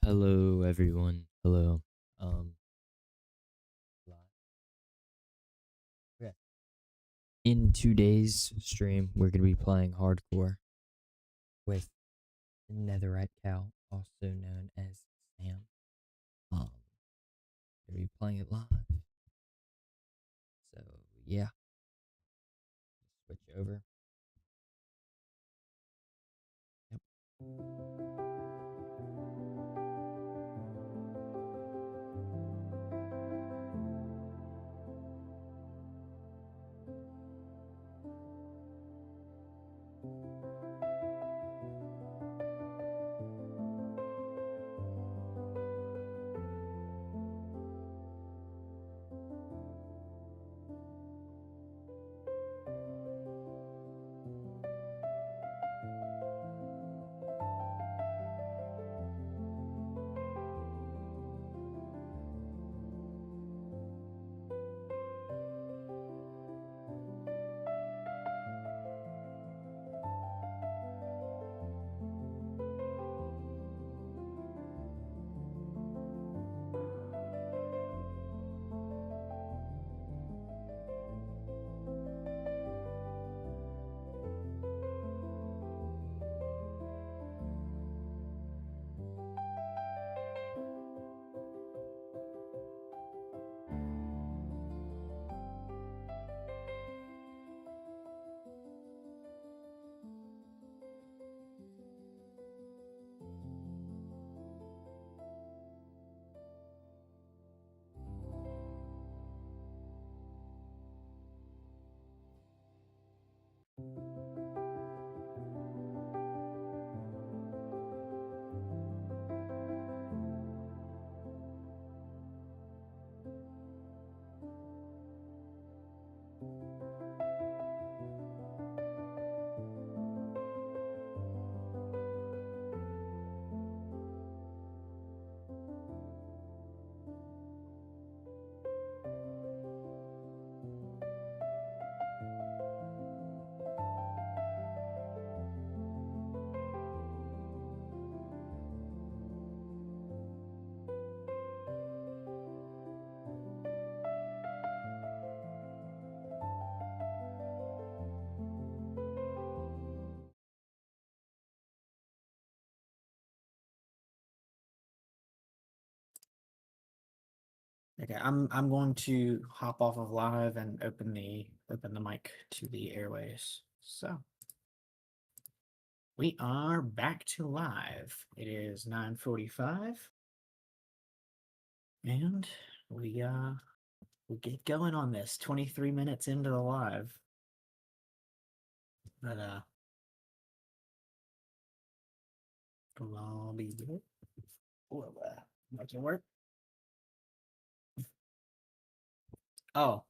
Hello, everyone. Hello. Um, okay. In today's stream, we're gonna be playing hardcore with Netherite Cow, also known as Sam. We're gonna be playing it live. So yeah, switch over. Yep. Okay, I'm going to hop off of live and open the mic to the airways. So we are back to live. It is 9:45, and we get going on this 23 minutes into the live. But will all be good. We'll make it work. Oh,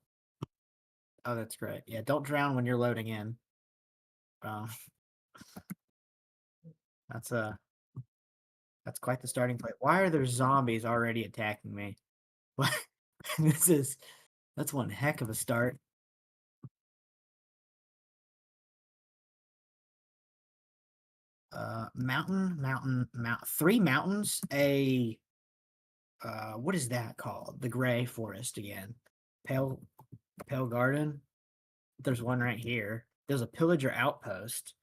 oh, that's great. Yeah, don't drown when you're loading in. Uh, that's that's quite the starting point. Why are there zombies already attacking me? This is that's one heck of a start. Three mountains. What is that called? The Gray Forest again. Pale, Pale Garden. There's one right here. There's a pillager outpost,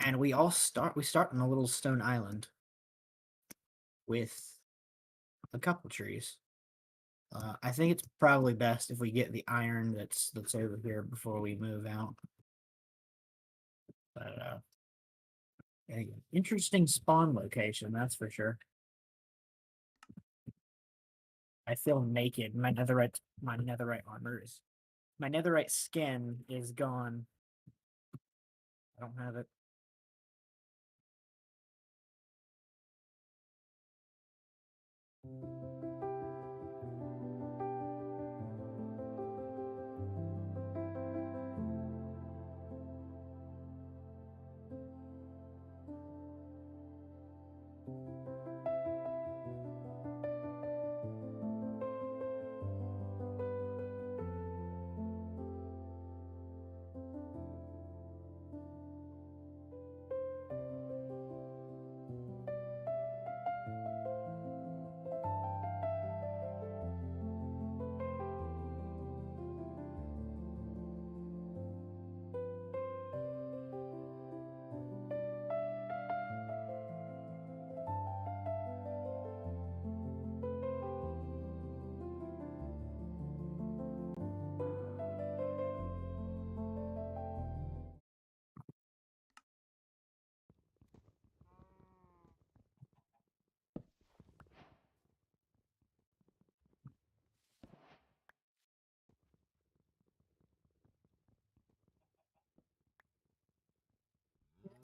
and we start on a little stone island with a couple trees. I think it's probably best if we get the iron that's over here before we move out. But interesting spawn location, that's for sure. I feel naked. My netherite armor is my netherite skin is gone. I don't have it.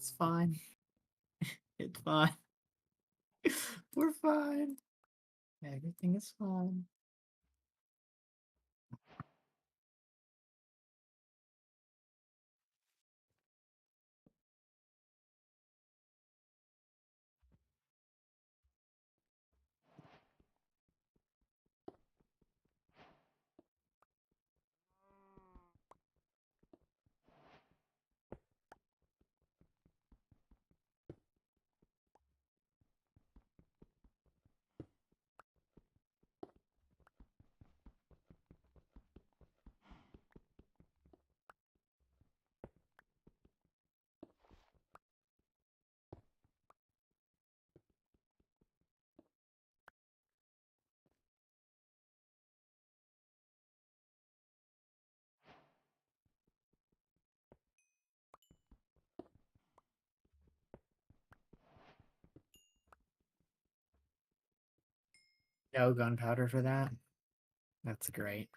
It's fine. It's fine. We're fine. Everything is fine. No gunpowder for that. That's great.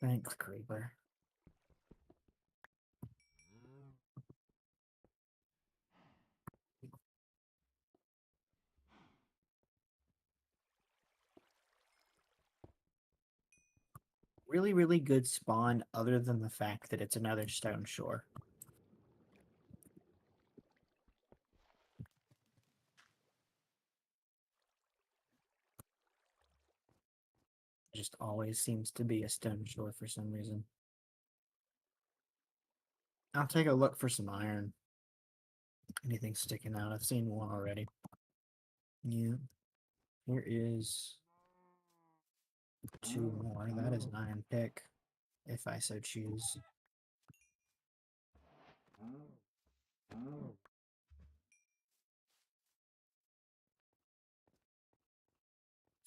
Thanks, Creeper. Really, really good spawn, other than the fact that it's another stone shore. Just always seems to be a stone shore for some reason. I'll take a look for some iron. Anything sticking out? I've seen one already. Yeah. Here is 2 more. That is an iron pick, if I so choose.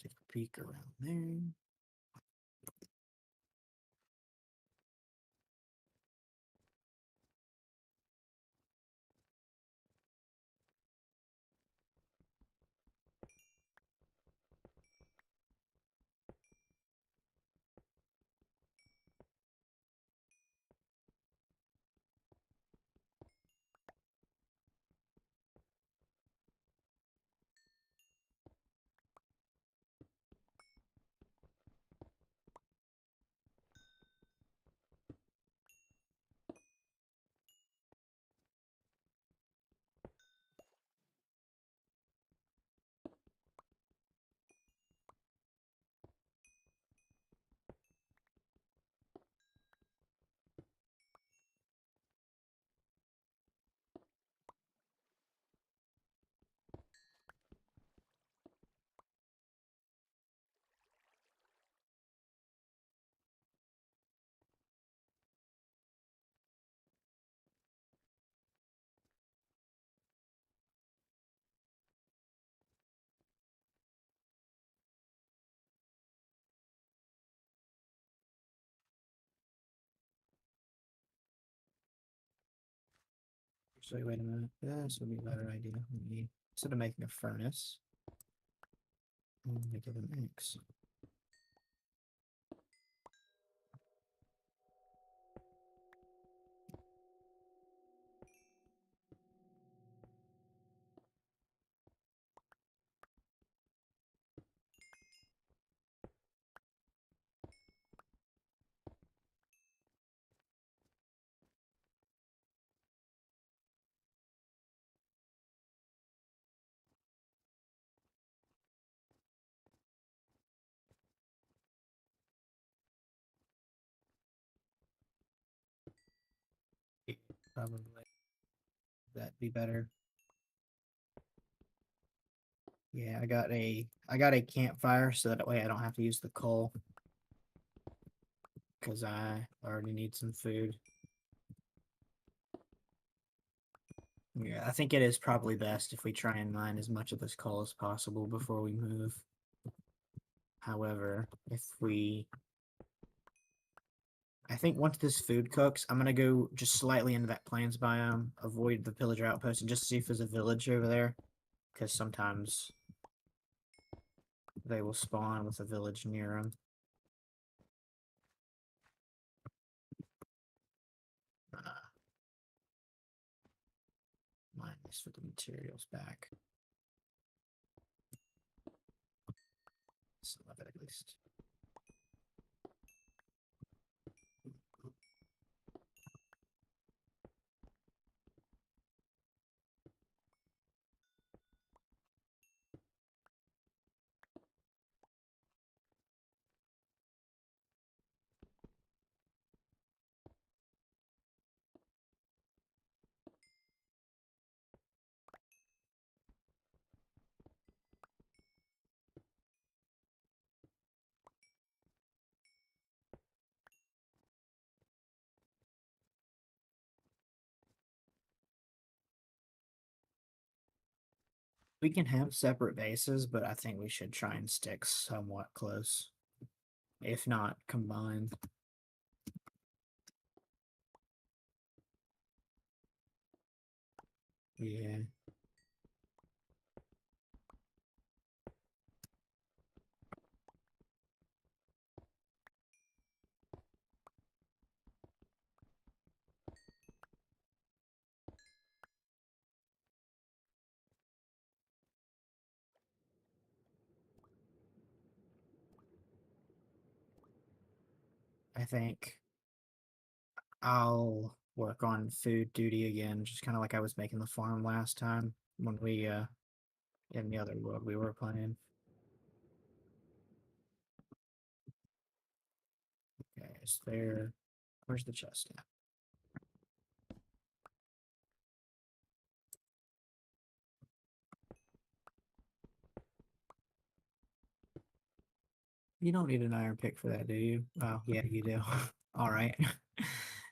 Take a peek around there. Actually, wait a minute. This would be a better idea. Instead of making a furnace, make it an mix. Probably that'd be better. Yeah, I got a campfire so that way I don't have to use the coal. Because I already need some food. Yeah, I think it is probably best if we try and mine as much of this coal as possible before we move. However, I think once this food cooks, I'm gonna go just slightly into that plains biome, avoid the pillager outpost, and just see if there's a village over there. Because sometimes they will spawn with a village near them. minus for the materials back. Some of it at least. We can have separate bases, but I think we should try and stick somewhat close, if not combined. Yeah. I think I'll work on food duty again, just kind of like I was making the farm last time when we in the other world we were playing. Okay, is there where's the chest at? You don't need an iron pick for that, do you? Oh yeah, you do. All right.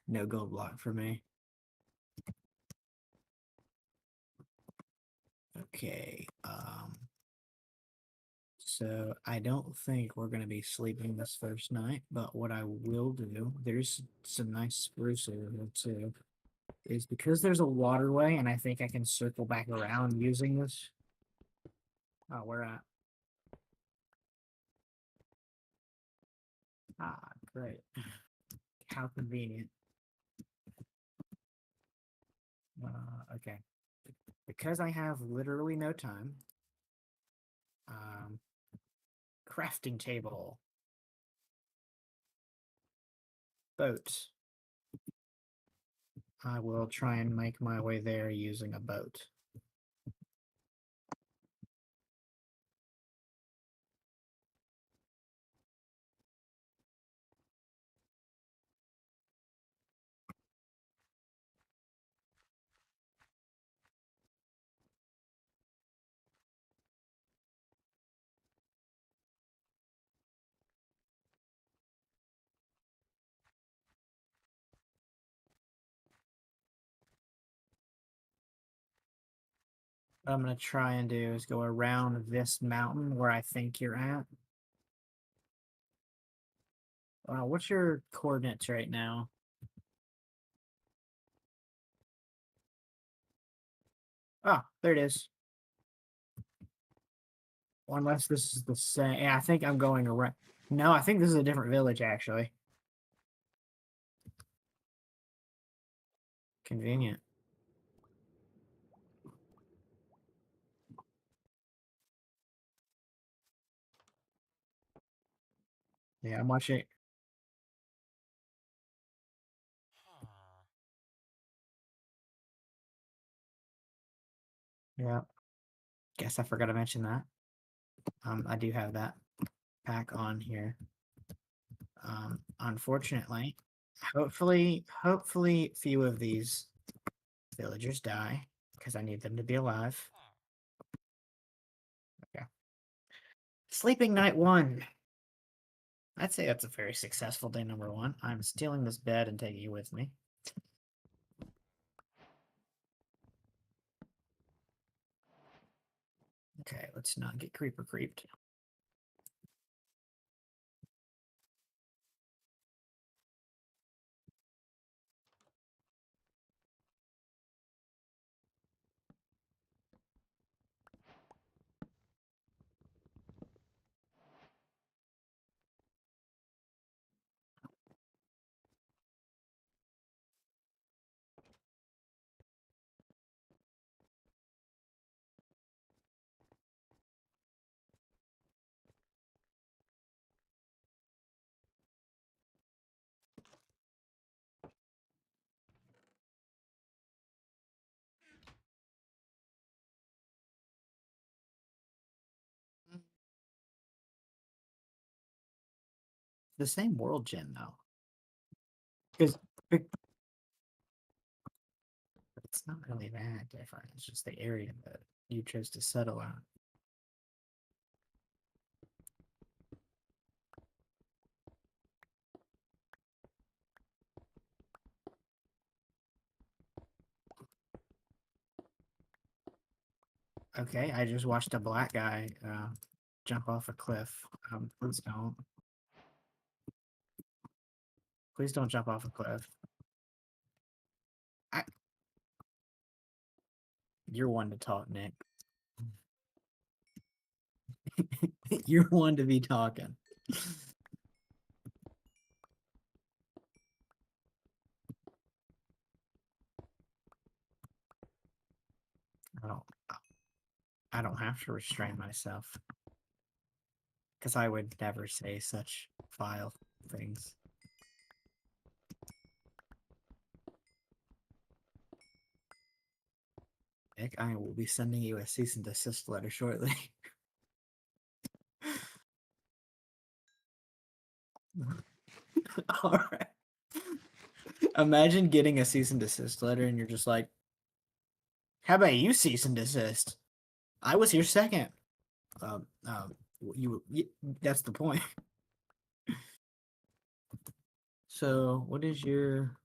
No gold block for me. Okay. So I don't think we're gonna be sleeping this first night, but what I will do, there's some nice spruce over here too, is because there's a waterway and I think I can circle back around using this. Oh, where at? Ah, great. How convenient. Okay. Because I have literally no time. Um, crafting table. Boat. I will try and make my way there using a boat. What I'm going to try and do is go around this mountain where I think you're at. What's your coordinates right now? Oh, there it is. Well, unless this is the same. Yeah, I think I'm going around. No, I think this is a different village, actually. Convenient. Yeah, I'm watching. Yeah, guess I forgot to mention that. I do have that pack on here. Unfortunately, hopefully few of these villagers die because I need them to be alive. Okay. Sleeping night 1. I'd say that's a very successful day number 1. I'm stealing this bed and taking it with me. Okay, let's not get creeper creeped. the same world gen though. Because it's not really that different. It's just the area that you chose to settle on. Okay, I just watched a black guy jump off a cliff. Please don't. Please don't jump off a cliff. You're one to talk, Nick. You're one to be talking. I don't I don't have to restrain myself. Because I would never say such vile things. Nick, I will be sending you a cease and desist letter shortly. Alright. Imagine getting a cease and desist letter and you're just like, how about you cease and desist? I was here second. You that's the point. So what is your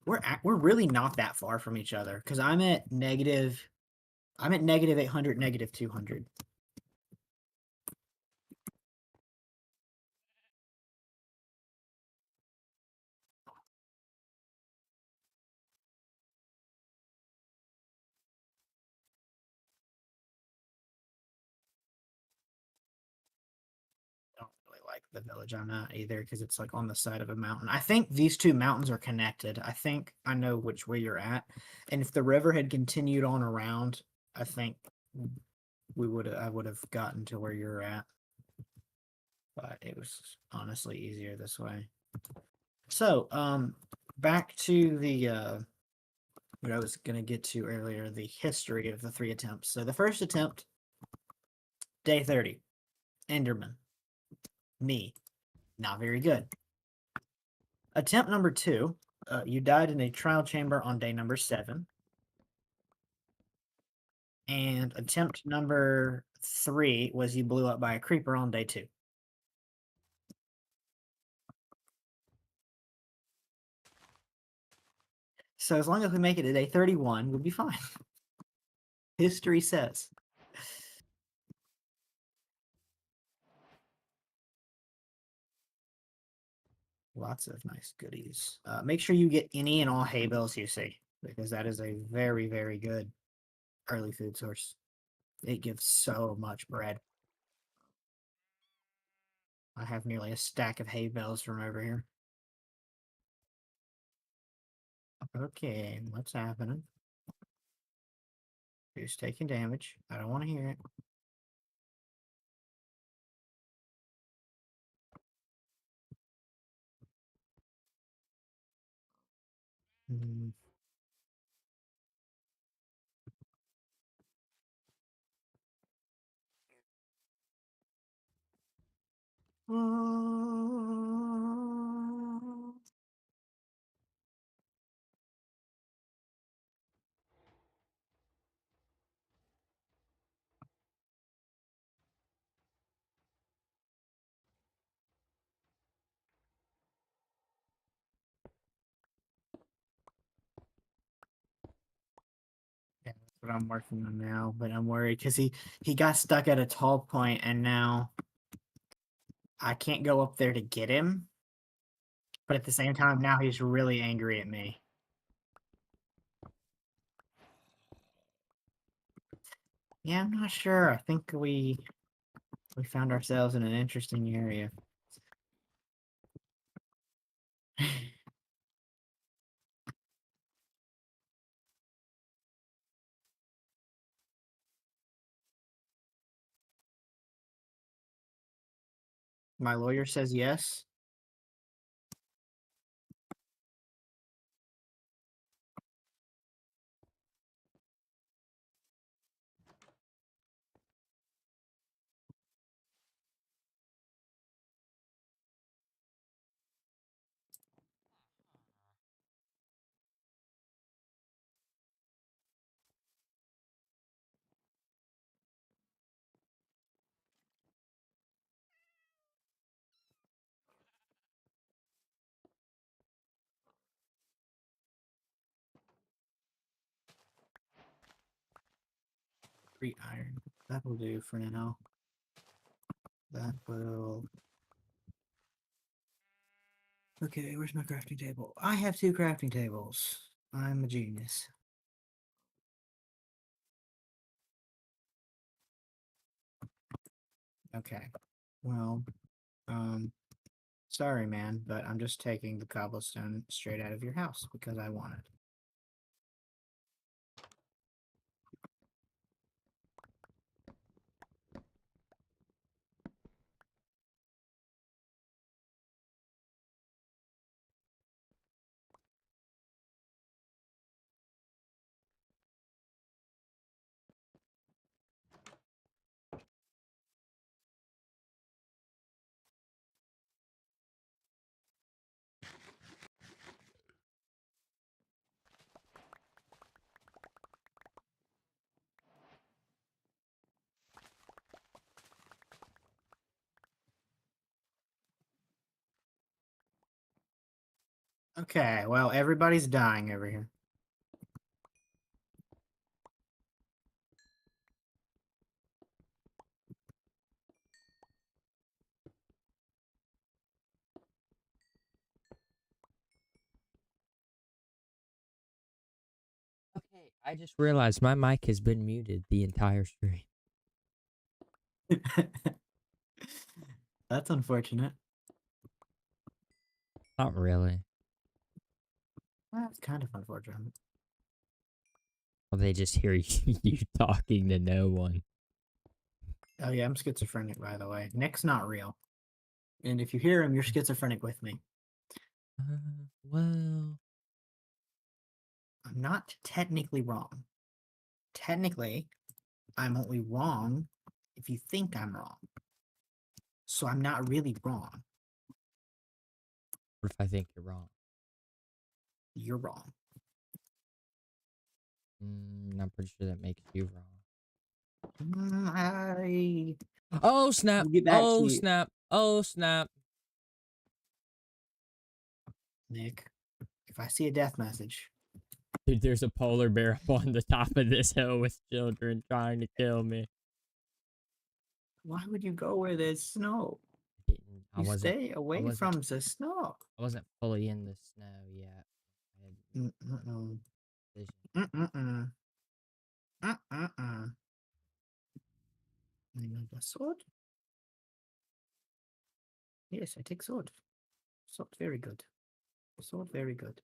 we're really not that far from each other because I'm at negative 800, negative 200. Don't really like the village I'm at either because it's like on the side of a mountain. I think these two mountains are connected. I think I know which way you're at. And if the river had continued on around, I think I would have gotten to where you're at. But it was honestly easier this way. So, back to the what I was gonna get to earlier, the history of the 3 attempts. So the first attempt, day 30, Enderman. Me. Not very good. Attempt number 2, you died in a trial chamber on day number 7. And attempt number 3 was you blew up by a creeper on day 2. So as long as we make it to day 31, we'll be fine. History says. Lots of nice goodies. Make sure you get any and all hay bales you see, because that is a very, very good early food source. It gives so much bread. I have nearly a stack of hay bales from over here. Okay, what's happening? Who's taking damage? I don't want to hear it. Mm. Yeah, that's what I'm working on now, but I'm worried because he got stuck at a tall point and now I can't go up there to get him. But at the same time, now he's really angry at me. Yeah, I'm not sure. I think we found ourselves in an interesting area. My lawyer says yes. 3 iron. That will do for now. That will... Okay, where's my crafting table? I have 2 crafting tables. I'm a genius. Okay. Well, sorry, man, but I'm just taking the cobblestone straight out of your house because I want it. Okay, well, everybody's dying over here. Okay, I just realized my mic has been muted the entire stream. That's unfortunate. Not really. That's kind of unfortunate. Well, they just hear you talking to no one. Oh yeah, I'm schizophrenic, by the way. Nick's not real. And if you hear him, you're schizophrenic with me. Well, I'm not technically wrong. Technically, I'm only wrong if you think I'm wrong. So I'm not really wrong. what if I think you're wrong? You're wrong. I'm pretty sure that makes you wrong. I Oh snap! will get back to Oh you. snap! Oh snap! Nick, if I see a death message, Dude, there's a polar bear up on the top of this hill with children trying to kill me. why would you go where there's snow? I You wasn't. stay away wasn't- from the snow. I wasn't fully in the snow yet. I had Mm-mm. vision. Mm-mm. Mm-mm. I need a sword. Yes, I take sword. Sword, very good. Sword, very good.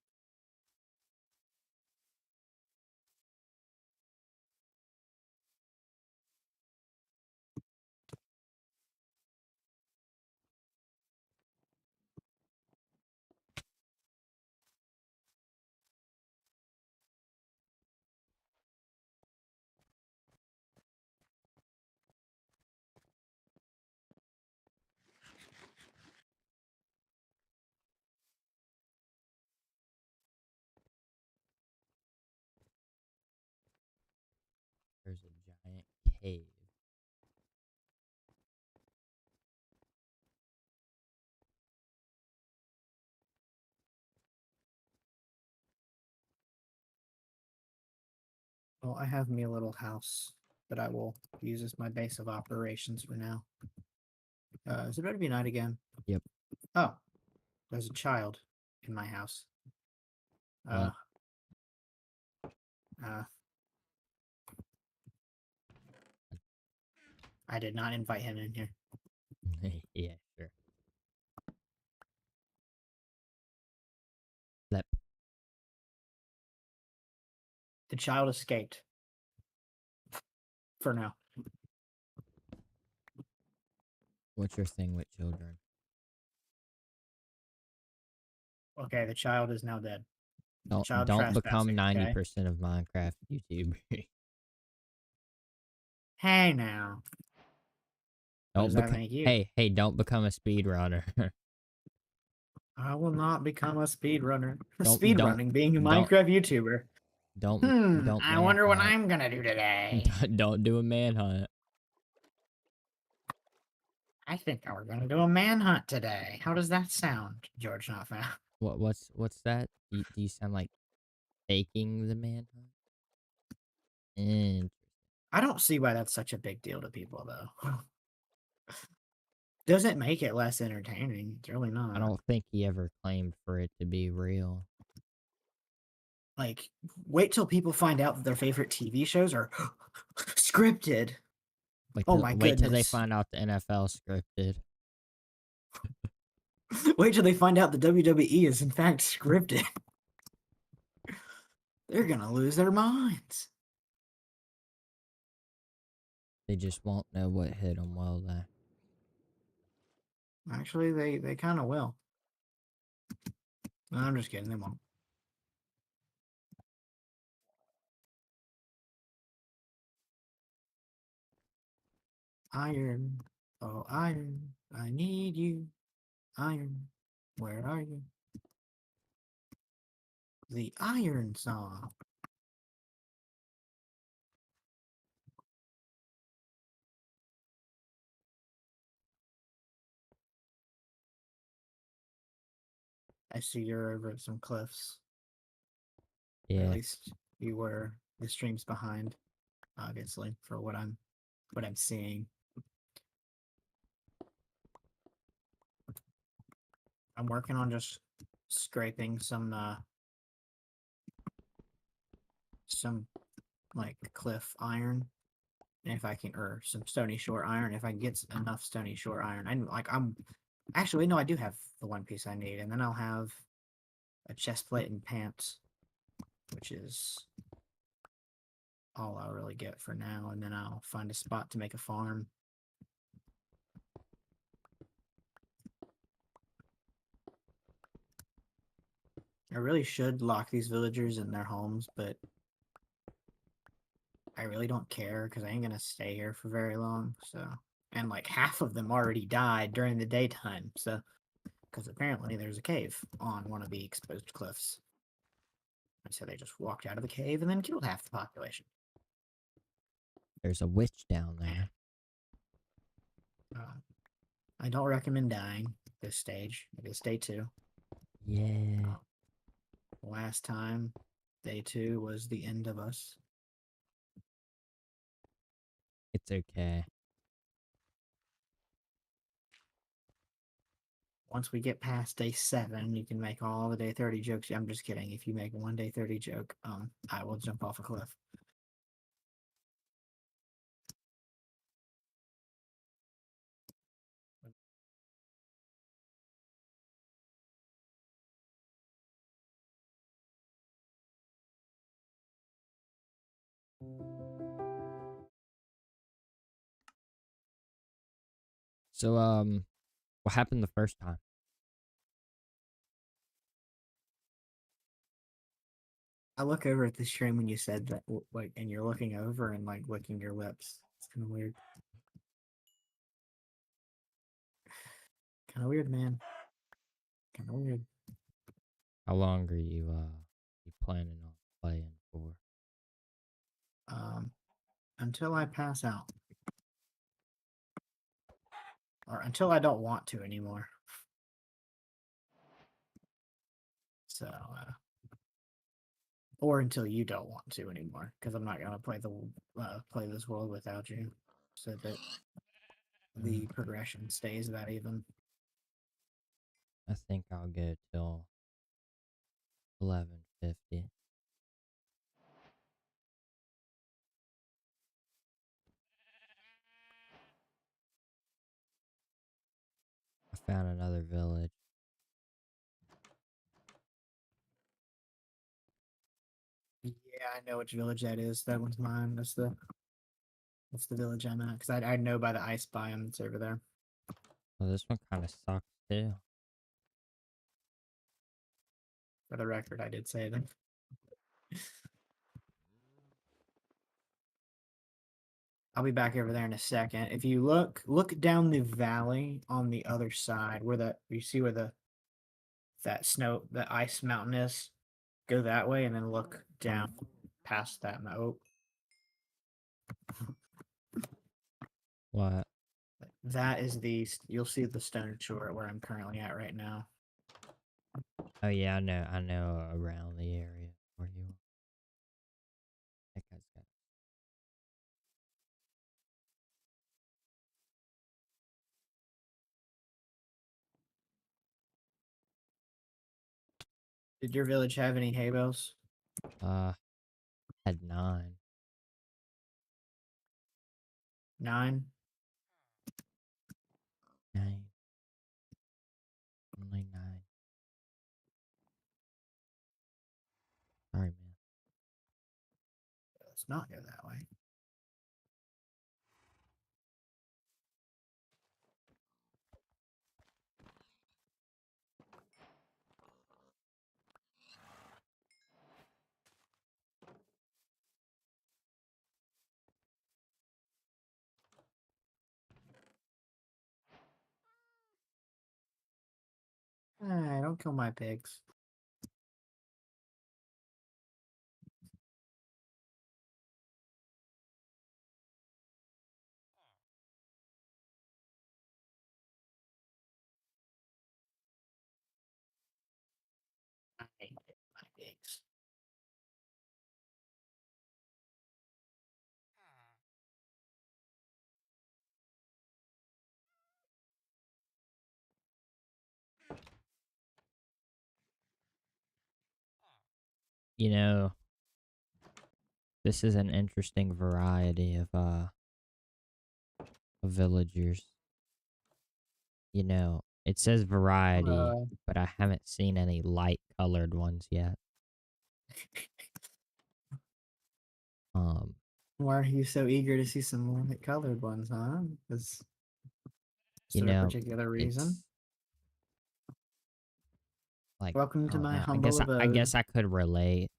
There's a giant cave. Well, I have me a little house that I will use as my base of operations for now. Is it better to be night again? Yep. Oh, there's a child in my house. What? I did not invite him in here. Yeah, sure. Flip. The child escaped. For now. What's your thing with children? Okay, the child is now dead. Don't Child become trespassing, 90% of Minecraft YouTuber. Hey now. What does that become make you? hey, don't become a speedrunner. I will not become a speedrunner. Don't- Speedrunning being a don't- Minecraft YouTuber. don't I wonder what manhunt. I'm gonna do today. Don't do a manhunt. I think we're gonna do a manhunt today. How does that sound, George Not Found? What's that? Do you sound like faking the manhunt? Interesting. I don't see why that's such a big deal to people, though. Doesn't make it less entertaining. It's really I not. don't think he ever claimed for it to be real. Like, wait till people find out that their favorite TV shows are scripted. Oh my Wait till they goodness. find out the NFL scripted. Wait till they find out the WWE is in fact scripted. They're gonna lose their minds. They just won't know what hit them, will they? Actually, they kind of will. No, I'm just kidding. They won't. Iron, oh iron, I need you. Iron, where are you? The Iron Song. I see you're over at some cliffs. Or at Yeah. least you were. The stream's behind, obviously, for what I'm seeing. I'm working on just scraping some like cliff iron. And if I can, or some stony shore iron, if I can get enough stony shore iron. I'm actually no, I do have the one piece I need, and then I'll have a chest plate and pants, which is all I'll really get for now, and then I'll find a spot to make a farm. I really should lock these villagers in their homes, but I really don't care because I ain't gonna stay here for very long. So, and like half of them already died during the daytime. So, because apparently there's a cave on one of the exposed cliffs. And so they just walked out of the cave and then killed half the population. There's a witch down there. I don't recommend dying this stage. It is day 2. Yeah. Last time, day 2 was the end of us. It's okay. Once we get past day 7, you can make all the day 30 jokes. I'm just kidding. If you make one day 30 joke, I will jump off a cliff. So, what happened the first time? I look over at the stream when you said that, like, and you're looking over and like licking your lips. It's kind of weird. Kind of weird, man. Kind of weird. How long are you planning on playing for? Until I pass out, or until I don't want to anymore. So, or until you don't want to anymore, because I'm not gonna play this world without you, so that the progression stays that even. I think I'll go till 11:50. I found another village. Yeah, I know which village that is. That one's mine. That's the village I'm at, because I know by the ice biome that's over there. Well, this one kind of sucks too. For the record, I did say that. I'll be back over there in a second. If you look down the valley on the other side, where you see where the ice mountain is. Go that way and then look down past that moat. What? That is you'll see the stone shore where I'm currently at right now. Oh yeah, I know around the area where you are. That guy's got Did your village have any hay bales? Had 9. 9? 9. Only 9. Sorry, man. Let's not go that way. Hey, don't kill my pigs. I hate my pigs. You know, this is an interesting variety of villagers. You know, it says variety, Uh, but I haven't seen any light colored ones yet. Um, Why are you so eager to see some more colored ones, huh? Is you there a know, particular reason? it's like Welcome I to don't my know. humble I abode. guess I could relate.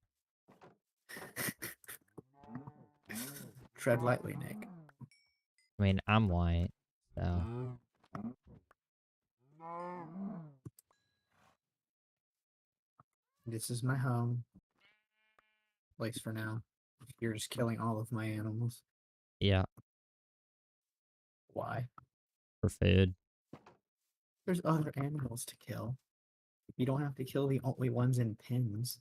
Tread lightly, Nick. I mean, I'm white, so This is my home. At least for now. You're just killing all of my animals. yeah, Why? for food. There's other animals to kill. You don't have to kill the only ones in pens.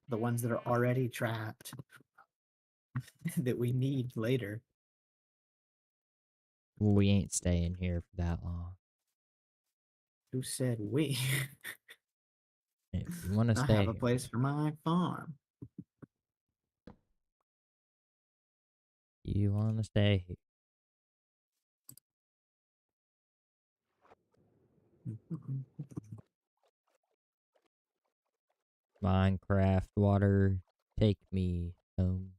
The ones that are already trapped that we need later. We ain't staying here for that long. Who said we? If you want to I have stay a here, place for my farm. you want to stay here. Minecraft water, take me home.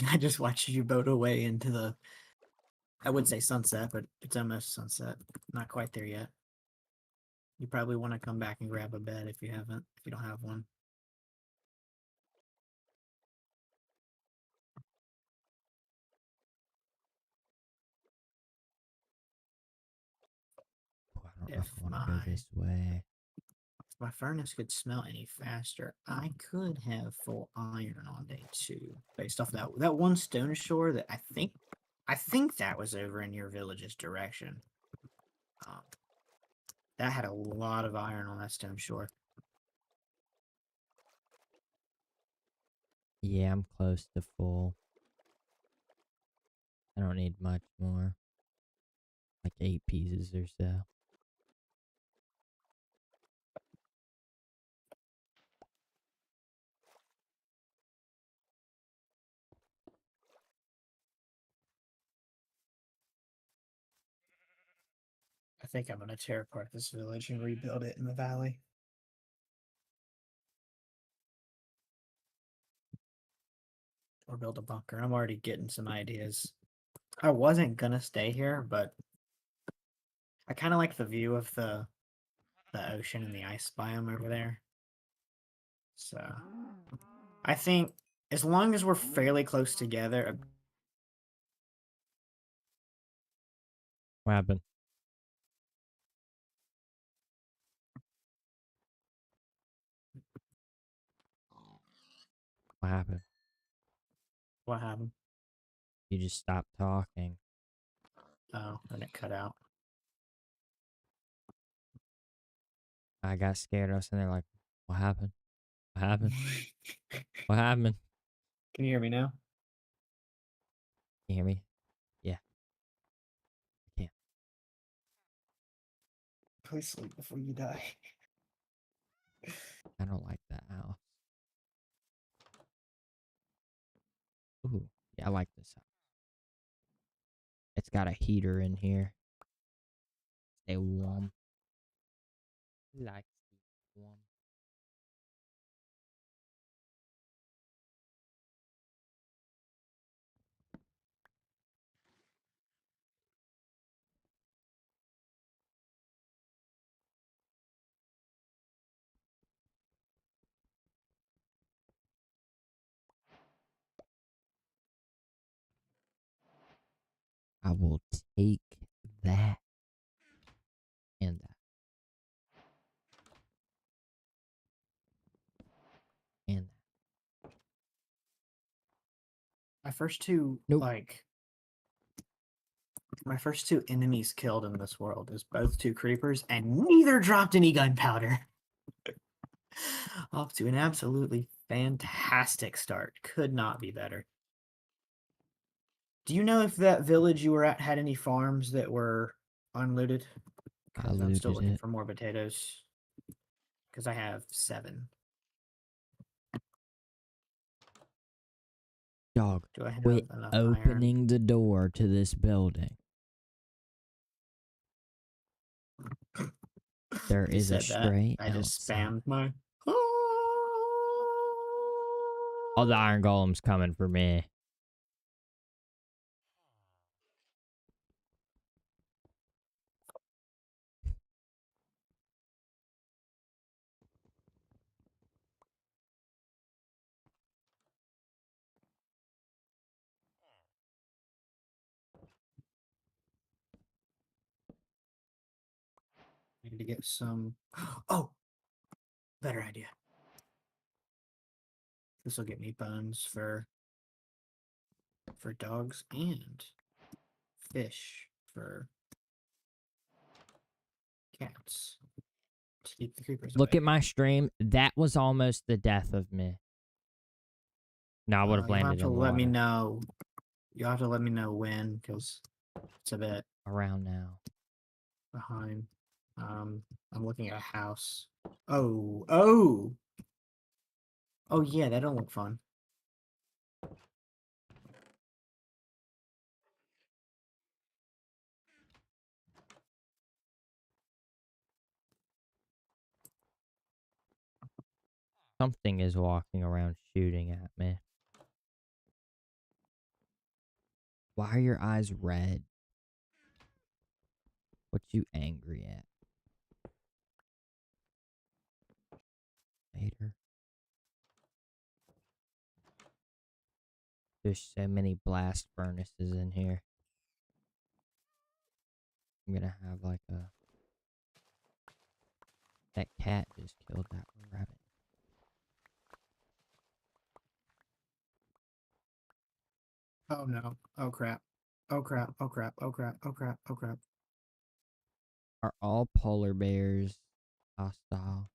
I just watched you boat away into the, I would say sunset, but it's almost sunset. Not quite there yet. You probably want to come back and grab a bed if you don't have one. Oh, I don't know if If I want to go this way. my furnace could smelt any faster, I could have full iron on day 2 based off that one stone shore that I think that was over in your village's direction. Um, that had a lot of iron on that stone shore. Yeah, I'm close to full. I don't need much more. Like 8 pieces or so. I think I'm gonna tear apart this village and rebuild it in the valley. Or build a bunker. I'm already getting some ideas. I wasn't gonna stay here, but I kind of like the view of the ocean and the ice biome over there. So I think as long as we're fairly close together, What happened? What happened? what happened? You just stopped talking. Oh, and it cut out. I got scared. I was sitting there like, what happened? What happened? What happened? Can you hear me now? Can you hear me? Yeah, I can. Please sleep before you die. I don't like that house. Ooh, yeah, I like this house. It's got a heater in here. Stay warm. Like warm. I will take that and that and that. My first two, Nope. my first two enemies killed in this world is both two creepers, and neither dropped any gunpowder. Off to an absolutely fantastic start. Could not be better. Do you know if that village you were at had any farms that were unlooted? I Because I'm still looted looking it. for more potatoes. Because I have 7. Dog, Do I have quit enough iron? opening the door to this building. There You is a said that. stray I just outside. spammed my. All the iron golems coming for me. I need to get some. Oh, better idea. This will get me bones for dogs and fish for cats to keep the creepers Look away. at my stream. That was almost the death of me. No, I would have You'll have landed to in the let water. me know. You'll have to let me know when, because it's a bit Around now. behind. I'm looking at a house. Oh, yeah, that don't look fun. Something is walking around shooting at me. Why are your eyes red? What you angry at? Later. There's so many blast furnaces in here. I'm gonna have like a... That cat just killed that rabbit. Oh no. Oh crap. Oh crap. Oh crap. Oh crap. Oh crap. Oh crap. Are all polar bears hostile?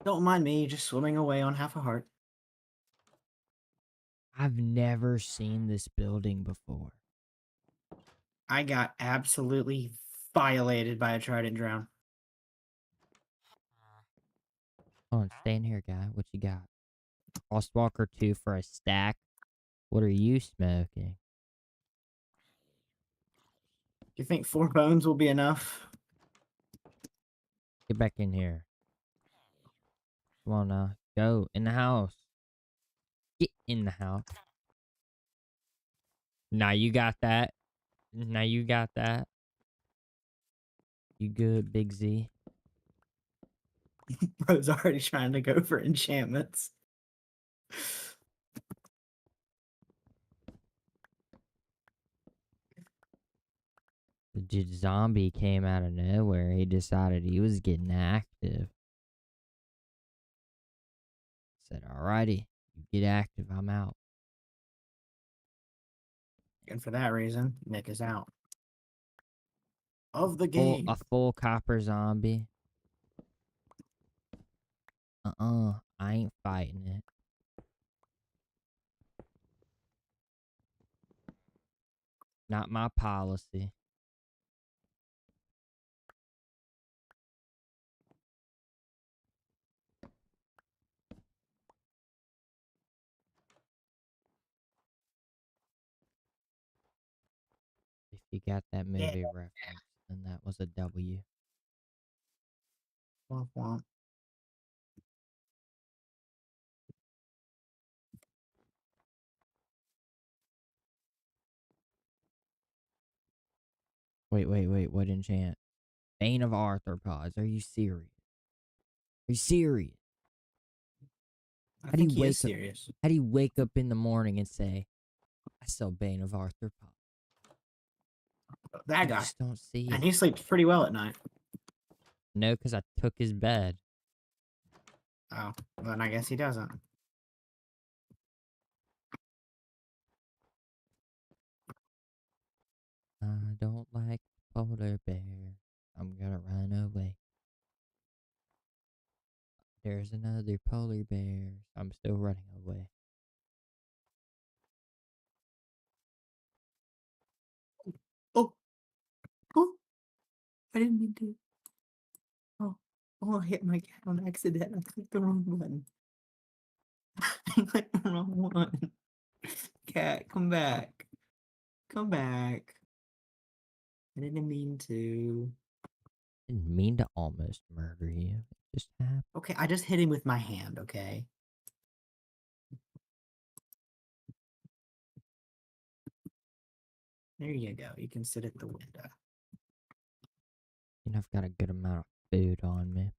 Don't mind me just swimming away on half a heart. I've never seen this building before. I got absolutely violated by a trident drown. Hold on, stay in here, guy. What you got? Frostwalker 2 for a stack? What are you smoking? You think 4 bones will be enough? Get back in here. Come on now. Go. In the house. Get in the house. Now you got that. Now you got that. You good, Big Z? Bro's already trying to go for enchantments. The zombie came out of nowhere. He decided he was getting active. Said, alrighty, you get active, I'm out. And for that reason, Nick is out of the game. A full copper zombie. I ain't fighting it. Not my policy. If you got that Yeah. movie reference, then that was a W. Womp womp. Wait, what enchant? Bane of Arthropods. Are you serious? Are you serious? I How do you think he is wake up? serious. How do you wake up in the morning and say, "I sell Bane of Arthropods"? That You guy. just don't see And it. he sleeps pretty well at night. No, because I took his bed. Oh, then I guess he doesn't. I don't like polar bear. I'm gonna run away. There's another polar bear. I'm still running away. Oh, oh, I didn't mean to. Oh, I hit my cat on accident. I clicked the wrong button. I clicked the wrong one. Cat, come back. Come back. I didn't mean to. Didn't mean to almost murder you. It just happened. Okay, I just hit him with my hand, okay? There you go. You can sit at the window. You know, I've got a good amount of food on me.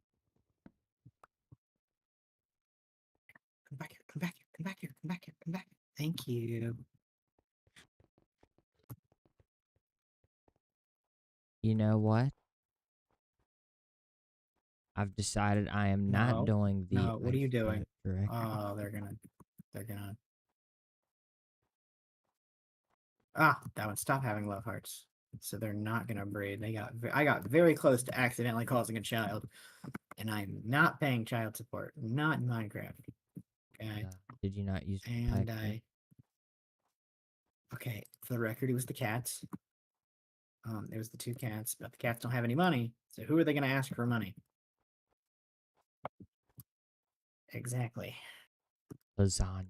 Come back here, come back here, come back here, come back here, come back here. Thank you. You know what? I've decided I am not No, doing the no, what are you ice doing? boat trick. Oh, they're gonna. Ah, that one. Stop having love hearts. So they're not gonna breed. I got very close to accidentally causing a child, and I'm not paying child support. Not in Minecraft. Okay, Did you not use the and pipe? okay. For the record, it was the cats. It was the two cats, but the cats don't have any money. So who are they gonna ask for money? Exactly. Lasagna.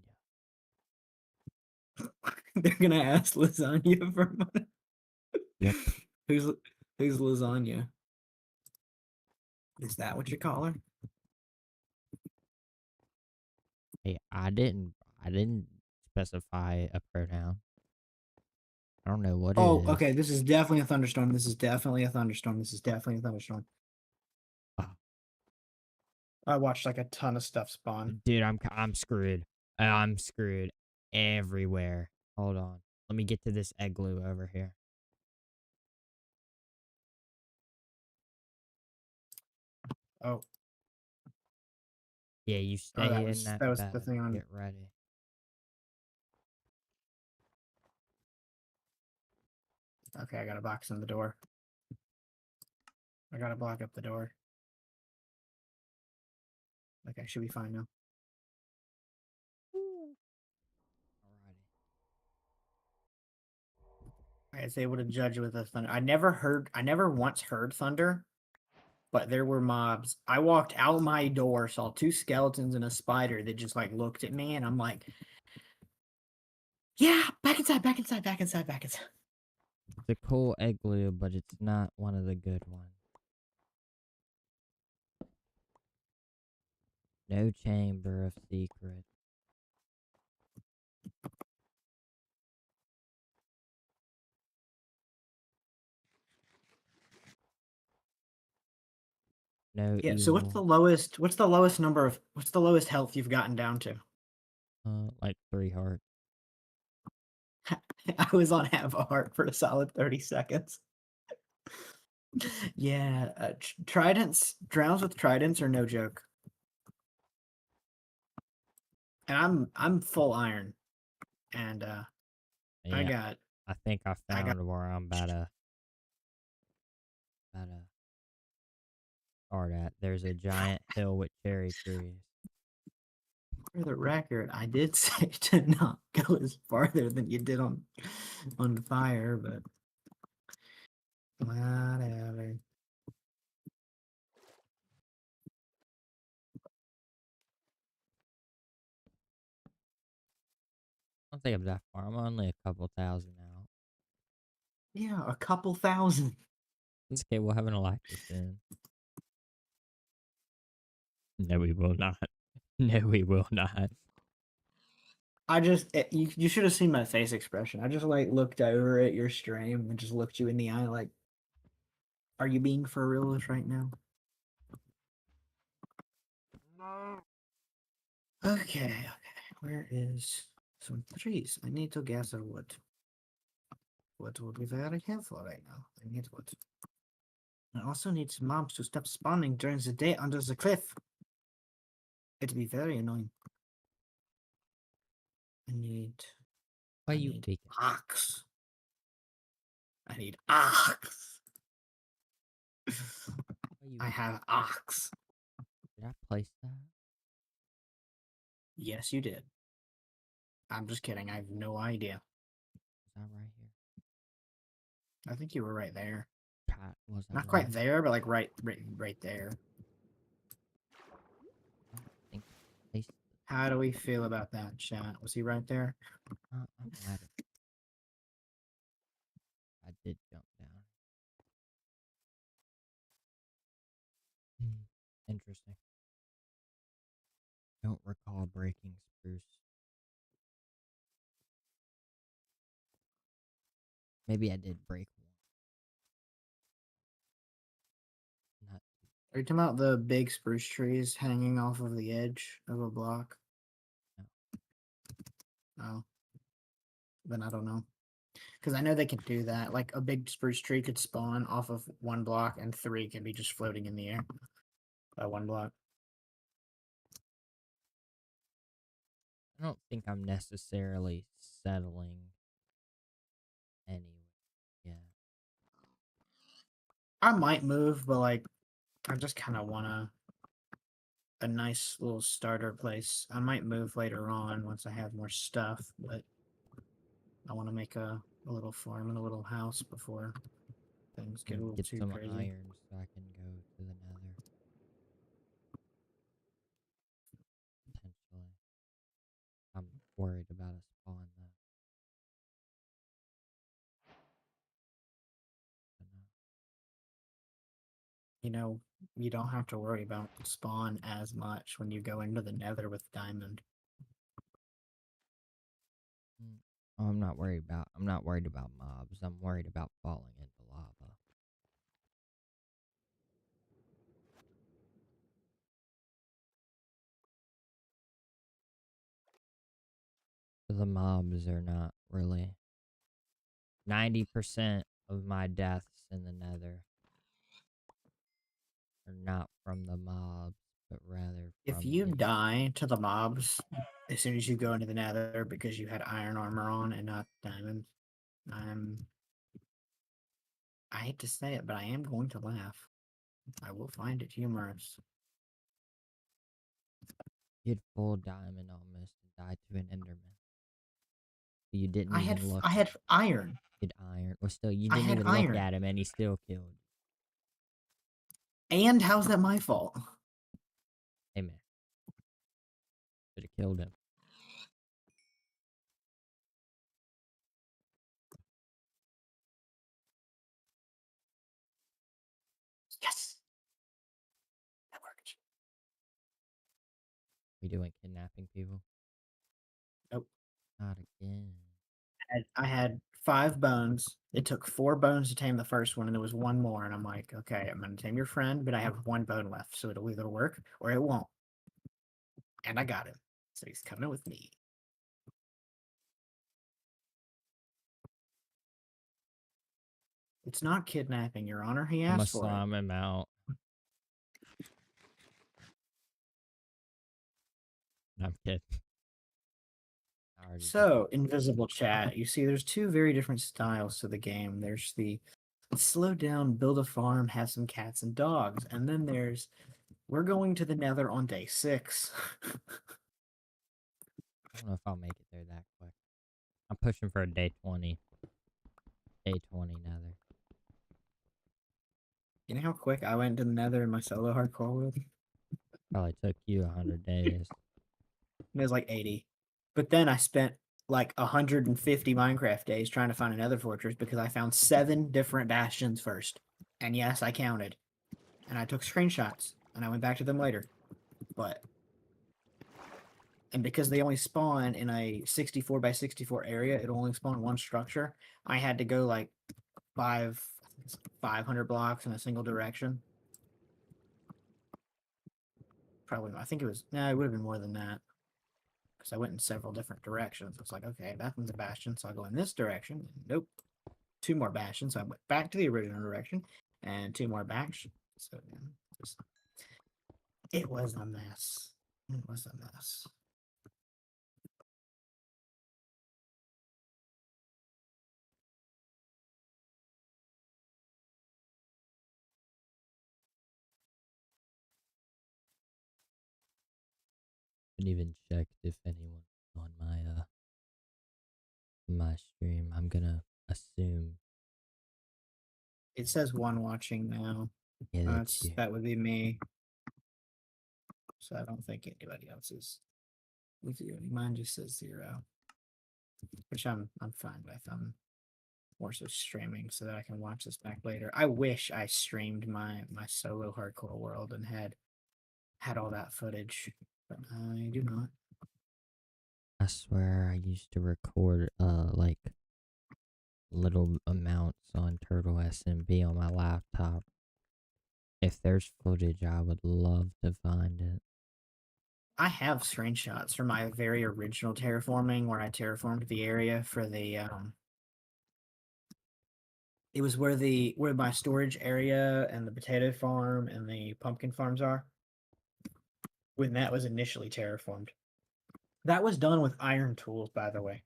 They're gonna ask lasagna for money. Yep. Who's lasagna? Is that what you call her? Hey, I didn't specify a pronoun. I don't know what it Oh, is. okay. This is definitely a thunderstorm. This is definitely a thunderstorm. This is definitely a thunderstorm. Oh. I watched like a ton of stuff spawn. Dude, I'm screwed. I'm screwed everywhere. Hold on. Let me get to this igloo over here. Oh, Yeah, you oh, stay in that that was bed. the thing on. Get ready. Okay, I got a box in the door. I gotta block up the door. Okay, should be fine now. Alrighty. I was able to judge with the thunder. I never once heard thunder, but there were mobs. I walked out my door, saw two skeletons and a spider that just like looked at me, and I'm like, yeah, back inside, back inside, back inside, back inside. It's a cool igloo, but it's not one of the good ones. No chamber of secrets. No Yeah, so evil. what's the lowest health you've gotten down to? Like 3 hearts. I was on half a heart for a solid 30 seconds. Yeah, tridents, drowns with tridents are no joke. And I'm full iron. And Yeah, I think I I got found where I'm about to start at. There's a giant hill with cherry trees. For the record, I did say to not go as farther than you did on fire, but whatever. I don't think I'm that far. I'm only a couple thousand out. Yeah, a couple thousand. It's okay. We'll have an Electra soon. No, we will not. No, we will not. You should have seen my face expression. I just like looked over at your stream and just looked you in the eye like, are you being for realist right now? Okay. Where is some trees? I need to gather wood. Wood will be very helpful right now. I need wood. I also need some mobs to stop spawning during the day under the cliff. It'd be very annoying. I need Why I you need peeking? ox. I need ox. Why you I have ox. Did I place that? Yes, you did. I'm just kidding. I have no idea. Was that right here? I think you were right there. Was I Not right? quite there, but like right there. I don't think I placed it. How do we feel about that, chat? Was he right there? I might have. I did jump down. Interesting. Don't recall breaking spruce. Maybe I did break one. Not Are you talking about the big spruce trees hanging off of the edge of a block? No. Oh. Then I don't know. Because I know they can do that. Like a big spruce tree could spawn off of one block and 3 can be just floating in the air by one block. I don't think I'm necessarily settling anyway. Yeah. I might move, but like I just kind of want a nice little starter place. I might move later on once I have more stuff, but I want to make a little farm and a little house before things get a little Get too some crazy. iron so I can go to the nether. Potentially. I'm worried about a spawn though. But no. You know, you don't have to worry about spawn as much when you go into the nether with diamond. Oh, I'm not worried about mobs. I'm worried about falling into lava. The mobs are not really 90% of my deaths in the nether are not from the mobs, but rather from If you die to the mobs as soon as you go into the nether because you had iron armor on and not diamond, I hate to say it, but I am going to laugh. I will find it humorous. you had full diamond almost and died to an enderman. You didn't I even look. had iron. You had iron. Well, still, you I didn't had even look iron. at him, and he still killed you. And how's that my fault? Hey man, should have killed him. Yes, that worked. We doing kidnapping people? Nope. Not again. I had 5 bones. It took 4 bones to tame the first one, and there was 1 more. And I'm like, okay, I'm gonna tame your friend, but I have 1 bone left, so it'll either work or it won't. And I got him, so he's coming with me. It's not kidnapping, Your Honor. He I'm gonna asked for it. slime him out. I'm kidding. So, invisible chat. You see, there's 2 very different styles to the game. There's the slow down, build a farm, have some cats and dogs, and then there's we're going to the Nether on day 6. I don't know if I'll make it there that quick. I'm pushing for a day 20. Day 20 nether. You know how quick I went to the nether in my solo hardcore world? Probably took you 100 days. It was like 80. But then I spent like 150 Minecraft days trying to find another fortress because I found 7 different bastions first. And yes, I counted. And I took screenshots and I went back to them later. But and because they only spawn in a 64 by 64 area, it'll only spawn one structure. I had to go like 500 blocks in a single direction. Probably, I think it was, no, it would have been more than that. Because I went in several different directions. It's like, okay, that one's a bastion, so I'll go in this direction. Nope. 2 more bastions. So I went back to the original direction and 2 more bastions. So it was a mess. It was a mess. Didn't even check if anyone on my stream. I'm gonna assume. It says 1 watching now. Yeah, that's you. That would be me. So I don't think anybody else is with you. Mine just says 0. Which I'm fine with. I'm more so streaming so that I can watch this back later. I wish I streamed my solo hardcore world and had all that footage, but I do not. I swear I used to record like little amounts on Turtle SMB on my laptop. If there's footage, I would love to find it. I have screenshots from my very original terraforming where I terraformed the area for the it was where my storage area and the potato farm and the pumpkin farms are. When that was initially terraformed. That was done with iron tools, by the way.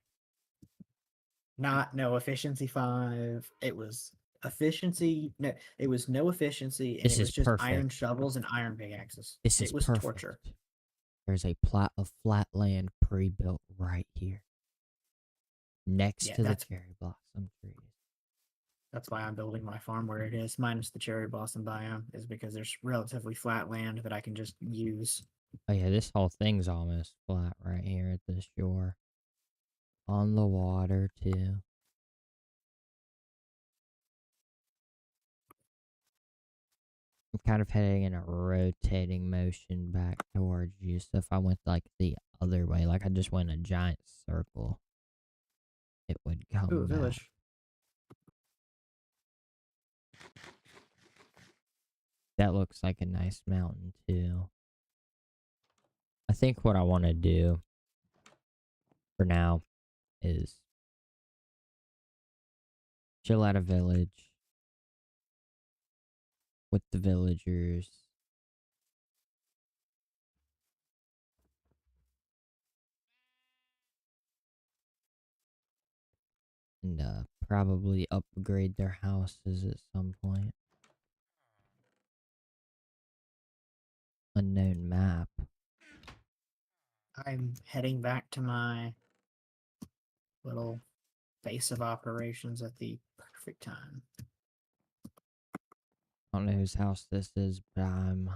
No efficiency 5. It was efficiency. No, it was no efficiency, and This it is was just iron perfect. shovels and iron pickaxes. This It is was perfect. torture. There's a plot of flat land pre-built right here. Next to the cherry blossom trees. That's why I'm building my farm where it is, minus the cherry blossom biome, is because there's relatively flat land that I can just use. Oh yeah, this whole thing's almost flat right here at the shore. On the water too. I'm kind of heading in a rotating motion back towards you. So if I went like the other way, like I just went a giant circle, it would come Ooh, back. village. That looks like a nice mountain too. I think what I want to do for now is chill at a village with the villagers. And probably upgrade their houses at some point. Unknown map. I'm heading back to my little base of operations at the perfect time. I don't know whose house this is, but I'm...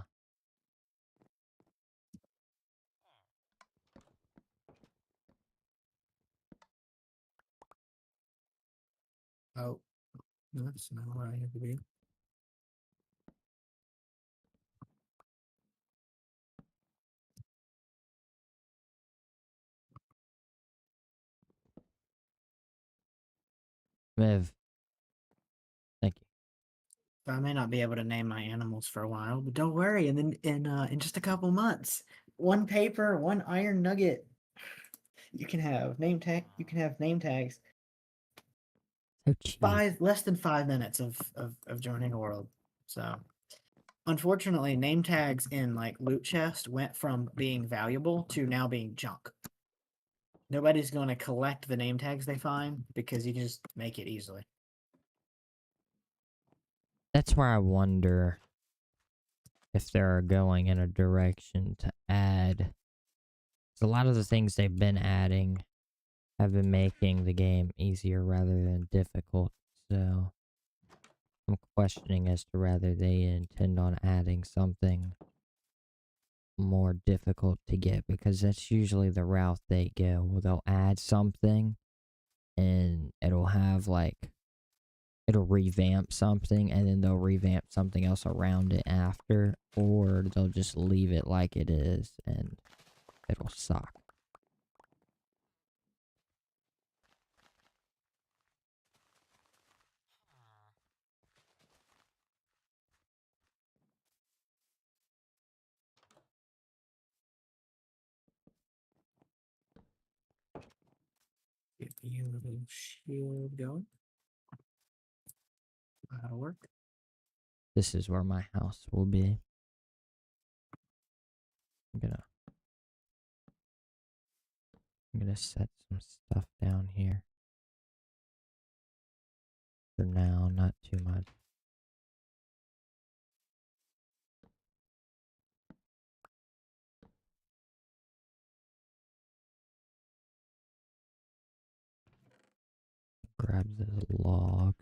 Oh, that's not where I need to be. Viv. Thank you. So I may not be able to name my animals for a while, but don't worry. And then in just a couple months, 1 paper, 1 iron nugget, you can have name tag. You can have name tags. So cheap. Less than 5 minutes of joining a world. So, unfortunately, name tags in like loot chest went from being valuable to now being junk. Nobody's going to collect the name tags they find because you can just make it easily. That's where I wonder if they're going in a direction to add So a lot of the things they've been adding have been making the game easier rather than difficult. So I'm questioning as to whether they intend on adding something more difficult to get, because that's usually the route they go. They'll add something and it'll have like, it'll revamp something and then they'll revamp something else around it after, or they'll just leave it like it is and it'll suck. Get me a little shield going. That'll work. This is where my house will be. I'm gonna set some stuff down here. For now, not too much. Grab the logs.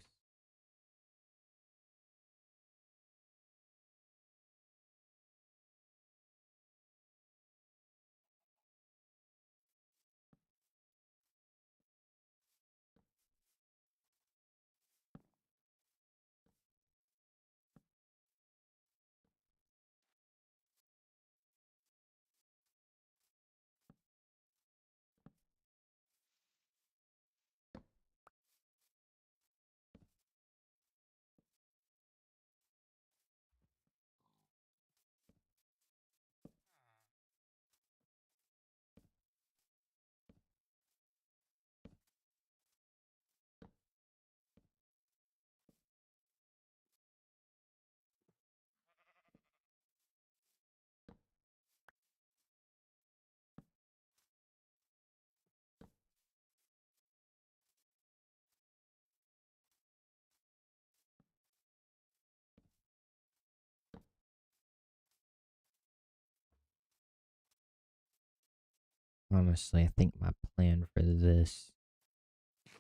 Honestly, I think my plan for this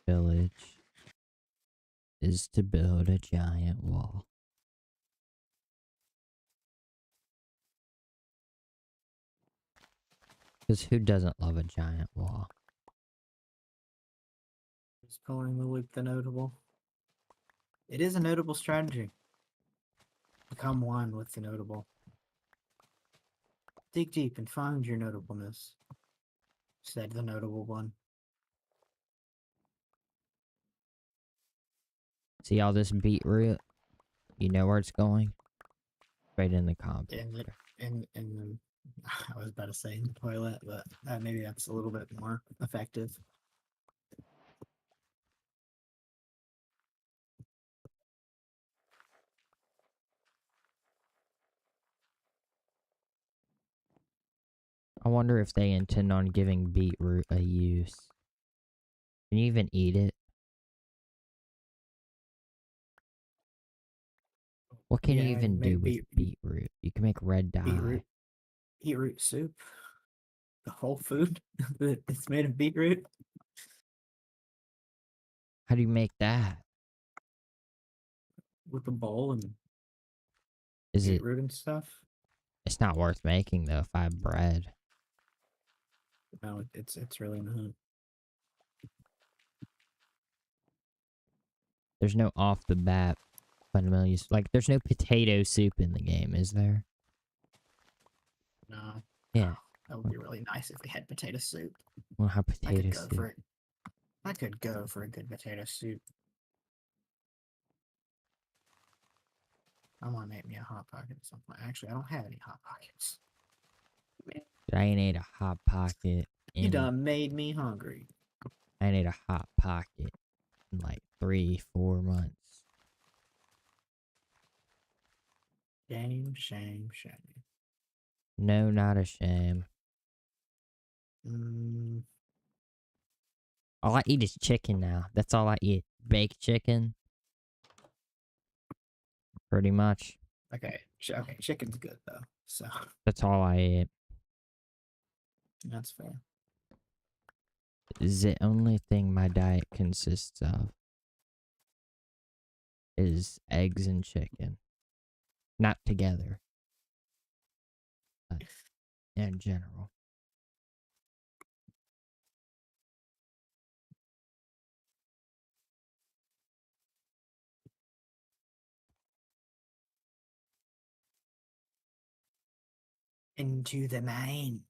village is to build a giant wall. Because who doesn't love a giant wall? Just pulling the loop the notable. It is a notable strategy. Become one with the notable. Dig deep and find your notableness, said the notable one. See all this beetroot? You know where it's going? Right in the compost. In I was about to say in the toilet, but maybe that's a little bit more effective. I wonder if they intend on giving beetroot a use. Can you even eat it? What can you even do with beetroot? You can make red dye. Beetroot soup. The whole food it's made of beetroot. How do you make that? With a bowl and Is it? beetroot and stuff. It's not worth making though if I have bread. No, it's really not. There's no off the bat fundamental use. Like, there's no potato soup in the game, is there? No. Yeah. That would be really nice if we had potato soup. We'll have potato soup. I could go for a good potato soup. I want to make me a hot pocket at some point. Actually, I don't have any hot pockets. I ain't ate a hot pocket. You done made me hungry. I ain't ate a hot pocket in like 3-4 months. Shame. No, not a shame. All I eat is chicken now. That's all I eat. Baked chicken. Pretty much. Okay, chicken's good though. So that's all I eat. That's fair. The only thing my diet consists of is eggs and chicken. Not together, but in general. Into the mines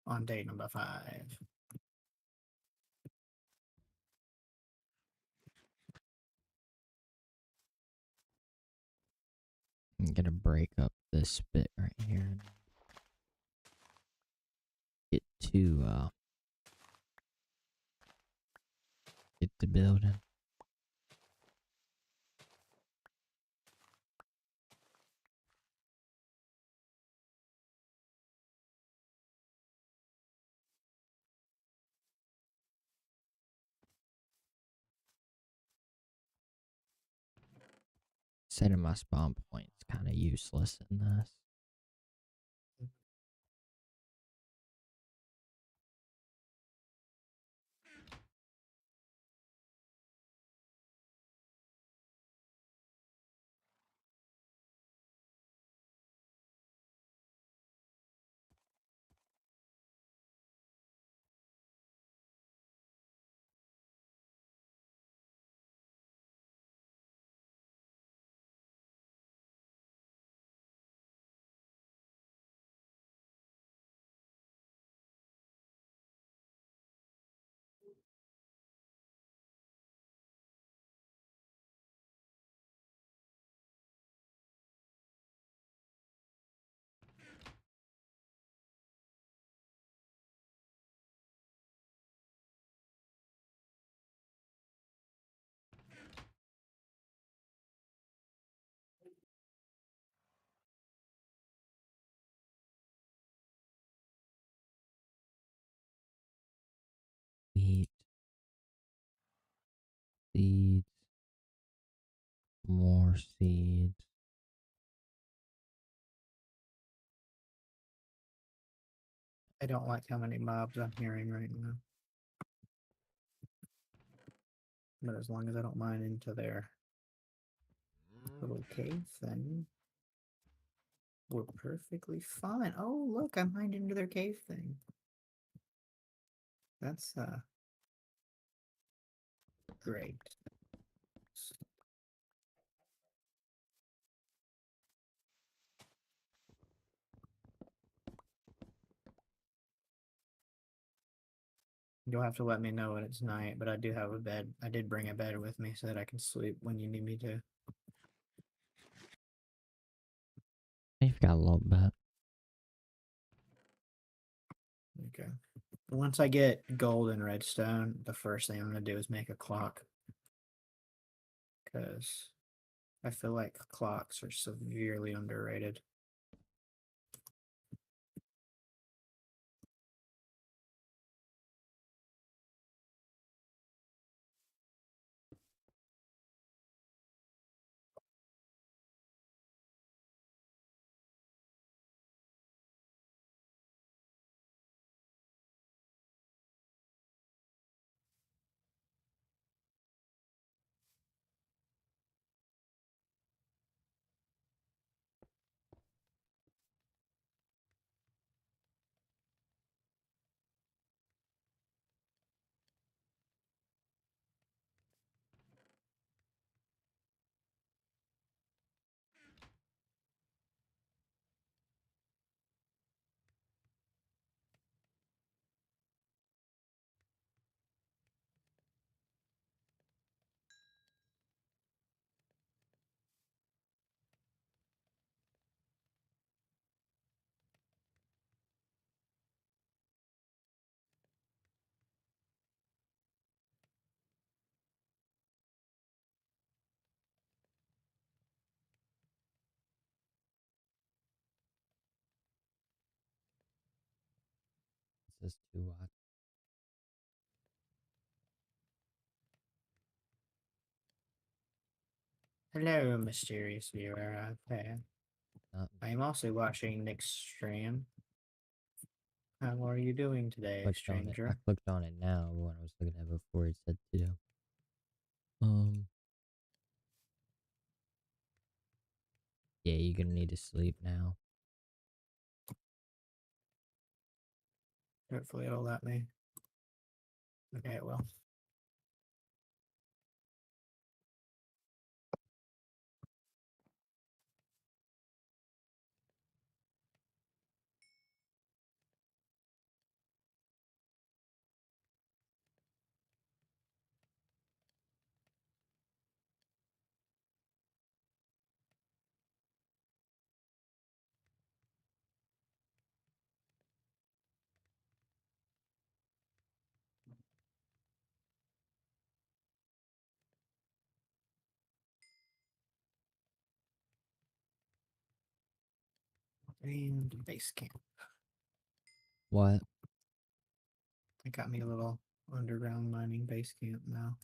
on day number 5. I'm gonna break up this bit right here and get to get the building. Setting my spawn point's kind of useless in this. Wheat, seeds, more seeds. I don't like how many mobs I'm hearing right now. But as long as I don't mine into their little cave thing, we're perfectly fine. Oh, look, I mined into their cave thing. That's great. You'll have to let me know when it's night, but I do have a bed. I did bring a bed with me so that I can sleep when you need me to. You've got a little bit. Okay. Once I get gold and redstone, the first thing I'm going to do is make a clock. Because I feel like clocks are severely underrated. This is too hot. Hello, mysterious viewer out there. Not I am also watching Nick's stream. How are you doing today, Clicked on it. I stranger? clicked on it now when I was looking at it before it said to. Yeah, you're gonna need to sleep now. Hopefully it'll let me. Okay, it will. And base camp. What? It got me a little underground mining base camp now.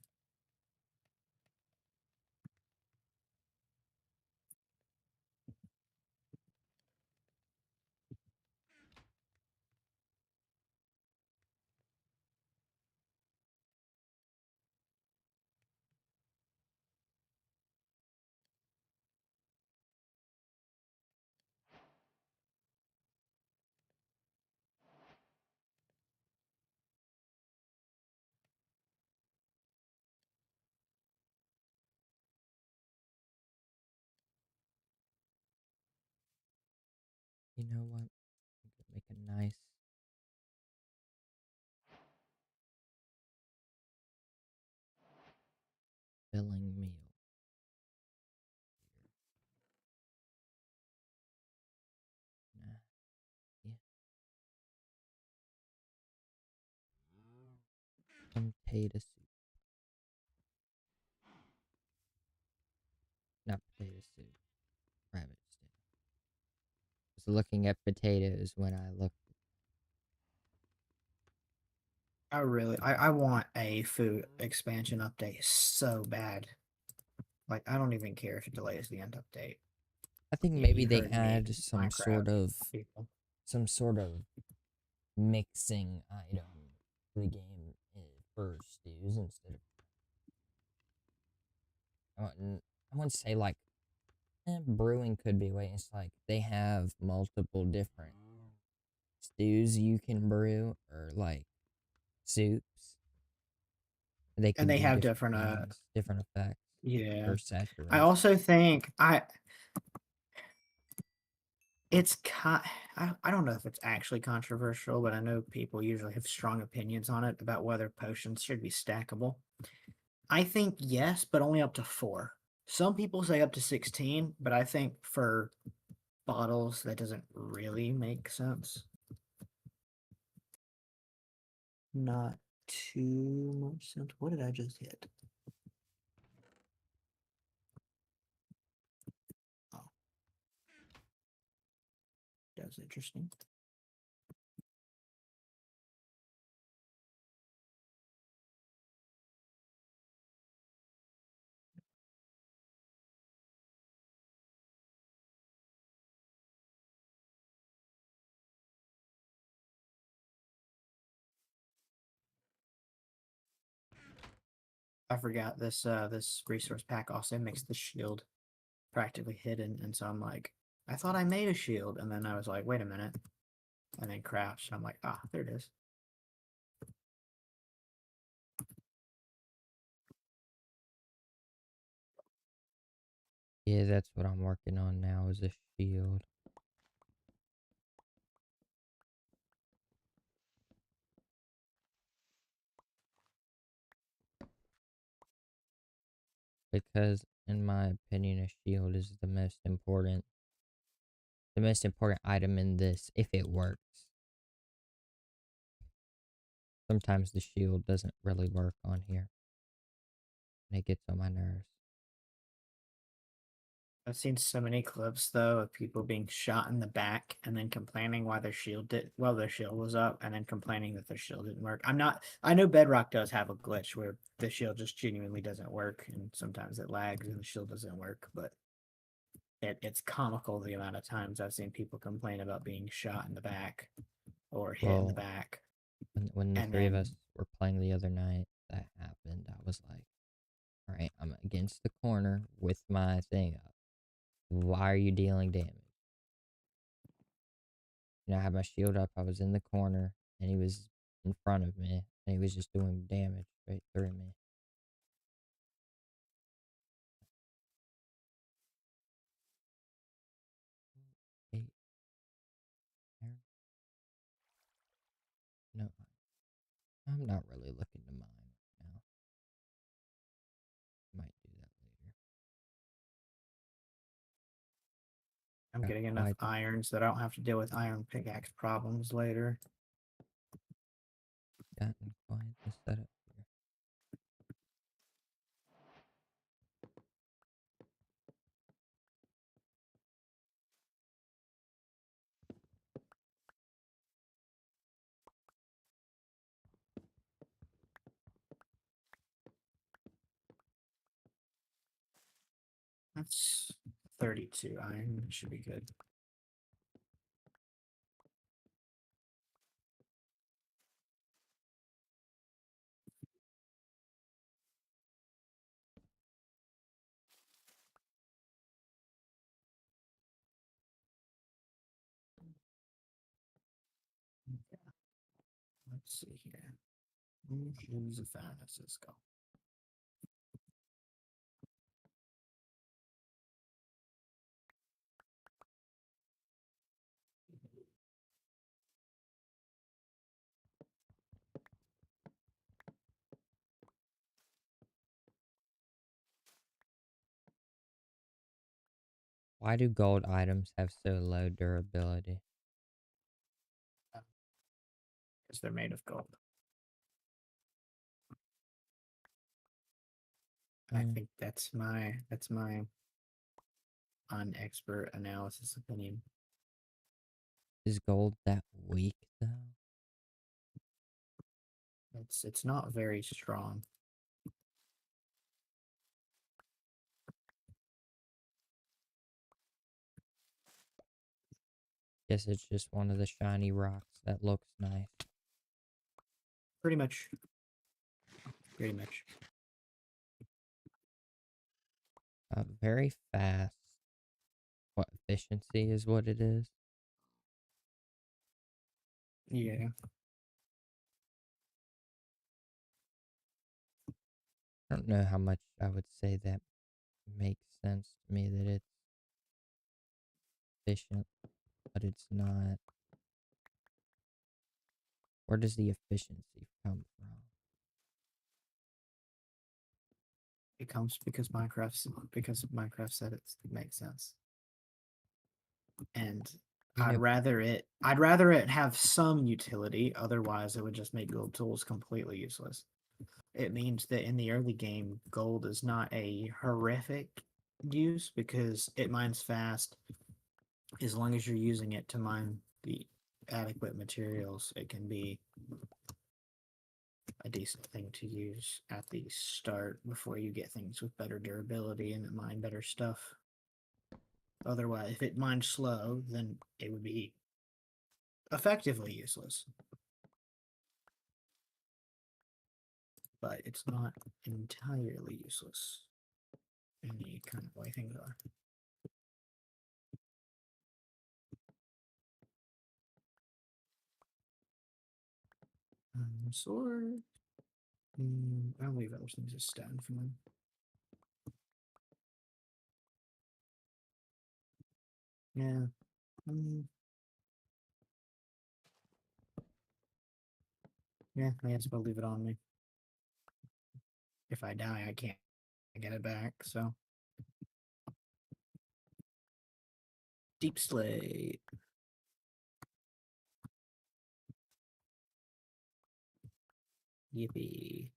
You know what? I could make a nice filling meal. Nah, yeah. Potato soup. Not potato soup. Rabbit stew. I was looking at potatoes when I looked. I want a food expansion update so bad. Like, I don't even care if it delays the end update. I think Yeah, maybe you they heard me, add some Minecraft people. sort of mixing item to the game for stews instead of I wouldn't say like brewing could be way. It's like they have multiple different stews you can brew or like soups. They And can they do have different different things, different effects yeah. or I saturation. also think it's I don't know if it's actually controversial, but I know people usually have strong opinions on it about whether potions should be stackable. I think yes, but only up to 4. Some people say up to 16, but I think for bottles that doesn't really make sense. Not too much sense. What did I just hit? Oh, that's interesting. I forgot this resource pack also makes the shield practically hidden, and so I'm like, I thought I made a shield, and then I was like, wait a minute, and then crouched, and I'm like, ah, there it is. Yeah, that's what I'm working on now is a shield. Because in my opinion a shield is the most important item in this if it works. Sometimes the shield doesn't really work on here. And it gets on my nerves. I've seen so many clips though of people being shot in the back and then complaining why their shield was up and then complaining that their shield didn't work. I know Bedrock does have a glitch where the shield just genuinely doesn't work and sometimes it lags and the shield doesn't work, but it's comical the amount of times I've seen people complain about being shot in the back. or hit in the Well, back. when the And three of then us were playing the other night, that happened. I was like, all right, I'm against the corner with my thing up. Why are you dealing damage? I had my shield up. I was in the corner, and he was in front of me, and he was just doing damage right through me. Eight there. No, I'm not really looking to mine right now. Might do that later. I'm Got getting enough quite irons that I don't have to deal with iron pickaxe problems later. gotten quite the setup here. That's 32 iron. Should be good. Okay. Let's see here. Who's the fastest? Let's go. Why do gold items have so low durability? Because they're made of gold. I Mm, think that's my unexpert analysis opinion. is gold that weak though? It's not very strong. Guess it's just one of the shiny rocks that looks nice. Pretty much. Pretty much. Very fast. What efficiency is what it is? Yeah. I don't know how much I would say that makes sense to me that it's efficient, but it's not. Where does the efficiency come from? It comes because Minecraft said it makes sense. And You know, I'd rather it have some utility, otherwise it would just make gold tools completely useless. It means that in the early game, gold is not a horrific use because it mines fast. As long as you're using it to mine the adequate materials, it can be a decent thing to use at the start before you get things with better durability and that mine better stuff. Otherwise, if it mines slow, then it would be effectively useless. But it's not entirely useless in the kind of way things are. Sword. I'll leave other things as stand for now. Yeah. Yeah, I guess I'll leave it on me. If I die, I can't get it back, so. Deep Slate. Yippee.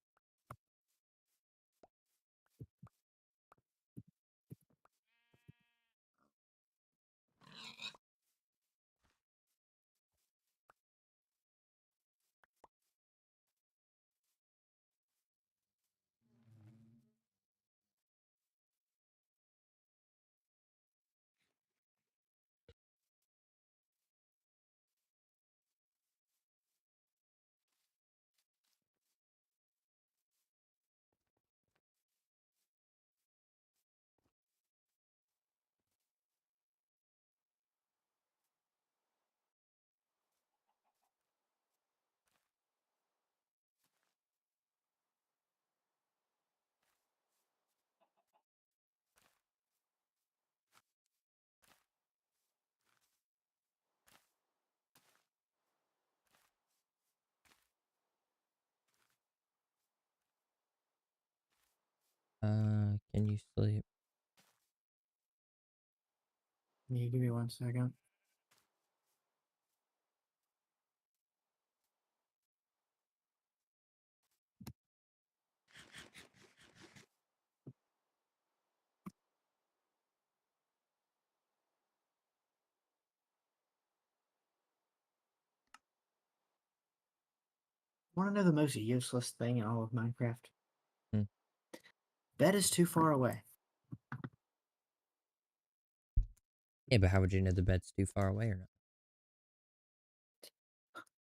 Can you sleep? Yeah, give me 1 second. Want to know the most useless thing in all of Minecraft? Hmm. Bed is too far away. Yeah, but how would you know the bed's too far away or not?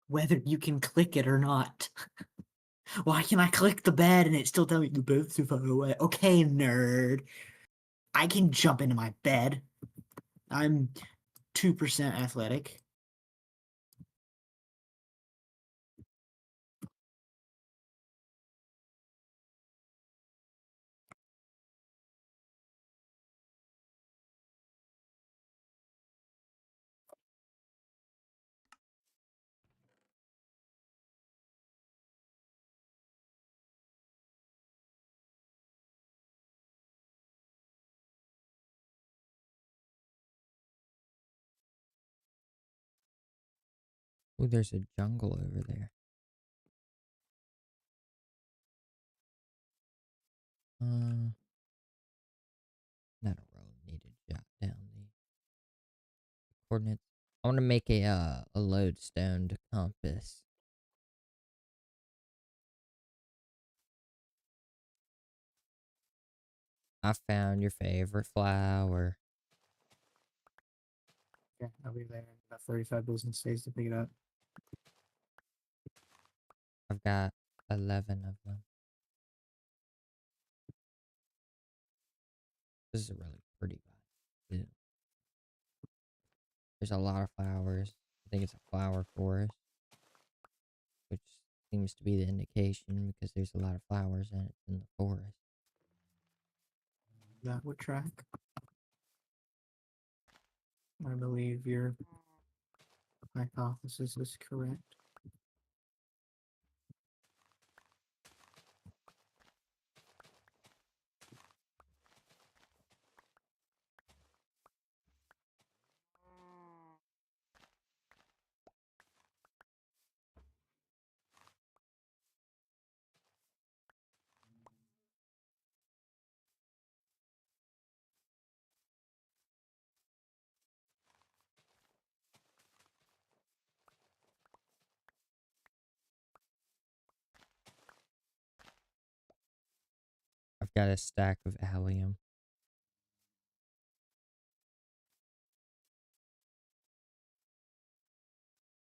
Whether you can click it or not. Why can I click the bed and it still tell me the bed's too far away? Okay, nerd. I can jump into my bed. I'm 2% athletic. Ooh, there's a jungle over there. Not a road need to jot down the coordinates. I want to make a lodestone compass. I found your favorite flower. Yeah, I'll be there in about 35 business days to pick it up. I've got 11 of them. This is a really pretty vibe. Too. There's a lot of flowers. I think it's a flower forest, which seems to be the indication because there's a lot of flowers in it in the forest. That would track. I believe your hypothesis is correct. I've got a stack of allium.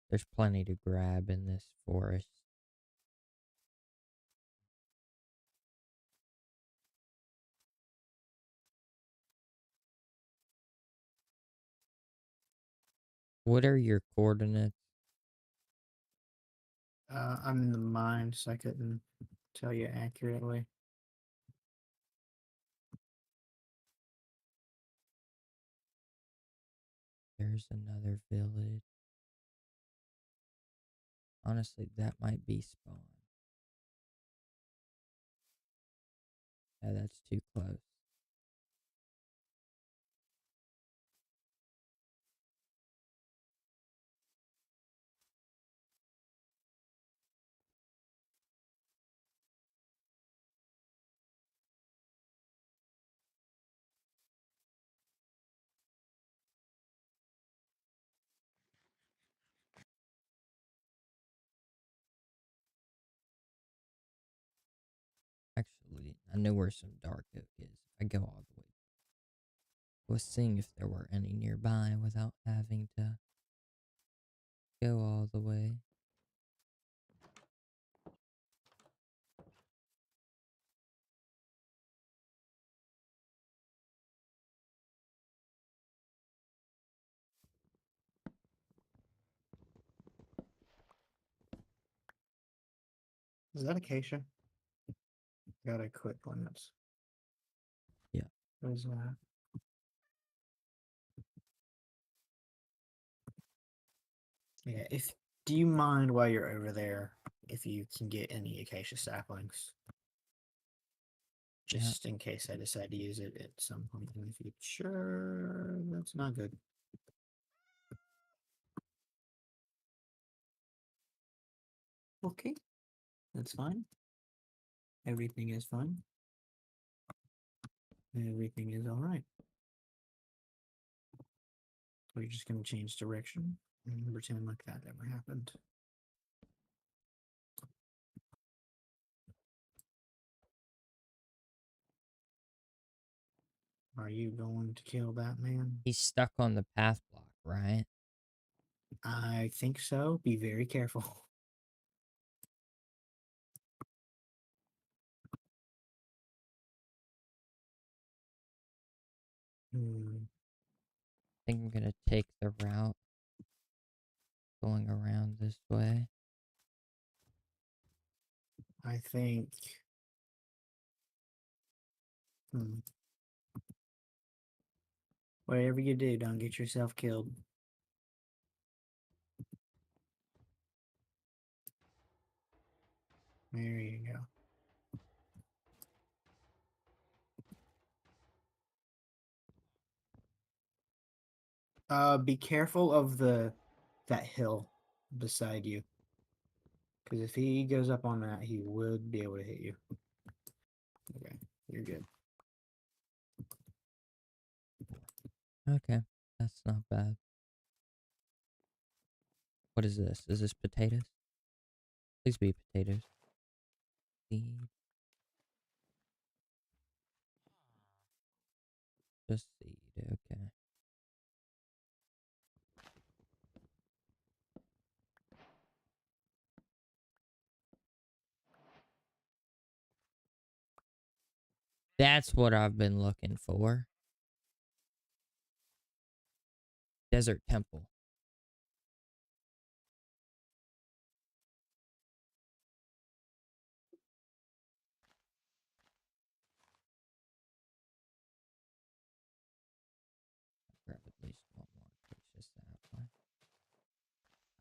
There's plenty to grab in this forest. What are your coordinates? I'm in the mine, so I couldn't tell you accurately. There's another village. Honestly, that might be spawn. Yeah, that's too close. Actually, I know where some dark oak is. I go all the way. I was seeing if there were any nearby without having to go all the way. Is that acacia? Gotta quit one. That's Yeah. what is that? Yeah. If do you mind while you're over there if you can get any acacia saplings? just in case I decide to use it at some point in the future. That's not good. Okay, that's fine. Everything is fine. Everything is all right. We're just going to change direction and pretend like that never happened. Are you going to kill that man? He's stuck on the path block, right? I think so. Be very careful. Hmm. I think I'm gonna take the route going around this way. I think. Whatever you do, don't get yourself killed. There you go. Be careful of that hill beside you. Because if he goes up on that, he would be able to hit you. Okay, you're good. Okay, that's not bad. What is this? Is this potatoes? Please be potatoes. Seed. Just seed, okay. That's what I've been looking for. Desert Temple. Grab at least one more precious sapling.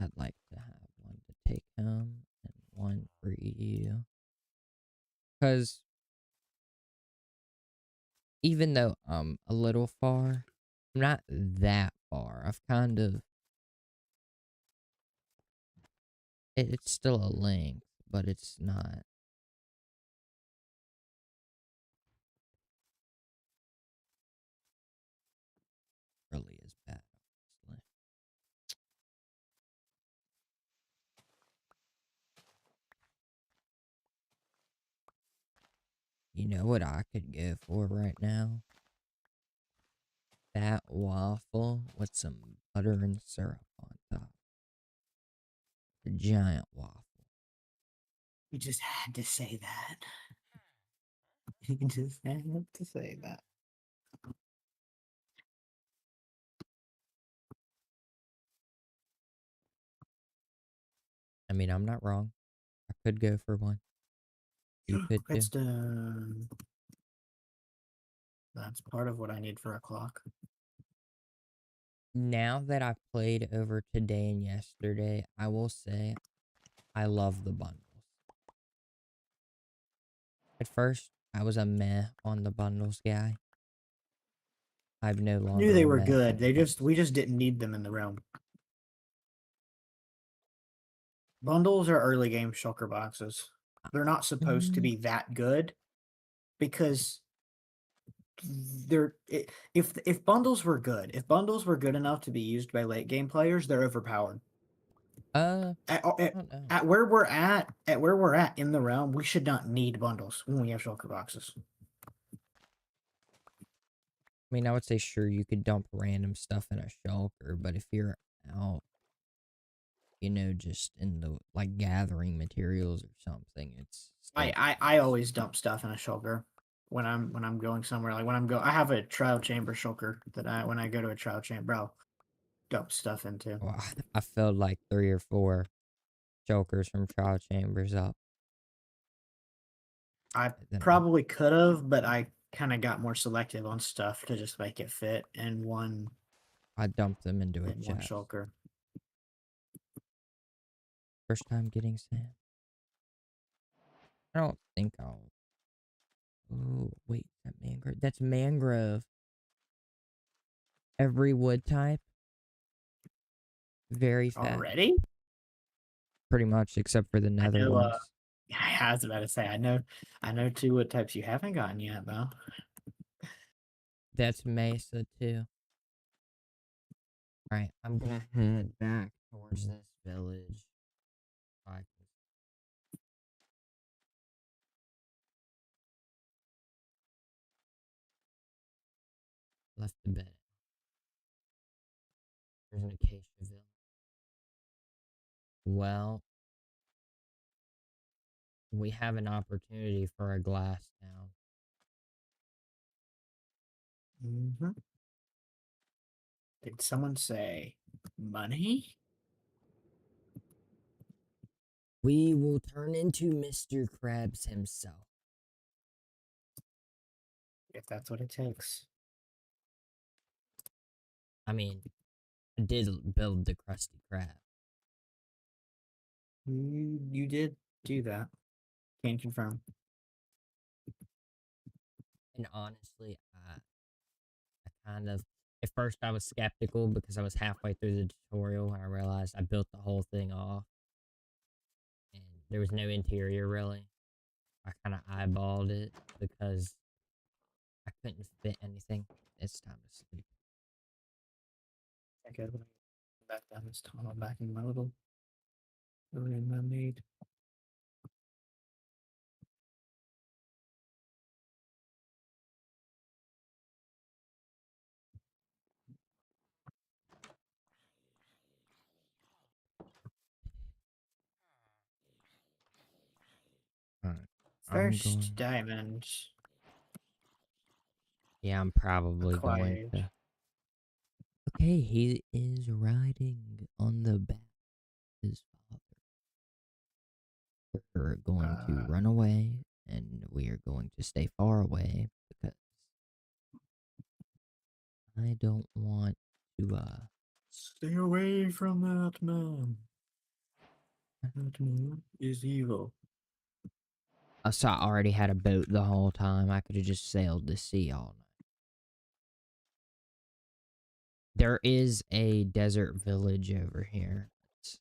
I'd like to have one to take home and one for you. Because even though I'm a little far, I'm not that far. I've kind of... It's still a length, but it's not really as bad, honestly. You know what I could go for right now? That waffle with some butter and syrup on top. A giant waffle. You just had to say that. You just had to say that. I mean, I'm not wrong. I could go for one. You could too. Redstone. That's part of what I need for a clock. Now that I've played over today and yesterday, I will say I love the bundles. At first, I was a meh on the bundles guy. I've no longer Knew they a were meh good. on the We just didn't need them in the realm. Bundles are early game shulker boxes. They're not supposed to be that good because if bundles were good, if bundles were good enough to be used by late game players, they're overpowered. I don't know. At where we're at in the realm, we should not need bundles when we have shulker boxes. I mean, I would say sure you could dump random stuff in a shulker, but if you're out, you know, just in the like gathering materials or something, it's still I always dump stuff in a shulker when I'm going somewhere. Like I have a trial chamber shulker that when I go to a trial chamber, I'll dump stuff into. Well, I filled like 3 or 4 chokers from trial chambers up. I probably could have, but I kind of got more selective on stuff to just make it fit in one. I dumped them into a In one chest. shulker. First time getting sand. I don't think I'll Oh, wait, that mangrove. That's mangrove. Every wood type. Very fat. Already? Pretty much, except for the I nether know. ones. I was about to say I know two wood types you haven't gotten yet though. That's mesa too. Alright, I'm gonna head back towards this village. I left the bed. There's an acacia village. Well, we have an opportunity for a glass now. Hmm. Did someone say money? We will turn into Mr. Krabs himself. If that's what it takes. I mean, I did build the Krusty Krab. You did do that. Can confirm. And honestly, I kind of, at first I was skeptical because I was halfway through the tutorial and I realized I built the whole thing off. And there was no interior really. I kind of eyeballed it because I couldn't fit anything. It's time to sleep. Okay, let me back down this tunnel back in my little room I made. Alright. I'm First going. diamond Yeah, I'm probably going acquired. to. Okay, he is riding on the back of his father. We're going to Uh, run away and we are going to stay far away because I don't want to Stay away from that man. That man is evil. so I already had a boat the whole time. I could have just sailed the sea all night. There is a desert village over here. It's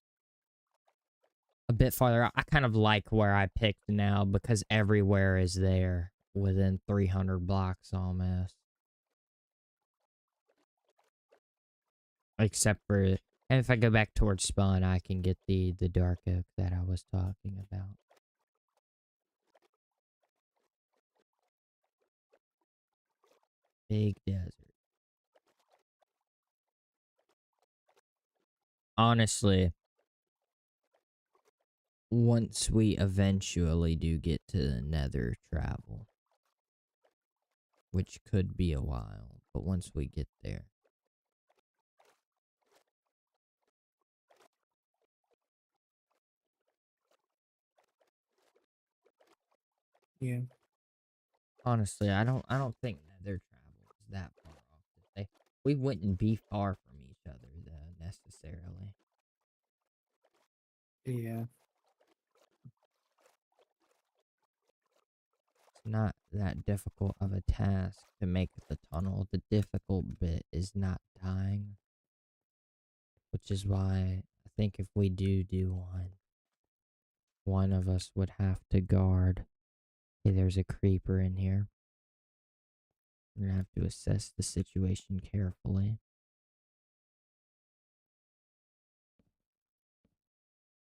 a bit farther out. I kind of like where I picked now because everywhere is there within 300 blocks almost. Except for, and if I go back towards spawn, I can get the dark oak that I was talking about. Big desert. Honestly, once we eventually do get to the nether travel, which could be a while, but once we get there. Yeah. Honestly, I don't think nether travel is that far off to say. We wouldn't be far from each other though, necessarily. Yeah. It's not that difficult of a task to make the tunnel. The difficult bit is not dying. Which is why I think if we do one of us would have to guard. Hey, there's a creeper in here. We're gonna have to assess the situation carefully.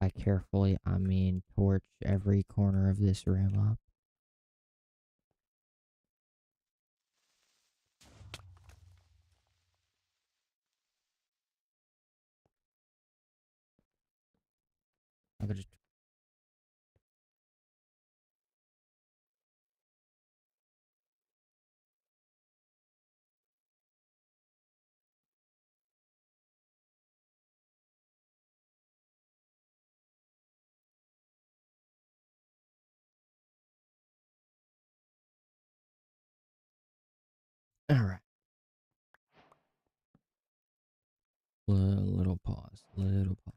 By carefully, I mean torch every corner of this room up. I'm gonna. All right. Little pause. Little pause.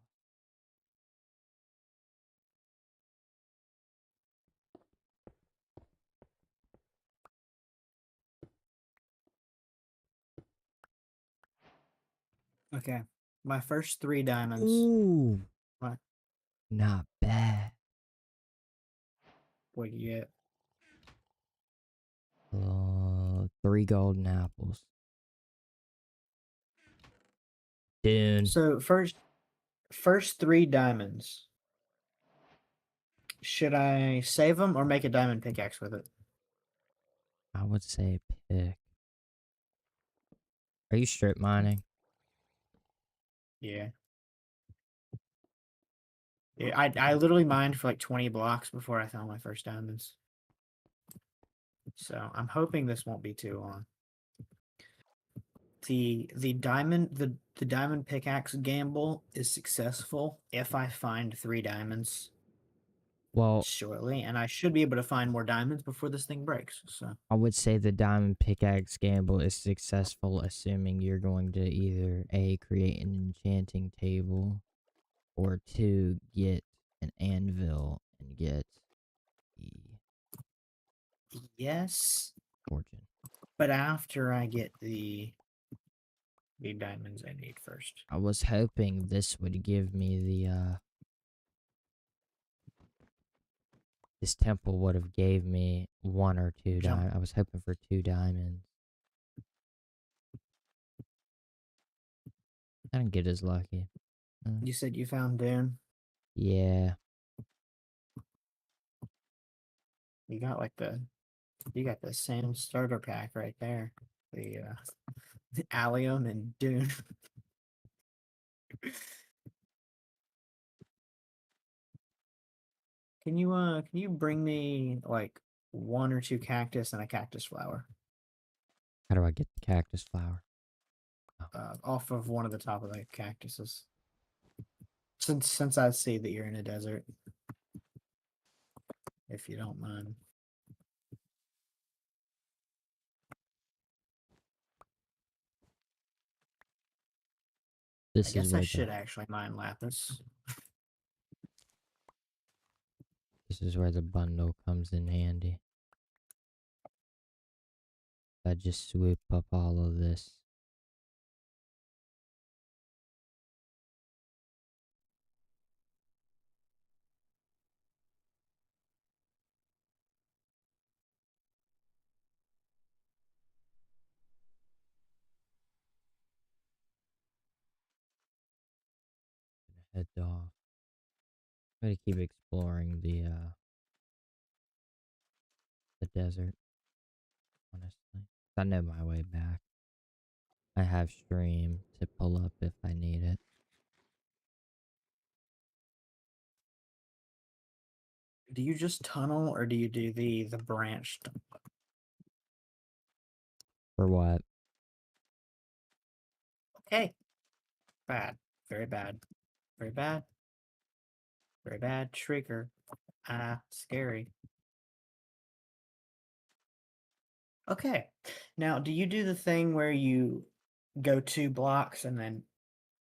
Okay. My first 3 diamonds. Ooh, What? not bad. What do you get? 3 golden apples. Dude, So first 3 diamonds. Should I save them or make a diamond pickaxe with it? I would say pick. Are you strip mining? Yeah. Yeah, I literally mined for like 20 blocks before I found my first diamonds. So I'm hoping this won't be too long. The diamond pickaxe gamble is successful if I find 3 diamonds Well, shortly, and I should be able to find more diamonds before this thing breaks. So I would say the diamond pickaxe gamble is successful, assuming you're going to either A, create an enchanting table, or 2, get an anvil and get the yes, fortune. but after I get the diamonds I need first. I was hoping this would give me this temple would have gave me 1 or 2 Jump. diamonds. I was hoping for 2 diamonds. I didn't get as lucky. You said you found Dune. Yeah. You got like you got the same starter pack right there. The the allium and Dune. Can you bring me like 1 or 2 cactus and a cactus flower How do I get the cactus flower? off of one of the top of the cactuses? Since I see that you're in a desert, if you don't mind. I This is guess I where the should actually mine lapis. this is where the bundle comes in handy. I just swoop up all of this. Head off. I'm gonna keep exploring the desert, honestly. I know my way back. I have stream to pull up if I need it. Do you just tunnel or do you do the branched? For what? Okay. Bad. Very bad. Very bad. Very bad. Shrieker. Ah, scary. Okay. Now, do you do the thing where you go 2 blocks and then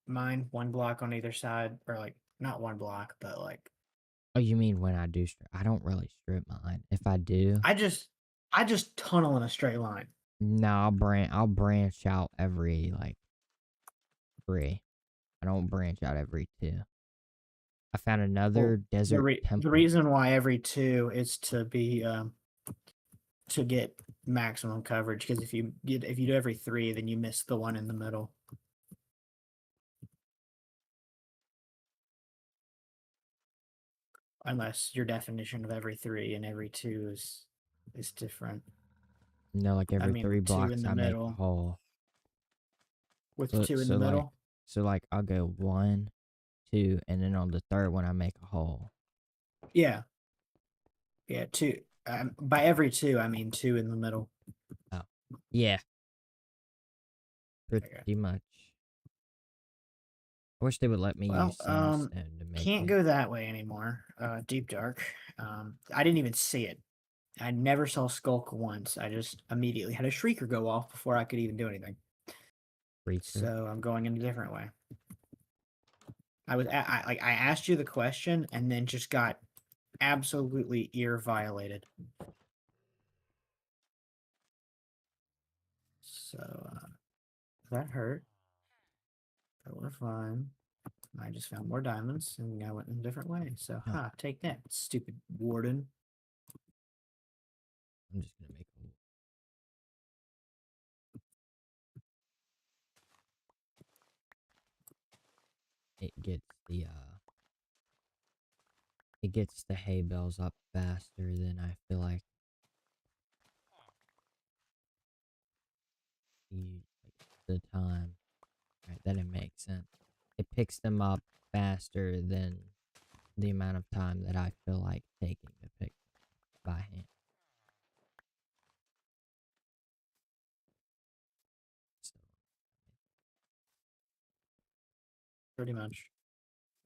mine 1 block on either side, or like not 1 block, but like Oh, you mean when I do strip? I don't really strip mine. If I do, I just I just tunnel in a straight line. no, I'll branch out every like 3. I don't branch out every 2. I found another Well, desert the temple. reason why every 2 is to get maximum coverage, because if you do every 3, then you miss the one in the middle. Unless your definition of every 3 and every 2 is different. Like I every mean, 3 with 2 in blocks the I make a middle. hole. With So 2 in the so like middle. so like I'll go 1, 2, and then on the 3rd one I make a hole. Yeah. Yeah, 2. By every 2, I mean 2 in the middle. Oh. Yeah, Okay. pretty much. I wish they would let me Well, use sandstone to make can't it. go that way anymore. Deep dark. I didn't even see it. I never saw Skulk once. I just immediately had a shrieker go off before I could even do anything. Freaker. So I'm going in a different way. I asked you the question and then just got absolutely ear violated. So that hurt. But we're fine. I just found more diamonds and I went in a different way. So, Huh. take that, stupid warden. I'm just gonna make a. It gets the It gets the hay bales up faster than I feel like the time. Right, then it makes sense. It picks them up faster than the amount of time that I feel like taking to pick by hand. So Pretty much.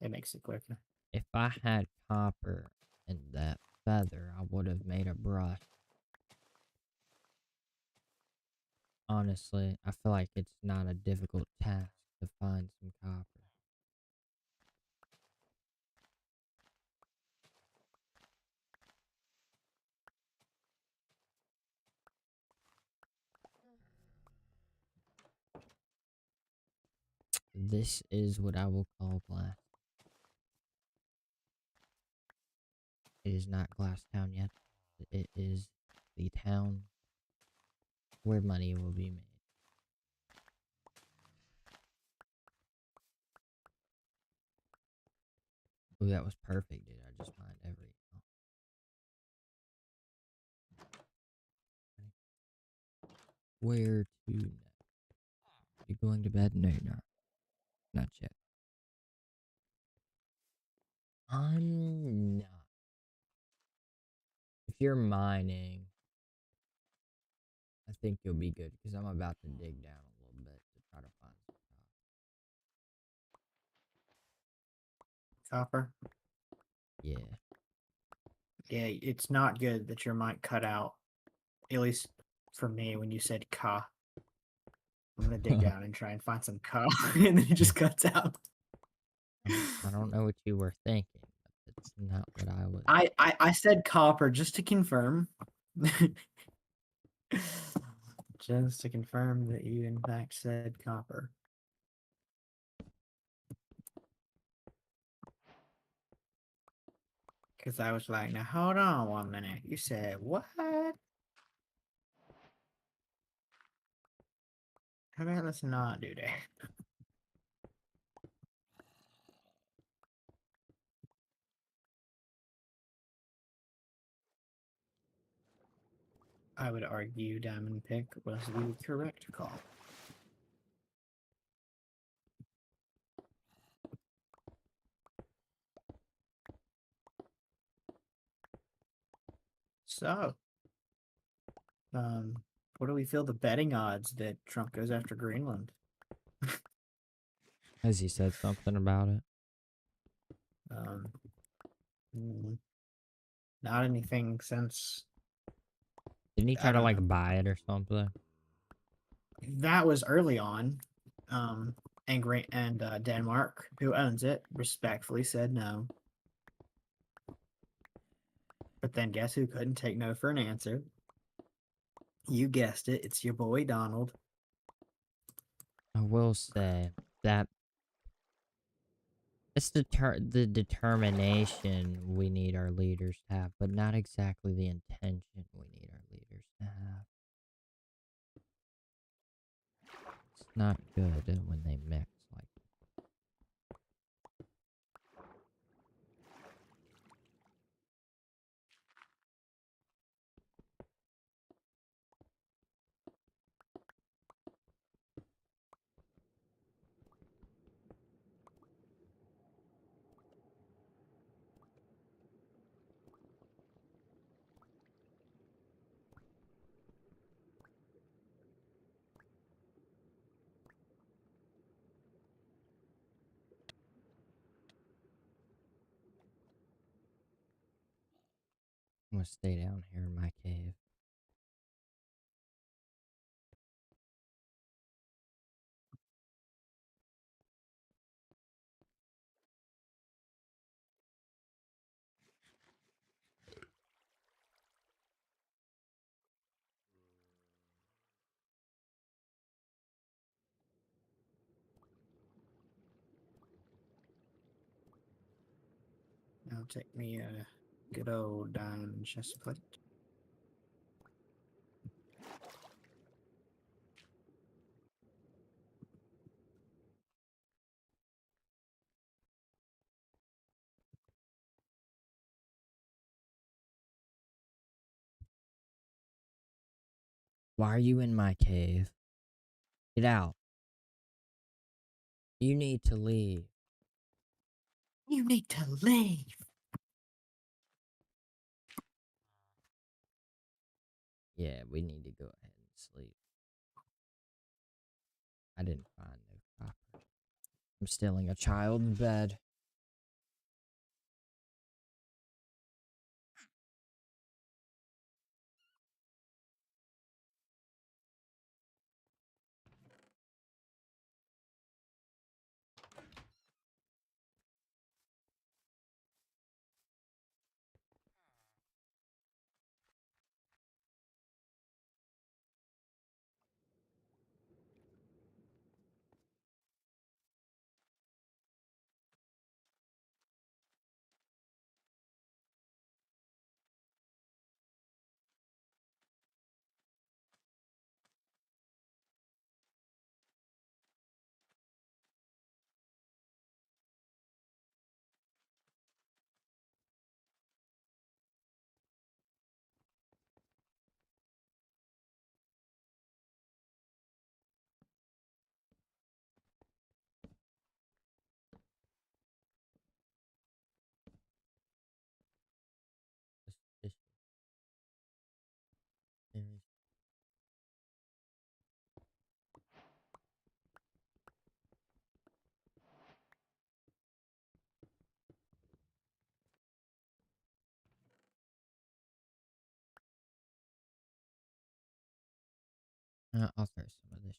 It makes it quicker. if I had copper and that feather, I would have made a brush. Honestly, I feel like it's not a difficult task to find some copper. This is what I will call glass. It is not Glass Town yet. It is the town where money will be made. Ooh, that was perfect, dude. I just mined every. Where to next? You going to bed? No, you're not yet. I'm not. If you're mining, I think you'll be good because I'm about to dig down a little bit to try to find some Copper. copper. Yeah. Yeah, it's not good that your mic cut out. At least for me, when you said "ka," I'm gonna dig down and try and find some "ka," and then it just cuts out. I don't know what you were thinking, but it's not what I was. I said copper just to confirm. Just to confirm that you in fact said copper. Because I was like, now hold on 1 minute. You said what? How about let's not do that? I would argue diamond pick was the correct call. So, what do we feel the betting odds that Trump goes after Greenland? Has he said something about it? Um, not anything since Didn't he I try to don't like know. buy it or something? That was early on. And Denmark, who owns it, respectfully said no. But then guess who couldn't take no for an answer? You guessed it. It's your boy Donald. I will say that it's the determination we need our leaders to have, but not exactly the intention we need our leaders to have. It's not good when they mix like. I'm gonna stay down here in my cave. I'll take me a good old diamond chest plate. Why are you in my cave? Get out. You need to leave. You need to leave. Yeah, we need to go ahead and sleep. I didn't find no copper. I'm stealing a child's bed. Suspicious. Very I'll throw some of this.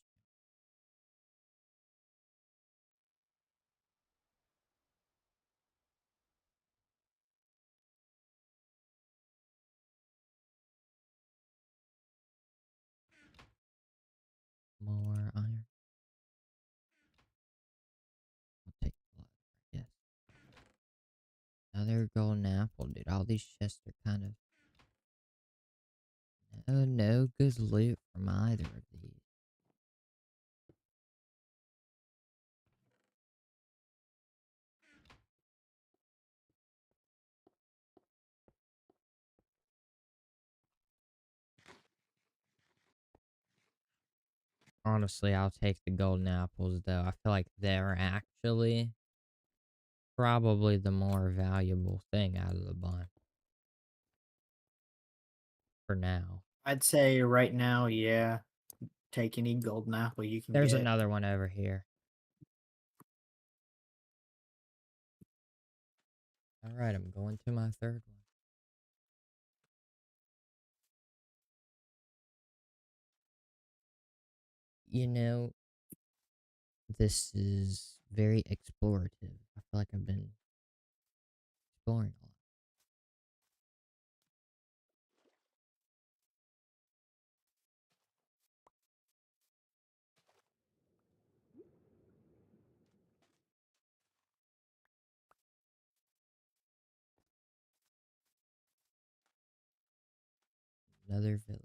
More iron. I'll take a lot, I guess. Another golden apple, dude. All these chests are kind of no good loot from either of these. Honestly, I'll take the golden apples though. I feel like they're actually probably the more valuable thing out of the bunch. For now. I'd say right now, yeah. Take any golden apple you can There's get. another one over here. Alright, I'm going to my third one. You know, this is very explorative. I feel like I've been exploring a lot. Another village.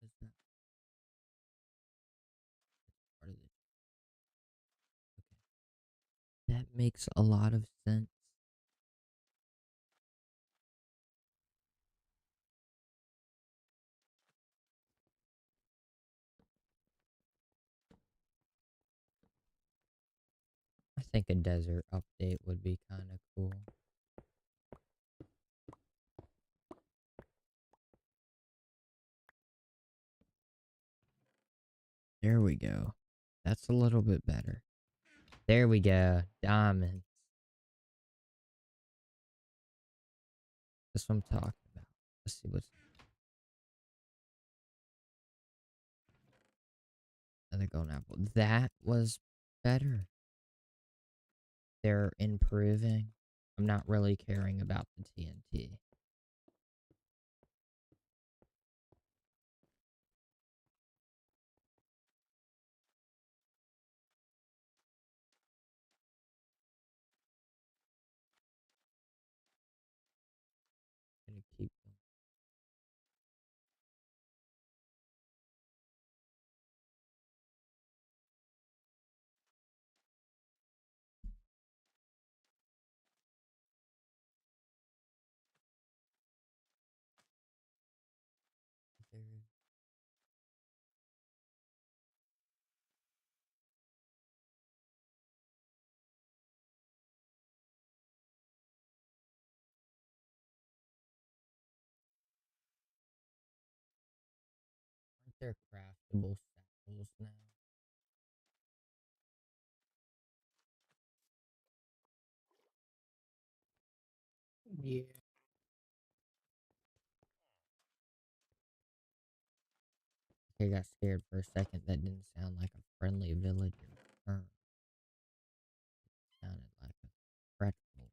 What's that? Part of the okay. That makes a lot of sense. I think a desert update would be kind of cool. There we go. That's a little bit better. There we go. Diamonds. That's what I'm talking about. Let's see what's another golden apple. That was better. They're improving. I'm not really caring about the TNT. Gonna keep them. They're aren't there craftable saddles now? Yeah. I got scared for a second. That didn't sound like a friendly villager. Sounded like a fretful.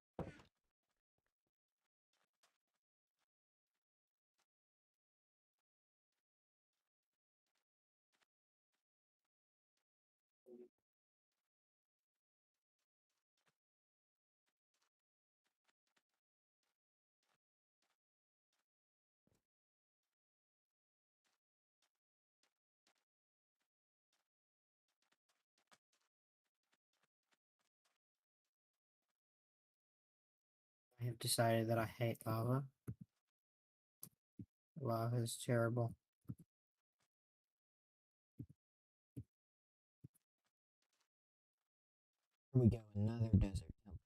I have decided that I hate lava. Lava is terrible. Here we go, another desert temple.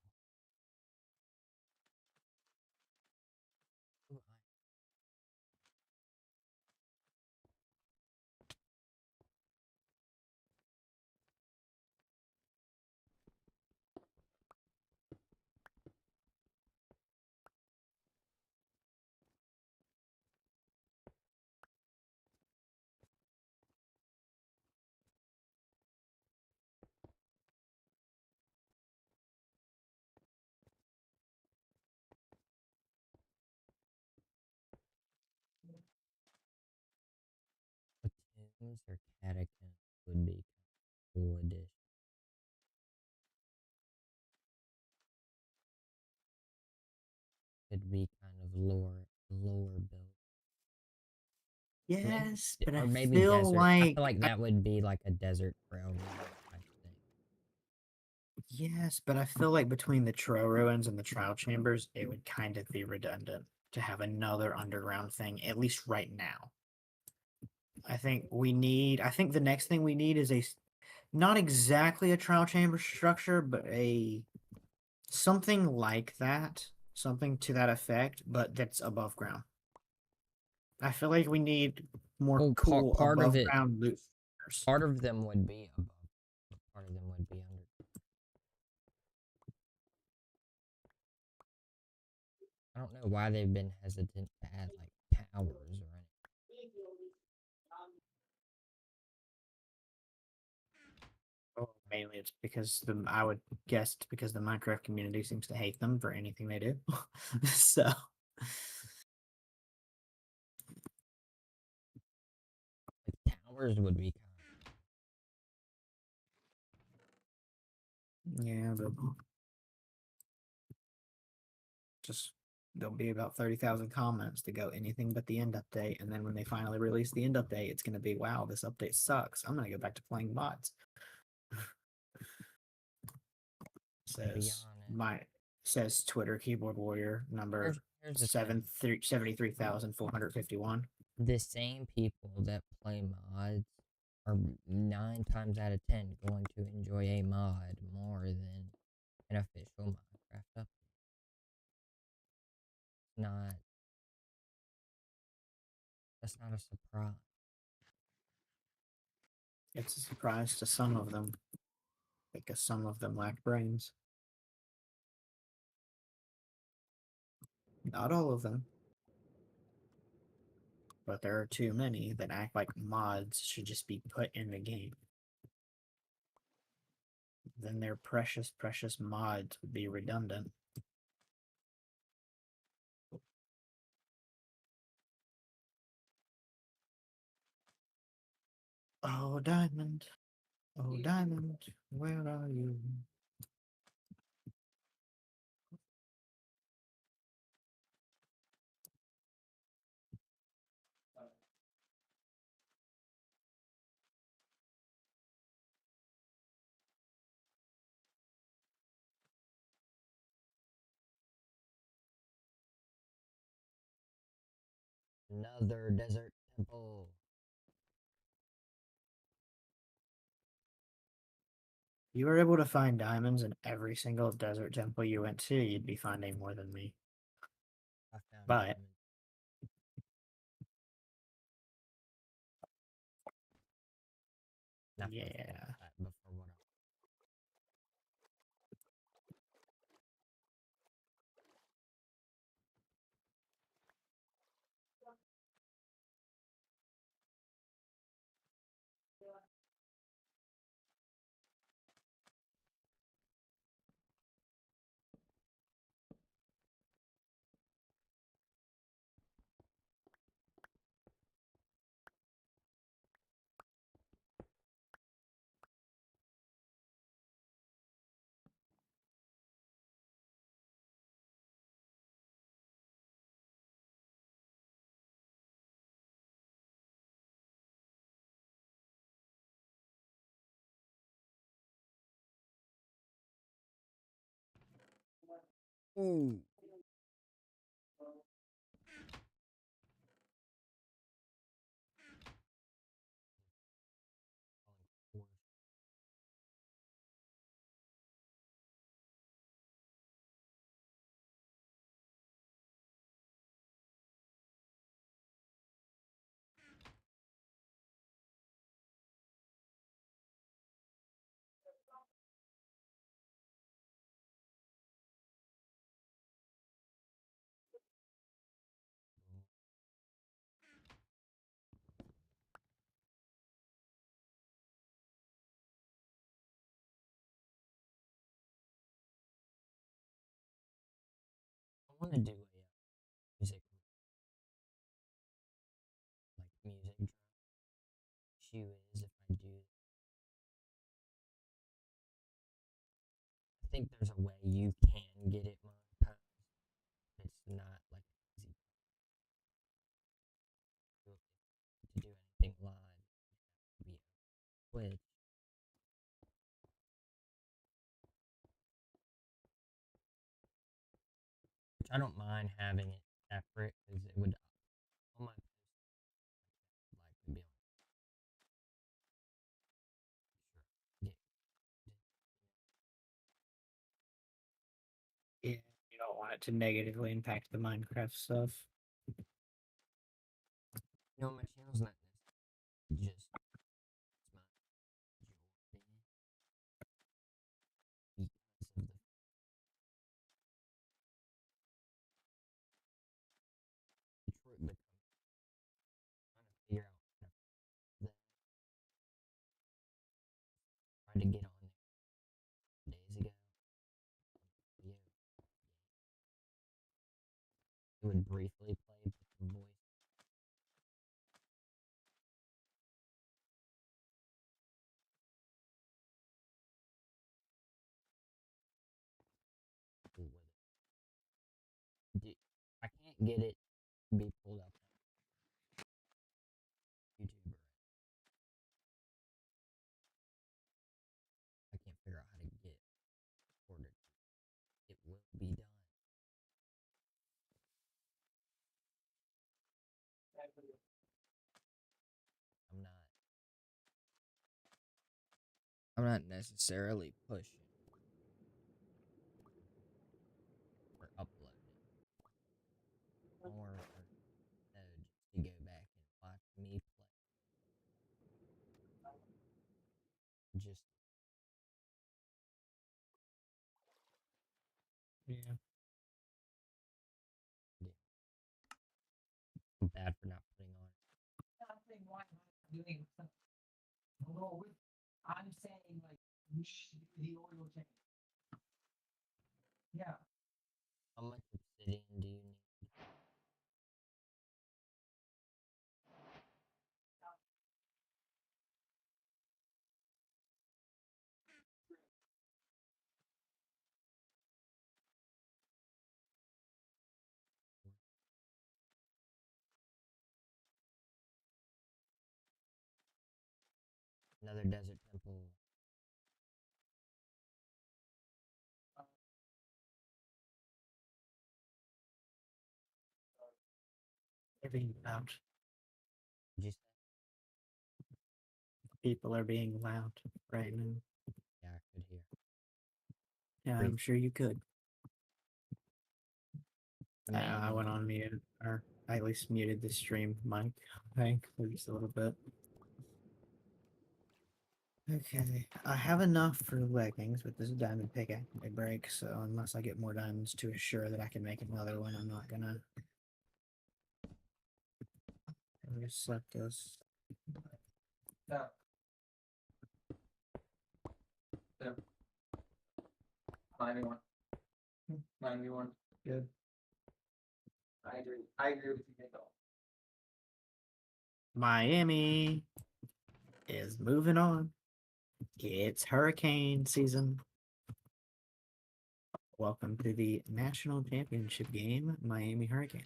Ooh, Tombs or catacombs would be cool addition. Could be kind of lower built. Yes, but Or I maybe feel desert. I like feel like that would be like a desert trail run type thing. yes, but I feel like between the Tro ruins and the trial chambers, it would kind of be redundant to have another underground thing, at least right now. I think the next thing we need is not exactly a trial chamber structure, but a something like that, something to that effect, but that's above ground. I feel like we need more Well, cool part of above it, ground loot features. part of them would be above, but part of them would be under. I don't know why they've been hesitant to add like towers or anything. Oh, mainly it's because I would guess it's because the Minecraft community seems to hate them for anything they do. So Like towers would be kind yeah, but just there'll be about 30,000 comments to go anything but the end update, and then when they finally release the end update, it's gonna be wow, this update sucks. I'm gonna go back to playing mods. of, to be Says honest. my says Twitter keyboard warrior number Here's the thing. 73,451. The same people that play mods are 9 times out of 10 going to enjoy a mod more than an official Minecraft update. Not That's not a surprise. It's a surprise to some of them because some of them lack brains. Not all of them, but there are too many that act like mods should just be put in the game. then their precious, precious mods would be redundant. Oh, Diamond. Oh, Diamond, where are you? Another desert temple. You were able to find diamonds in every single desert temple you went to, you'd be finding more than me. I found But diamonds. Not yeah. before what I Ooh. I want to do a music, like music drop. Issue is if I do, I think there's a way you can get it monetized. It's not like easy to do anything live. You have to be on Twitch. Which I don't mind having it separate because it would all my posts would likely be on. Sure. Yeah, you don't want it to negatively impact the Minecraft stuff. You know, my channel's not necessarily just it's my majority because of the Detroit become trying to figure out how to tried to get on there days ago. Yeah, it would briefly play, but the voice with it. I can't get it to be pulled up on YouTube. I can't figure out how to get recorded. It will be done. I'm not. I'm not necessarily pushing or uploading more or no, just to go back and watch me play. Just Yeah. yeah. I'm bad for not putting on. Why am I doing something? I'm saying like How much obsidian do you need? Another desert temple. They're being loud. Did you say? People are being loud right now. Yeah, I could hear. Yeah, Breathe. I'm sure you could. The I went main- on mute, or I at least muted the stream mic, I think, for just a little bit. Okay, I have enough for leggings, but this diamond pickaxe may break, so unless I get more diamonds to assure that I can make another one, I'm not gonna. Let me just select this. Yeah. Yeah. 91. 91. Good. I agree. I agree with you, Nico. Miami is moving on. It's hurricane season. Welcome to the national championship game, Miami Hurricanes.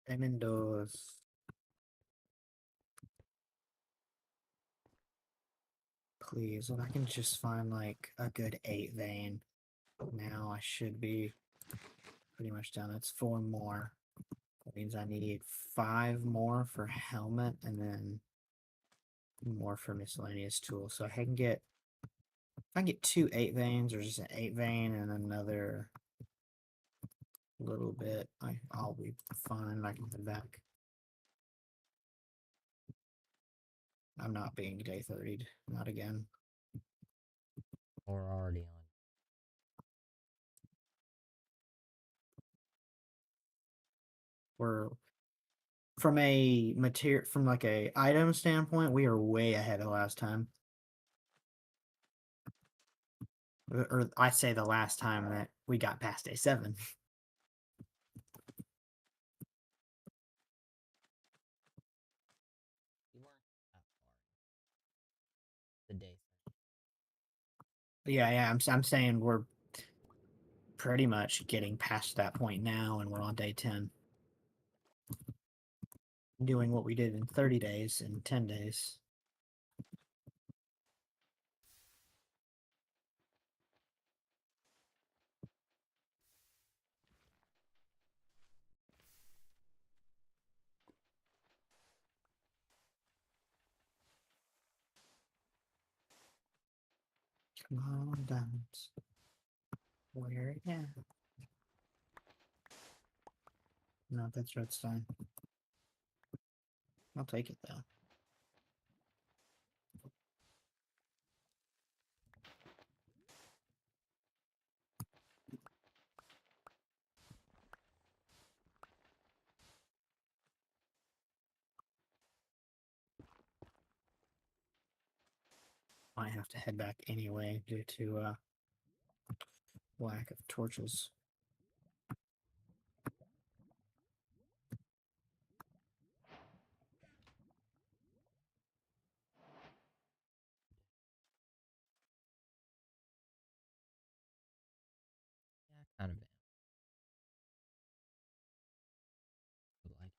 Tremendos. Please, if I can just find like a good 8 vein, now I should be pretty much done. That's 4 more. That means I need 5 more for helmet and then more for miscellaneous tools. So I can get, if I can get 2 8 veins or just an 8 vein and another little bit, I'll be fine. I can head back. I'm not being day 30'd. Not again. Or already on. We're from a material, from like a item standpoint, we are way ahead of last time. Or I say the last time that we got past day 7. You weren't that far. The day. Yeah, I'm saying we're pretty much getting past that point now, and we're on day 10. Doing what we did in 30 days in 10 days. Come on, diamonds. Where yeah. No, that's redstone. I'll take it though. Might have to head back anyway due to lack of torches. Yeah, kind of am. Like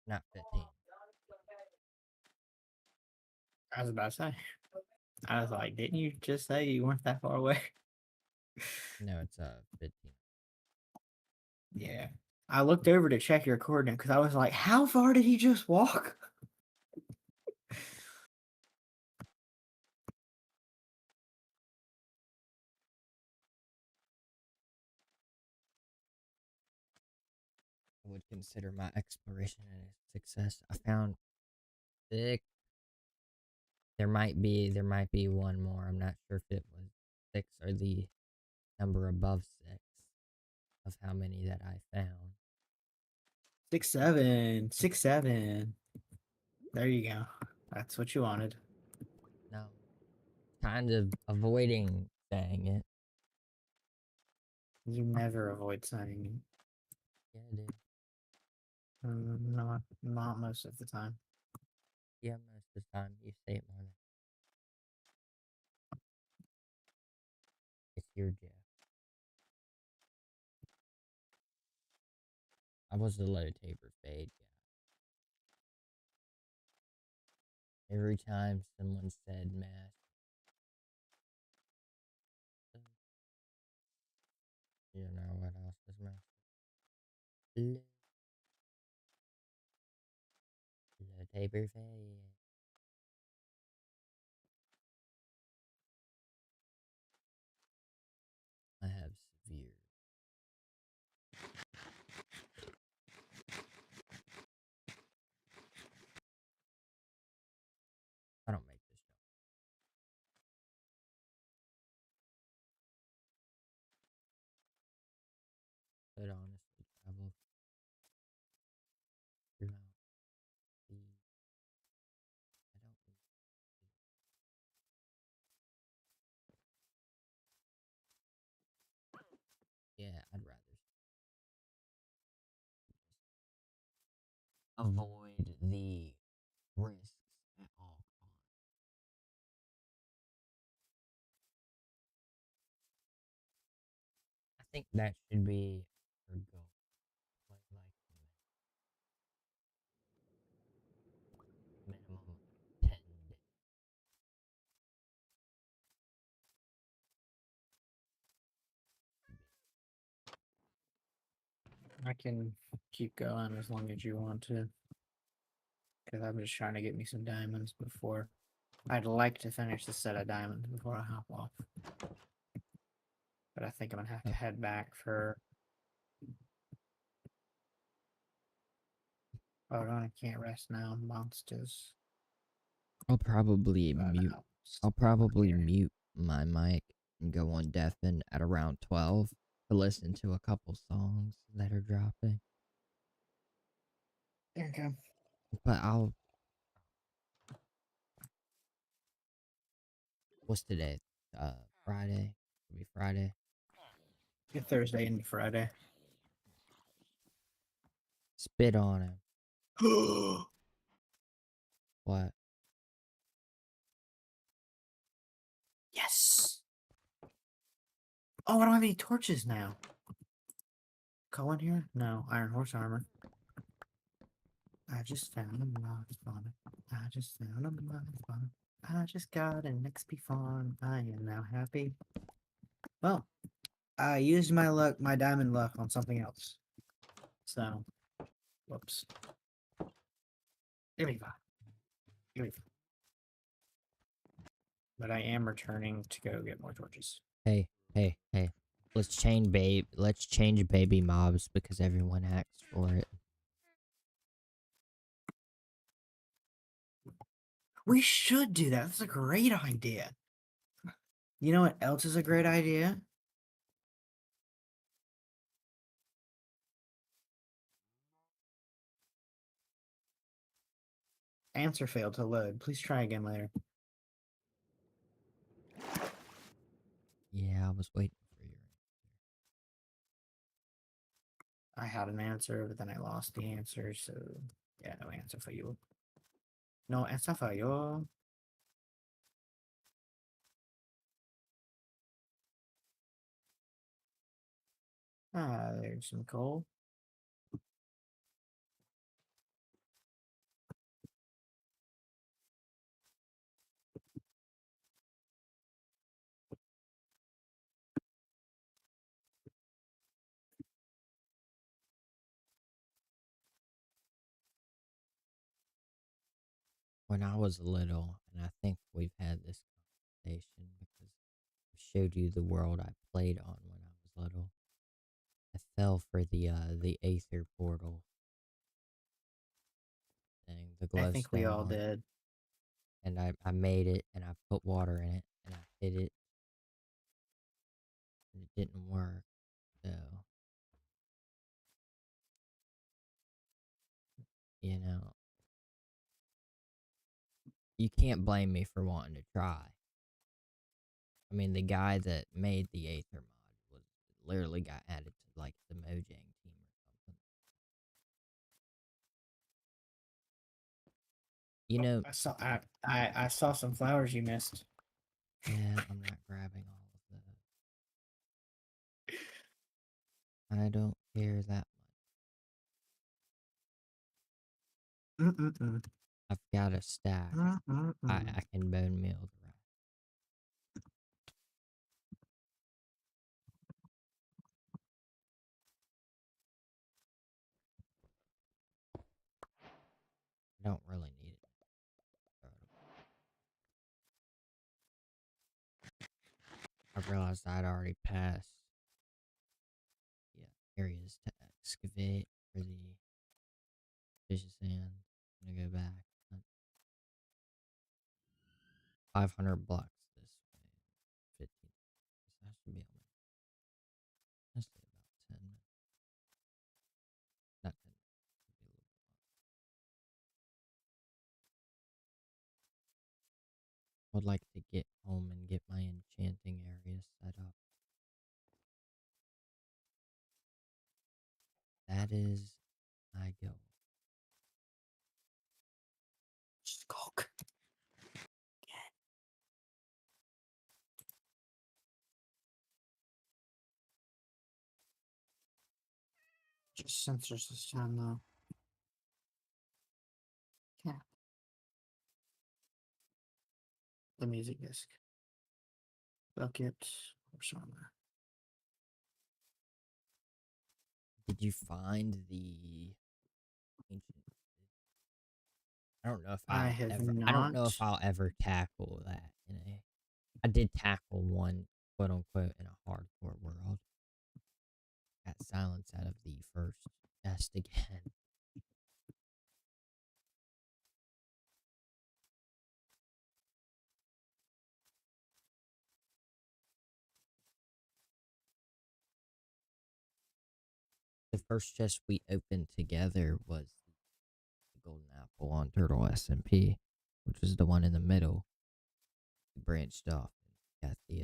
not 15. I was about to say. I was like, didn't you just say you weren't that far away? No, it's 15. Yeah. I looked over to check your coordinate because I was like, how far did he just walk? I would consider my exploration a success. I found 6. There might be one more. I'm not sure if it was 6 or the number above 6 of how many that I found. 6-7. 6-7. There you go. That's what you wanted. No, kind of avoiding saying it. You never avoid saying it. Yeah, dude. Not most of the time. Yeah, most of the time you say it more than it's your Jeff. I was the low taper fade guy. Every time someone said mass, you know what else is mass? Low taper fade. I have severe. I don't make this jump. Could honestly travel throughout the. I don't. Yeah, I'd rather avoid the risks at all costs. I think that should be our goal. Like minimum 10 days. I can keep going as long as you want to. Because I'm just trying to get me some diamonds before. I'd like to finish the set of diamonds before I hop off. But I think I'm going to have to head back for. Hold on, I can't rest now. Monsters. I'll probably Run mute. out. I'll probably Here. mute my mic and go on deafen at around 12 to listen to a couple songs that are dropping. There you go. But I'll. What's today? Friday. It'll be Friday. Get Thursday into Friday. Spit on him. What? Yes. Oh, I don't have any torches now. Coal in here? No. Iron horse armor. I just found a mod spawner. I just found a mod spawner. I just got an XP farm. I am now happy. Well, I used my luck, my diamond luck on something else. So, whoops. Give me 5. Give me 5. But I am returning to go get more torches. Hey. Let's change baby mobs because everyone asks for it. We should do that. That's a great idea. You know what else is a great idea? Answer failed to load. Please try again later. Yeah, I was waiting for your answer. I had an answer, but then I lost the answer, so yeah, no answer for you. No answer for you. Ah, there's some coal. when I was little, and I think we've had this conversation because I showed you the world I played on when I was little. I fell for the Aether portal thing, the I think we glowstone all one. did. And I made it, and I put water in it, and I hit it, and it didn't work. So, you know, you can't blame me for wanting to try. I mean, the guy that made the Aether mod was literally got added to like the Mojang team or something. You know, I saw some flowers you missed. yeah, I'm not grabbing all of those. I don't care that much. Mm-mm-mm. I've got a stack. I can bone meal the rest. I don't really need it. I realized I'd already passed areas to excavate for the fish sand. I'm gonna go back. 500 blocks this way. 15. So that should be on my. Let's say about 10 minutes. Not 10 minutes. Should be a little bit longer. Would like to get home and get my enchanting area set up. That is my goal. Skulk. Just sensors this time though. Yeah. The music disc. Bucket. Where's on there? Did you find the ancient? I don't know if I I'll have ever. I don't know not. if I'll ever tackle that in a. I did tackle one, quote unquote, in a hardcore world. Got silence out of the first test again. The first chest we opened together was the golden apple on Turtle SMP, which was the one in the middle. We branched off and got the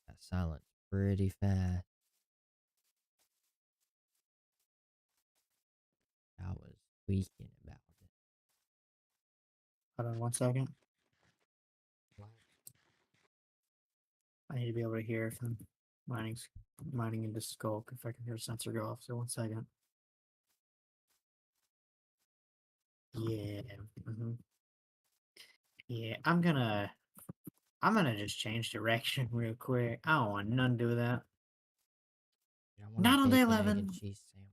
got silence pretty fast. I was tweaking about it. Hold on 1 second. What? I need to be able to hear if I'm mining into Skulk, if I can hear a sensor go off. So 1 second. Yeah. Yeah, I'm gonna just change direction real quick. I don't want nothing to do with that. I want Not a on day bacon, egg, 11. and cheese sandwich.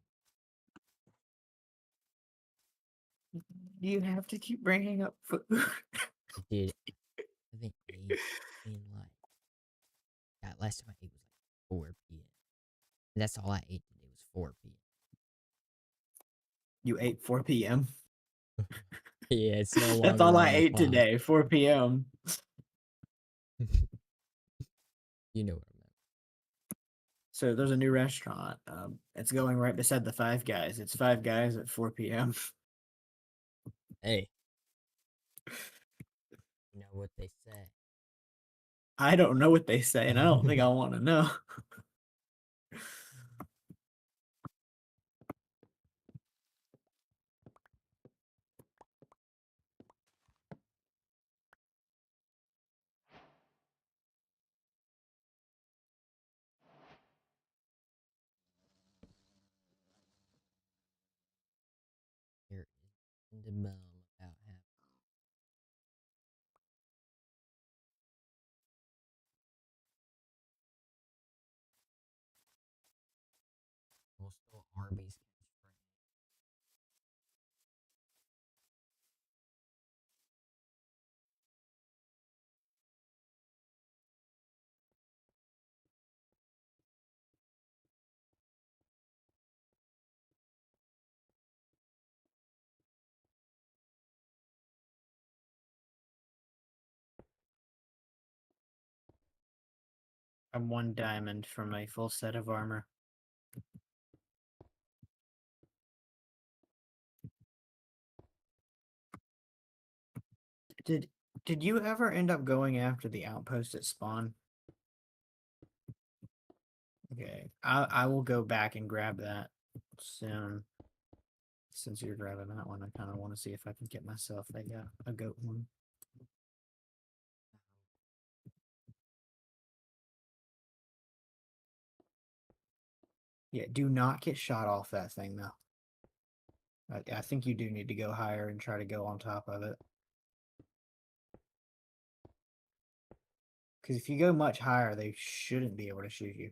You have to keep bringing up food. I did. I think 8 in like. Yeah, last time I ate was like 4 p.m. And that's all I ate today was 4 p.m. You ate 4 p.m. Yeah, it's no That's longer all I on the ate clock. today, 4 p.m. You know what I meant. So there's a new restaurant. It's going right beside the Five Guys. It's Five Guys at 4 p.m. Hey, you know what they say. I don't know what they say, and I don't think I want to know. You're in the bum about half. We'll still Arby's catch I'm 1 diamond from a full set of armor. Did you ever end up going after the outpost at spawn? Okay, I will go back and grab that soon. Since you're grabbing that one, I kind of want to see if I can get myself a goat one. Yeah, do not get shot off that thing though. I think you do need to go higher and try to go on top of it. Because if you go much higher, they shouldn't be able to shoot you.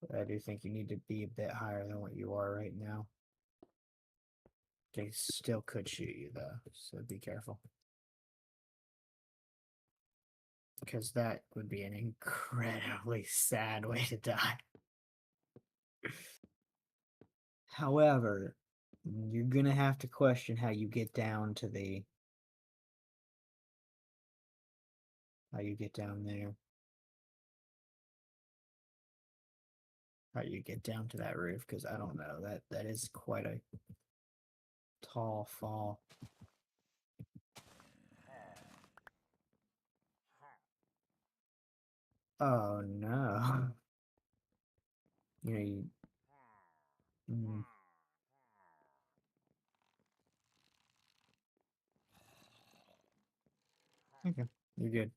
But I do think you need to be a bit higher than what you are right now. They still could shoot you though, so be careful. Because that would be an incredibly sad way to die. However, you're gonna have to question how you get down to how you get down there. How you get down to that roof, because I don't know. That is quite a tall fall. Oh no. You know, mm, okay, you're good.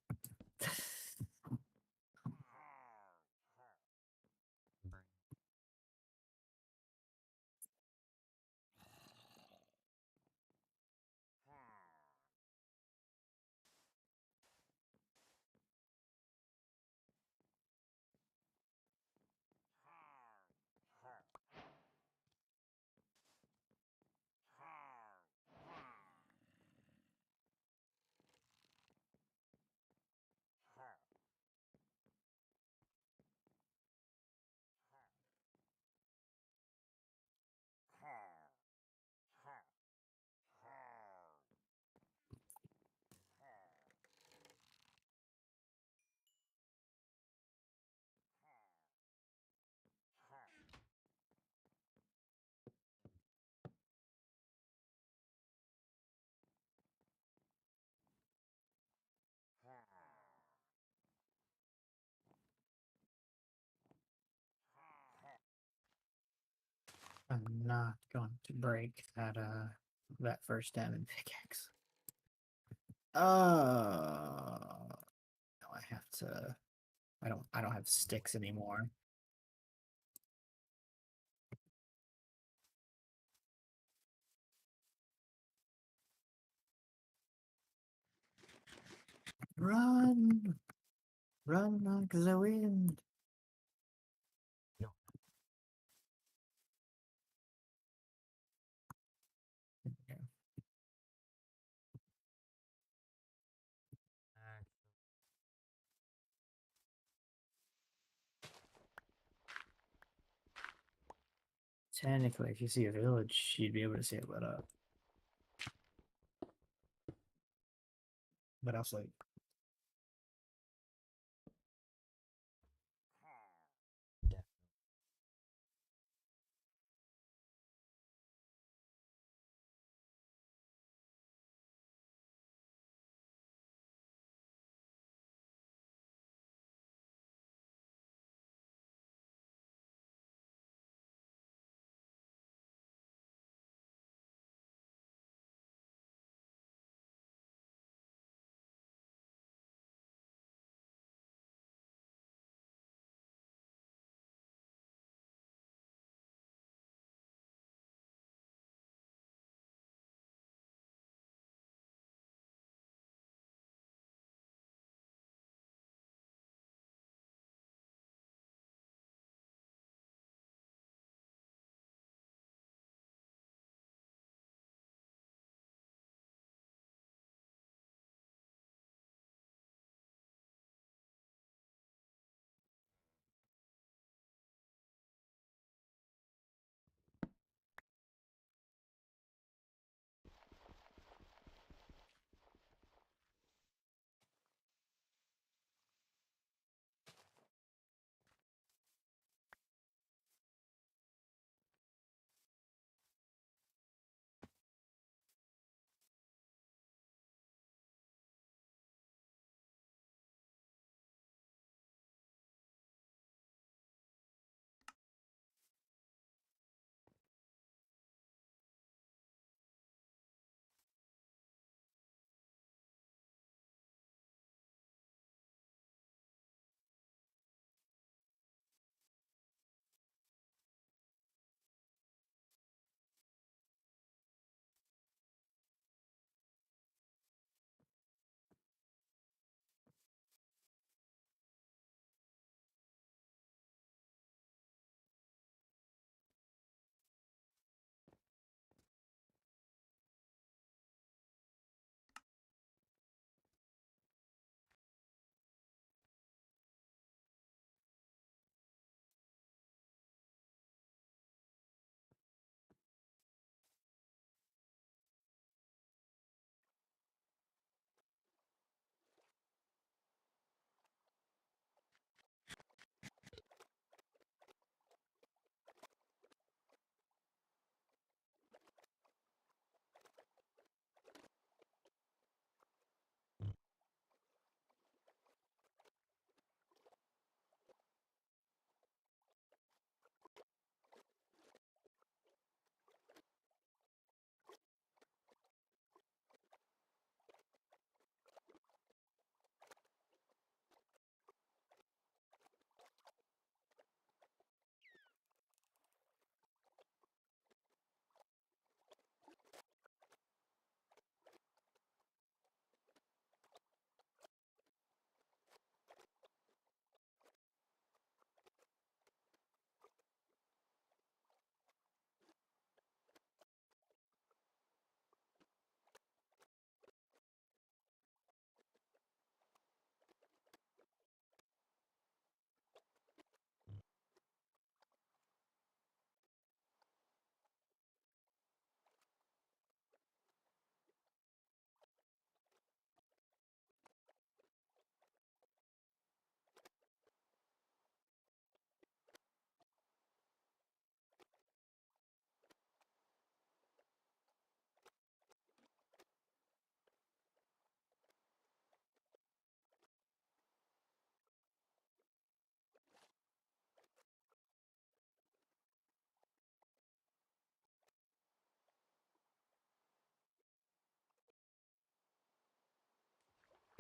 I'm not going to break that first diamond pickaxe. No, I have to. I don't have sticks anymore. Run, run like the wind. Okay. Technically, if you see a village, you'd be able to see it lit up. But also,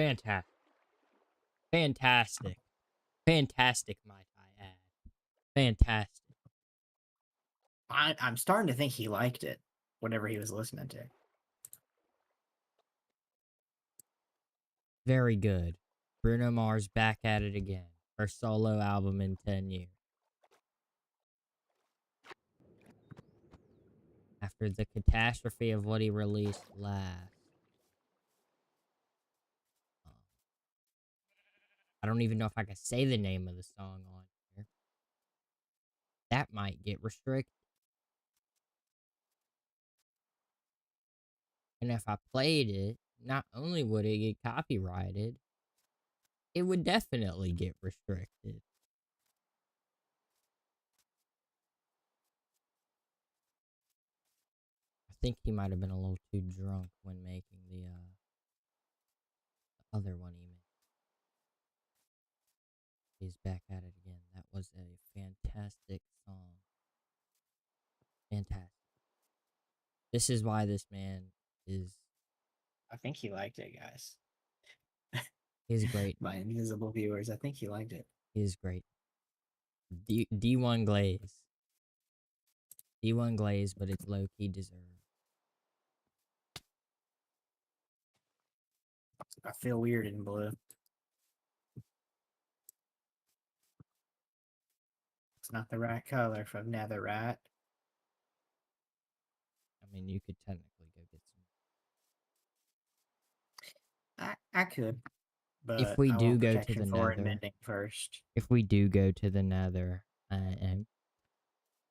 Fantastic. Fantastic. Fantastic, might I add. Fantastic. I'm starting to think he liked it, whatever he was listening to. Very good. Bruno Mars back at it again. First solo album in 10 years. After the catastrophe of what he released last. I don't even know if I can say the name of the song on here. That might get restricted. And if I played it, not only would it get copyrighted, it would definitely get restricted. I think he might have been a little too drunk when making the other one he made. He's back at it again. That was a fantastic song. Fantastic. This is why this man is... I think he liked it, guys. He's great. My invisible viewers, I think he liked it. He is great. D1 Glaze. D1 Glaze, but it's low-key deserved. I feel weird in blue. It's not the right color for netherite. I mean, you could technically go get some. I could, but If we I do want go to protection the for it nether, mending first. if we do go to the nether, and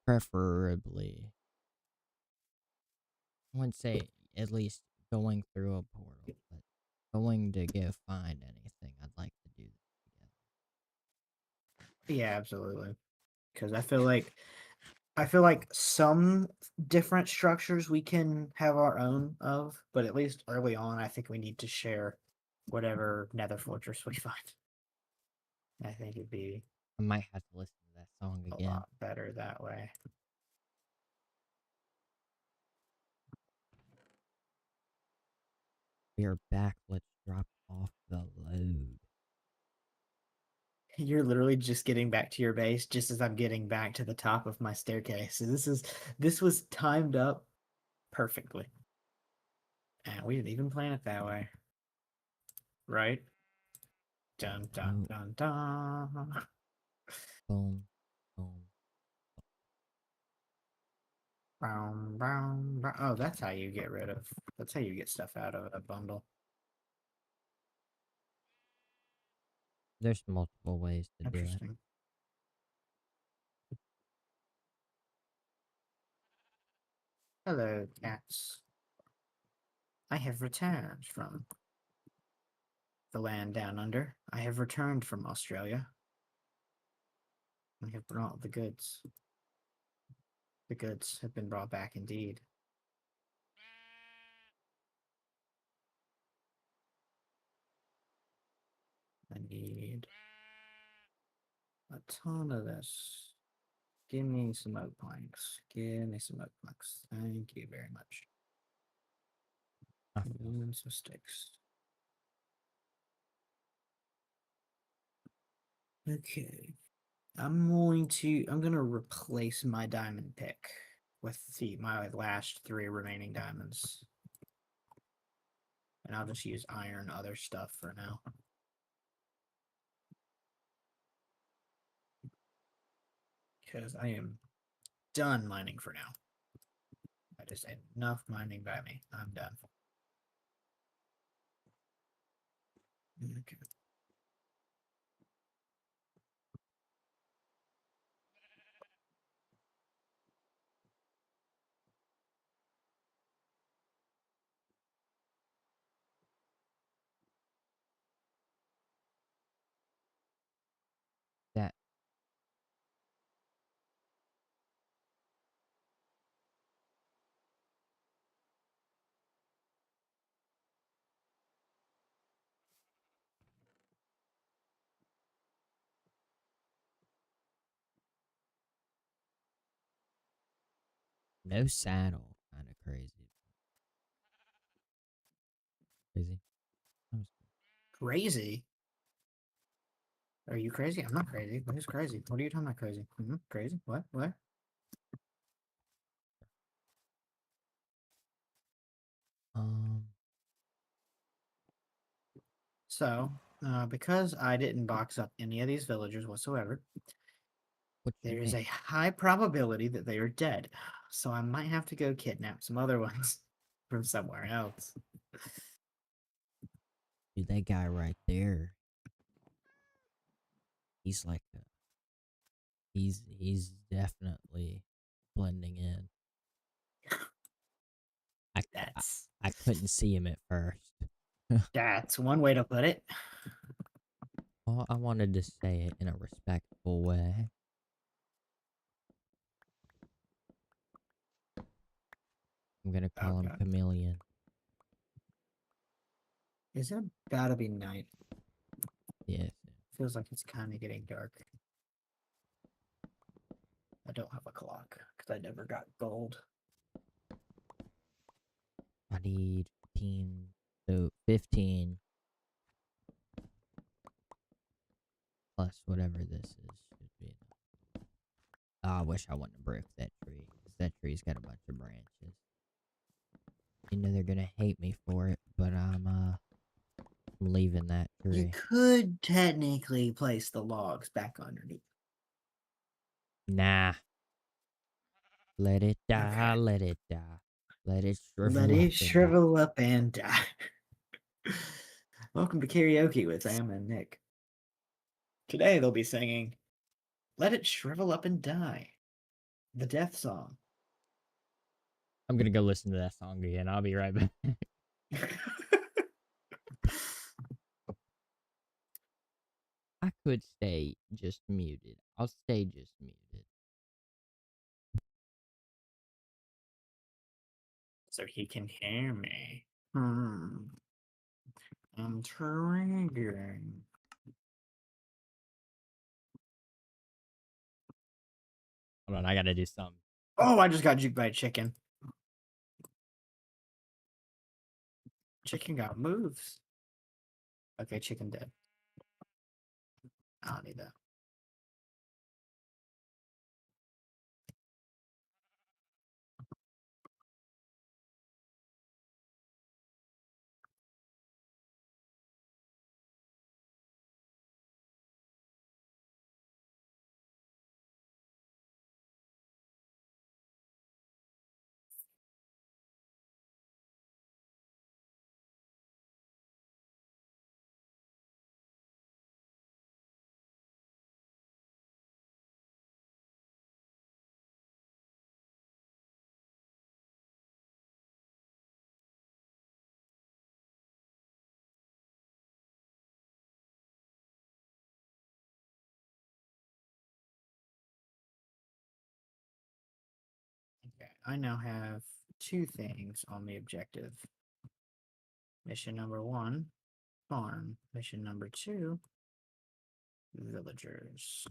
preferably, I wouldn't say at least going through a portal, but going to go find anything, I'd like to do that together. Yeah, absolutely. Because I feel like some different structures we can have our own of, but at least early on, I think we need to share whatever nether fortress we find. I think it'd be I might have to listen to that song a again. lot better that way. We are back. Let's drop off the load. You're literally just getting back to your base just as I'm getting back to the top of my staircase. So this was timed up perfectly. And we didn't even plan it that way. Right? Dun dun dun dun. Boom. Boom. Brown, brown, brown. Oh, that's how you get rid of. That's how you get stuff out of a bundle. There's multiple ways to do it. Interesting. Hello, cats. I have returned from the land down under. I have returned from Australia. I have brought the goods. The goods have been brought back indeed. I need a ton of this. Give me some oak planks. Give me some oak planks. Thank you very much. I feel And some sticks. Okay. I'm gonna replace my diamond pick with my last 3 remaining diamonds. And I'll just use iron other stuff for now. Because I am done mining for now. I just had enough mining by me. I'm done. Okay. that. No saddle. Kind of crazy. Crazy. That was cool. Crazy? Are you crazy? I'm not crazy. Who's crazy? What are you talking about crazy? Crazy? What? What? Um, So, because I didn't box up any of these villagers whatsoever, what you there is mean? a high probability that they are dead. So I might have to go kidnap some other ones from somewhere else. Dude, that guy right there. He's like a, he's definitely blending in. I, I That's I couldn't see him at first. that's one way to put it. Well, I wanted to say it in a respectful way. I'm gonna Oh call him god. Chameleon. Is it about to be night? Yes. Feels like it's kind of getting dark. I don't have a clock because I never got gold. I need 15. So 15 plus whatever this is should be enough. Oh, I wish I wouldn't have broke that tree. 'Cause that tree's got a bunch of branches. You know they're gonna hate me for it, but I'm leaving that You tree. could technically place the logs back underneath. Nah. Let it die, Okay. let it die. Let it Let shrivel up it and die. shrivel up and die. Welcome to karaoke with Sam and Nick. Today they'll be singing Let It Shrivel Up and Die, the death song. I'm gonna go listen to that song again. I'll be right back. I could stay just muted. I'll stay just muted. So he can hear me. Intriguing. Hold on, I gotta do something. Oh, I just got juked by a chicken. Chicken got moves. Okay, chicken dead. I don't need that. Okay, I now have two things on the objective. Mission number 1, farm. Mission number 2, villagers.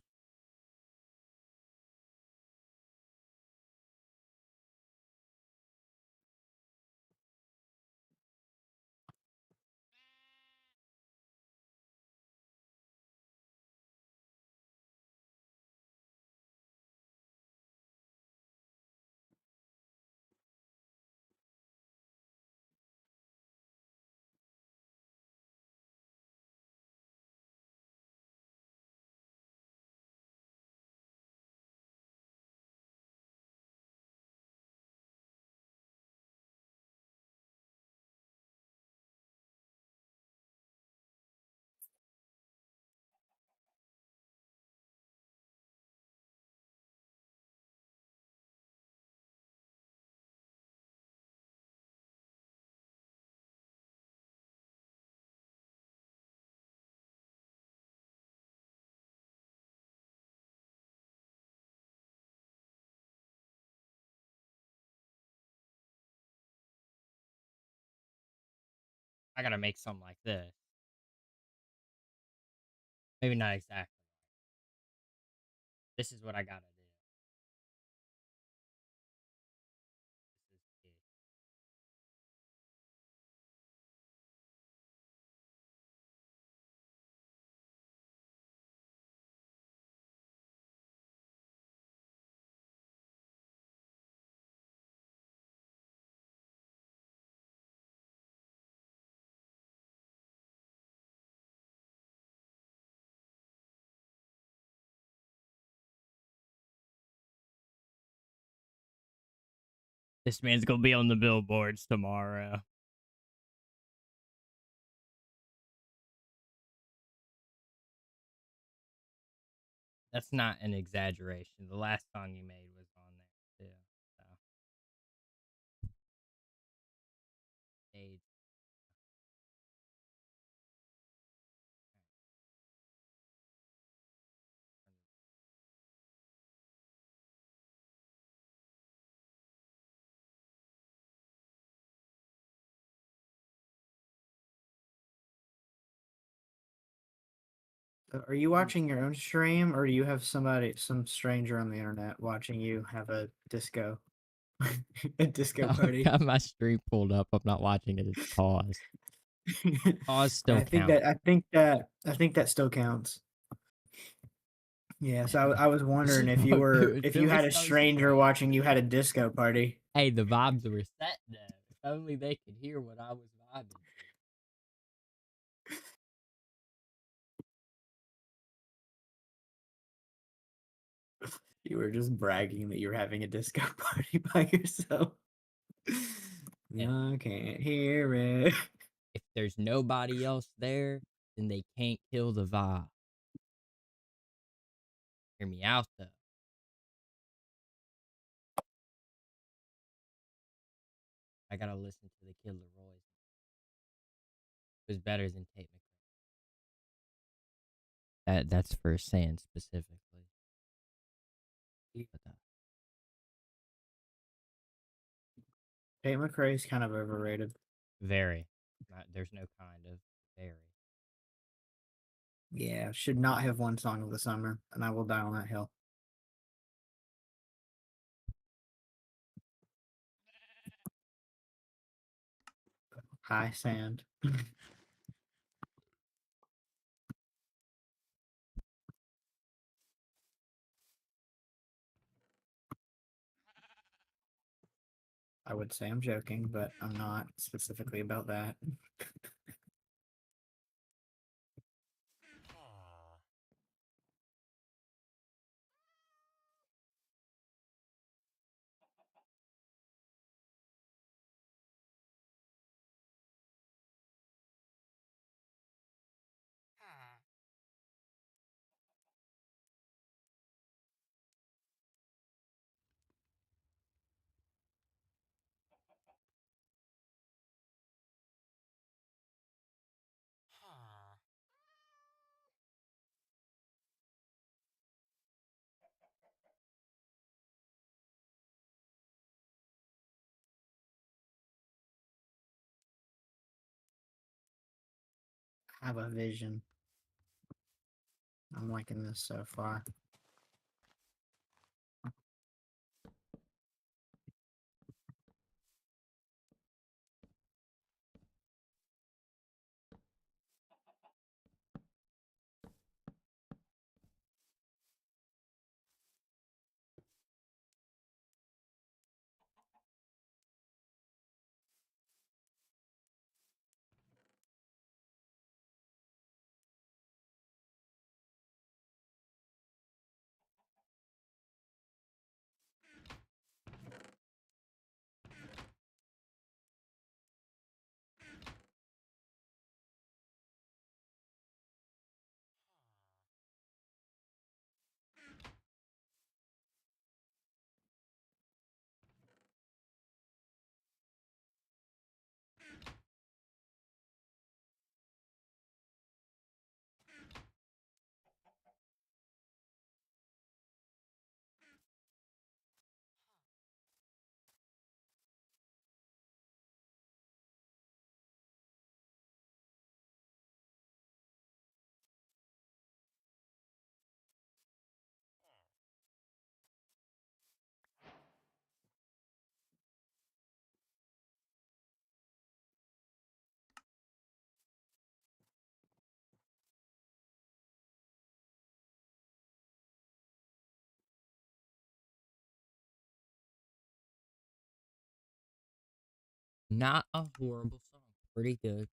I gotta make something like this. Maybe not exactly. This is what I gotta do. This is it. This man's gonna be on the billboards tomorrow. That's not an exaggeration. The last song you made was on there too. So. Stage. Are you watching your own stream, or do you have some stranger on the internet watching you have a disco, a disco I've party? got my stream pulled up. I'm not watching it. It's paused. Pause still I think counts. I think that still counts. Yeah, so I was wondering if It you had was a so stranger sweet. watching you had a disco party. Hey, the vibes were set though. If only they could hear what I was vibing to. You were just bragging that you were having a disco party by yourself. And I can't hear it. if there's nobody else there, then they can't kill the vibe. Hear me out though. I gotta listen to the Killer Roy's. It was better than Tate McRae. That's for Sand specifically. But, Tate McRae's kind of overrated. very. There's no kind of very. Yeah, should not have won Song of the Summer, and I will die on that hill. High Sand. I would say I'm joking, but I'm not specifically about that. Have a vision. I'm liking this so far. Not a horrible song. Pretty good.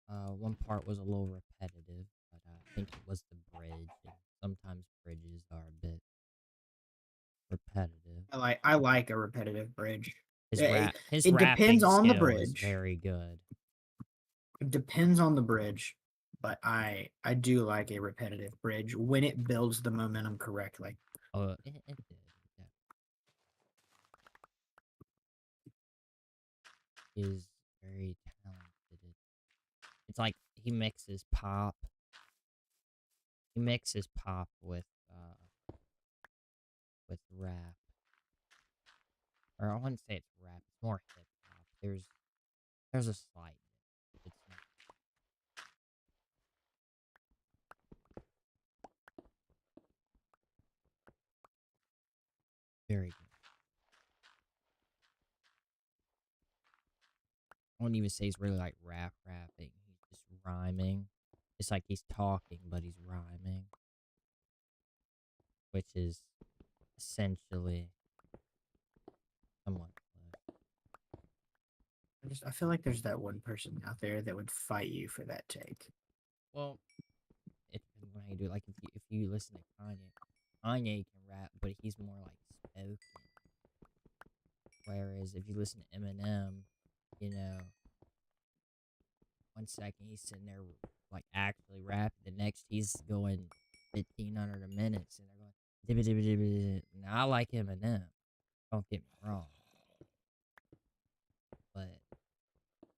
One part was a little repetitive, but I think it was the bridge. And sometimes bridges are a bit repetitive. I like a repetitive bridge. His it rapping depends on the skill is bridge. very good. It depends on the bridge, but I do like a repetitive bridge when it builds the momentum correctly. It did. Yeah. Is very talented. It's like he mixes pop. He mixes pop with rap. Or I wouldn't say it's rap. It's more hip hop. There's a slight. It's not very good. I wouldn't even say he's really like rapping. He's just rhyming. It's like he's talking, but he's rhyming, which is essentially somewhat. I feel like there's that one person out there that would fight you for that take. Well, it depends on how you do it. Like if you listen to Kanye can rap, but he's more like spoken. Whereas if you listen to Eminem, you know, one second he's sitting there like actually rapping, the next he's going 1,500 a minute, and they're going dibba dibba dibba. Now I like Eminem. Don't get me wrong, but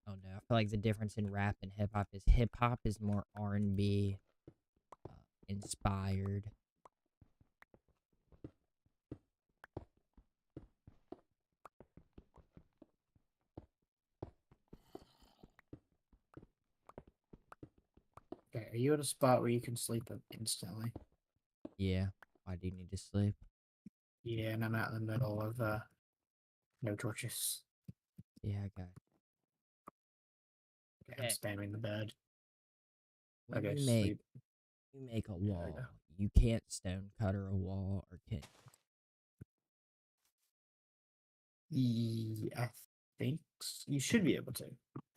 oh no, I feel like the difference in rap and hip hop is more R&B inspired. Okay, are you at a spot where you can sleep instantly? Yeah, I do need to sleep. Yeah, and I'm out in the middle of no torches. Yeah, I got. Okay, I'm spamming the bed. When Okay, you sleep. make a There we wall, go. you can't stone cutter a wall, or can I think you should be able to.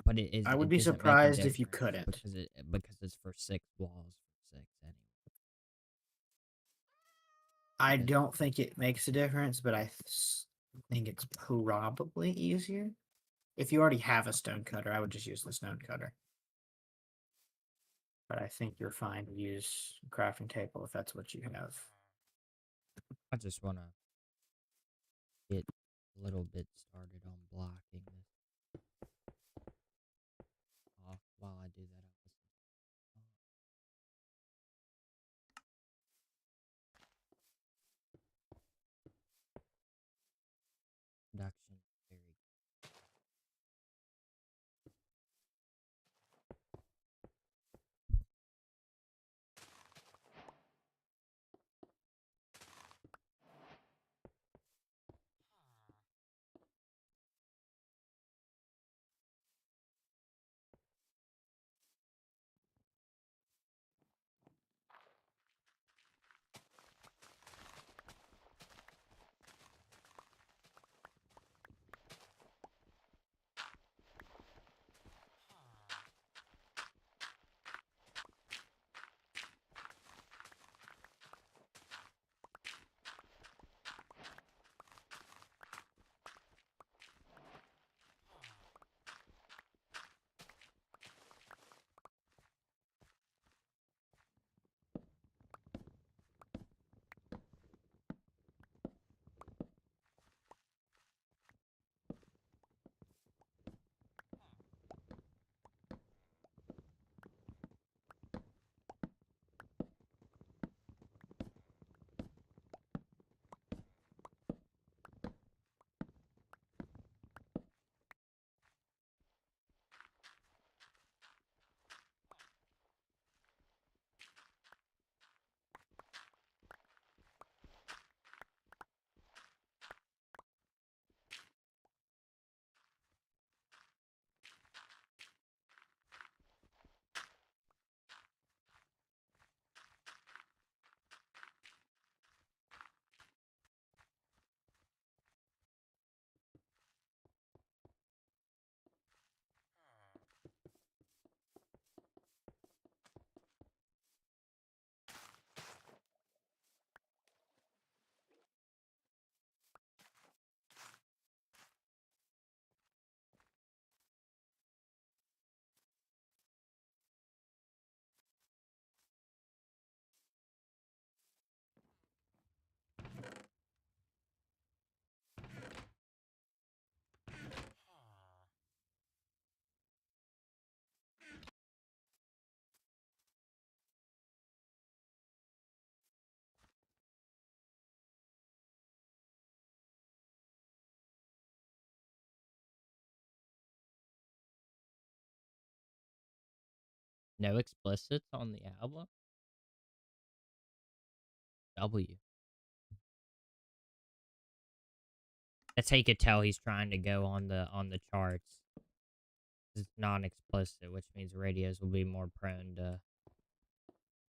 but it is. I would It be doesn't make a surprised if you difference couldn't. because it's for 6 walls for 6 anyway. I Yeah. don't think it makes a difference, but think it's probably easier. If you already have a stone cutter, I would just use the stone cutter. But I think you're fine to use crafting table if that's what you have. I just want to get a little bit started on blocking this off. While I do that, I'll listen. Production very good. No explicits on the album? W. That's how you could tell he's trying to go on the charts. It's non-explicit, which means radios will be more prone to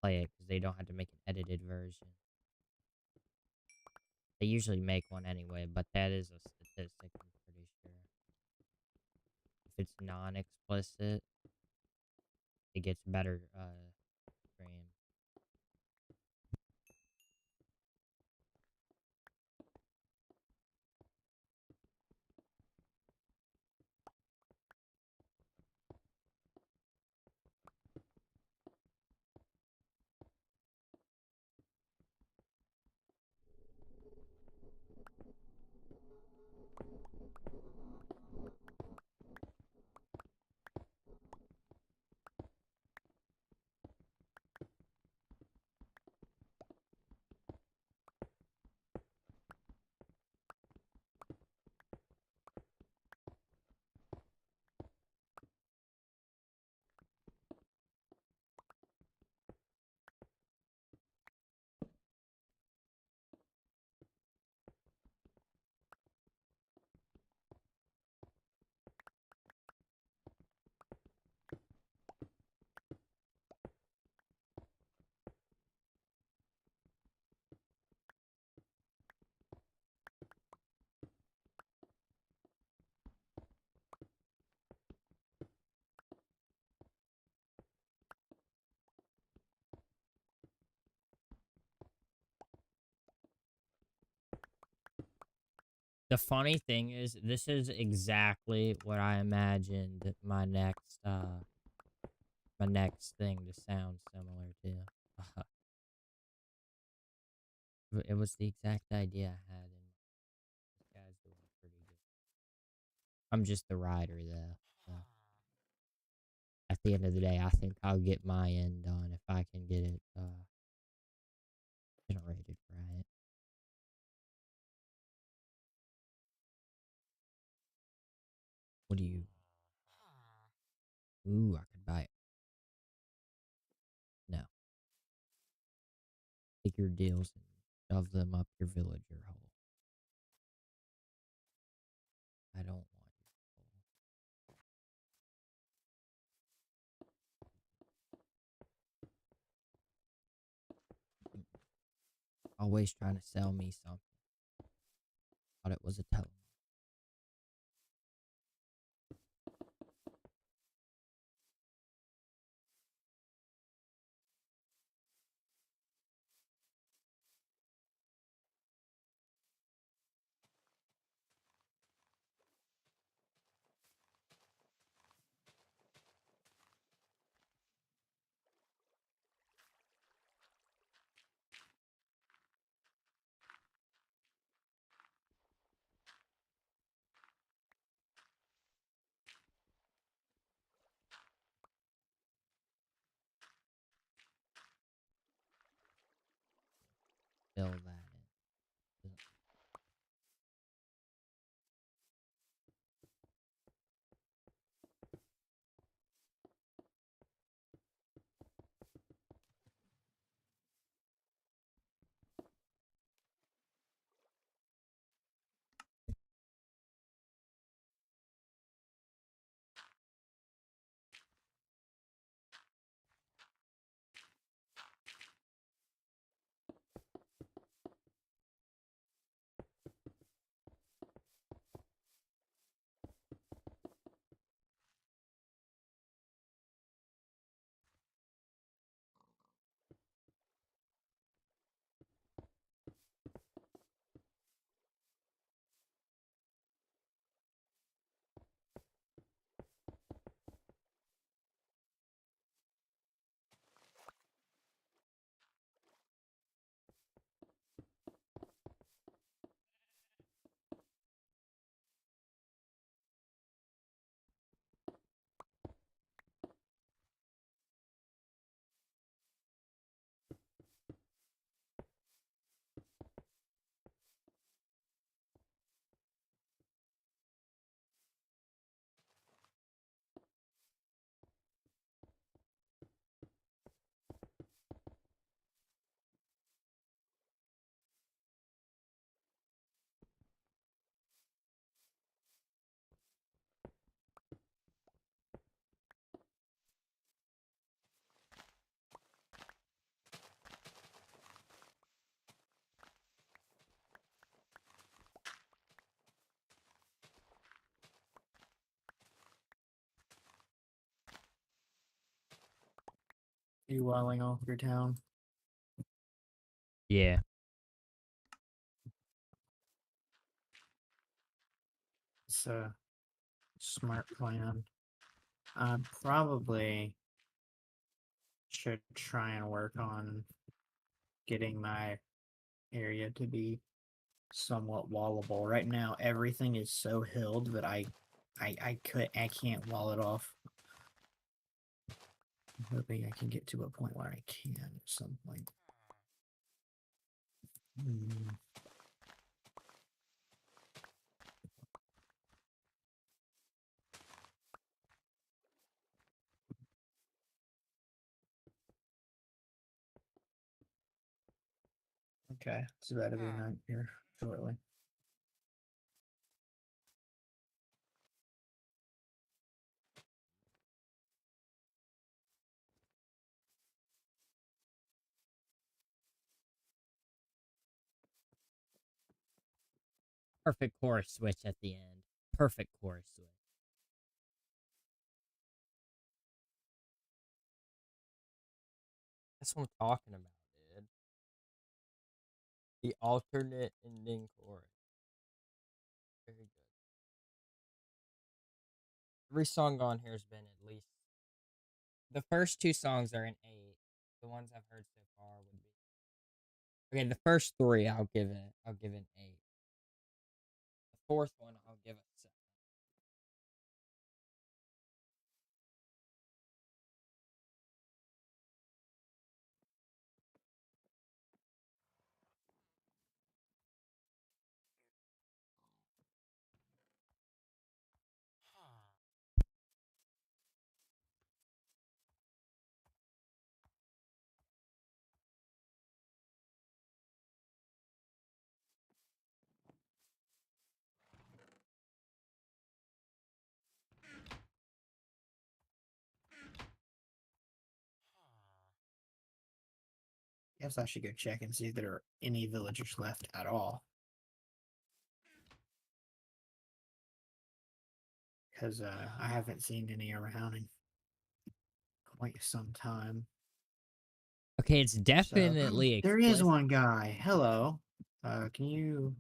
play it because they don't have to make an edited version. They usually make one anyway, but that is a statistic, I'm pretty sure. If it's non-explicit, it gets better stream. The funny thing is, this is exactly what I imagined my next thing to sound similar to. It was the exact idea I had, and this guy's doing pretty good. I'm just the rider, though. So. At the end of the day, I think I'll get my end done if I can get it generated right. What do you? Ooh, I could buy it. No. Take your deals and shove them up your villager hole. I don't want you. Always trying to sell me something. Thought it was a tele. You walling off your town? Yeah. It's a smart plan. I probably should try and work on getting my area to be somewhat wallable. Right now, everything is so hilled that I can't wall it off. I'm hoping I can get to a point where I can at some point. Hmm. Okay, it's about to be night here shortly. Perfect chorus switch at the end. Perfect chorus switch. That's what I'm talking about, dude. The alternate ending chorus. Very good. Every song on here has been at least. The first two songs are an 8. The ones I've heard so far would be. Okay, the first 3 I'll give an 8. The fourth one I'll give a 7. Guess I should go check and see if there are any villagers left at all. Because I haven't seen any around in quite some time. Okay, it's So, definitely there is explicit. one guy. Hello. Can you?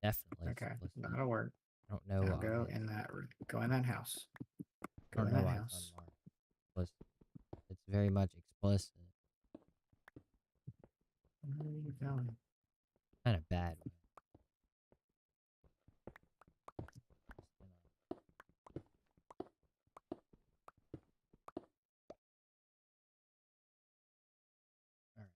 Definitely Okay, explicit. that'll work. I don't know Now why. go in that. Go in that house. I Go don't in know that why it's house. unmarked. It's very much explicit. Where are you going? Kind of bad. Alright.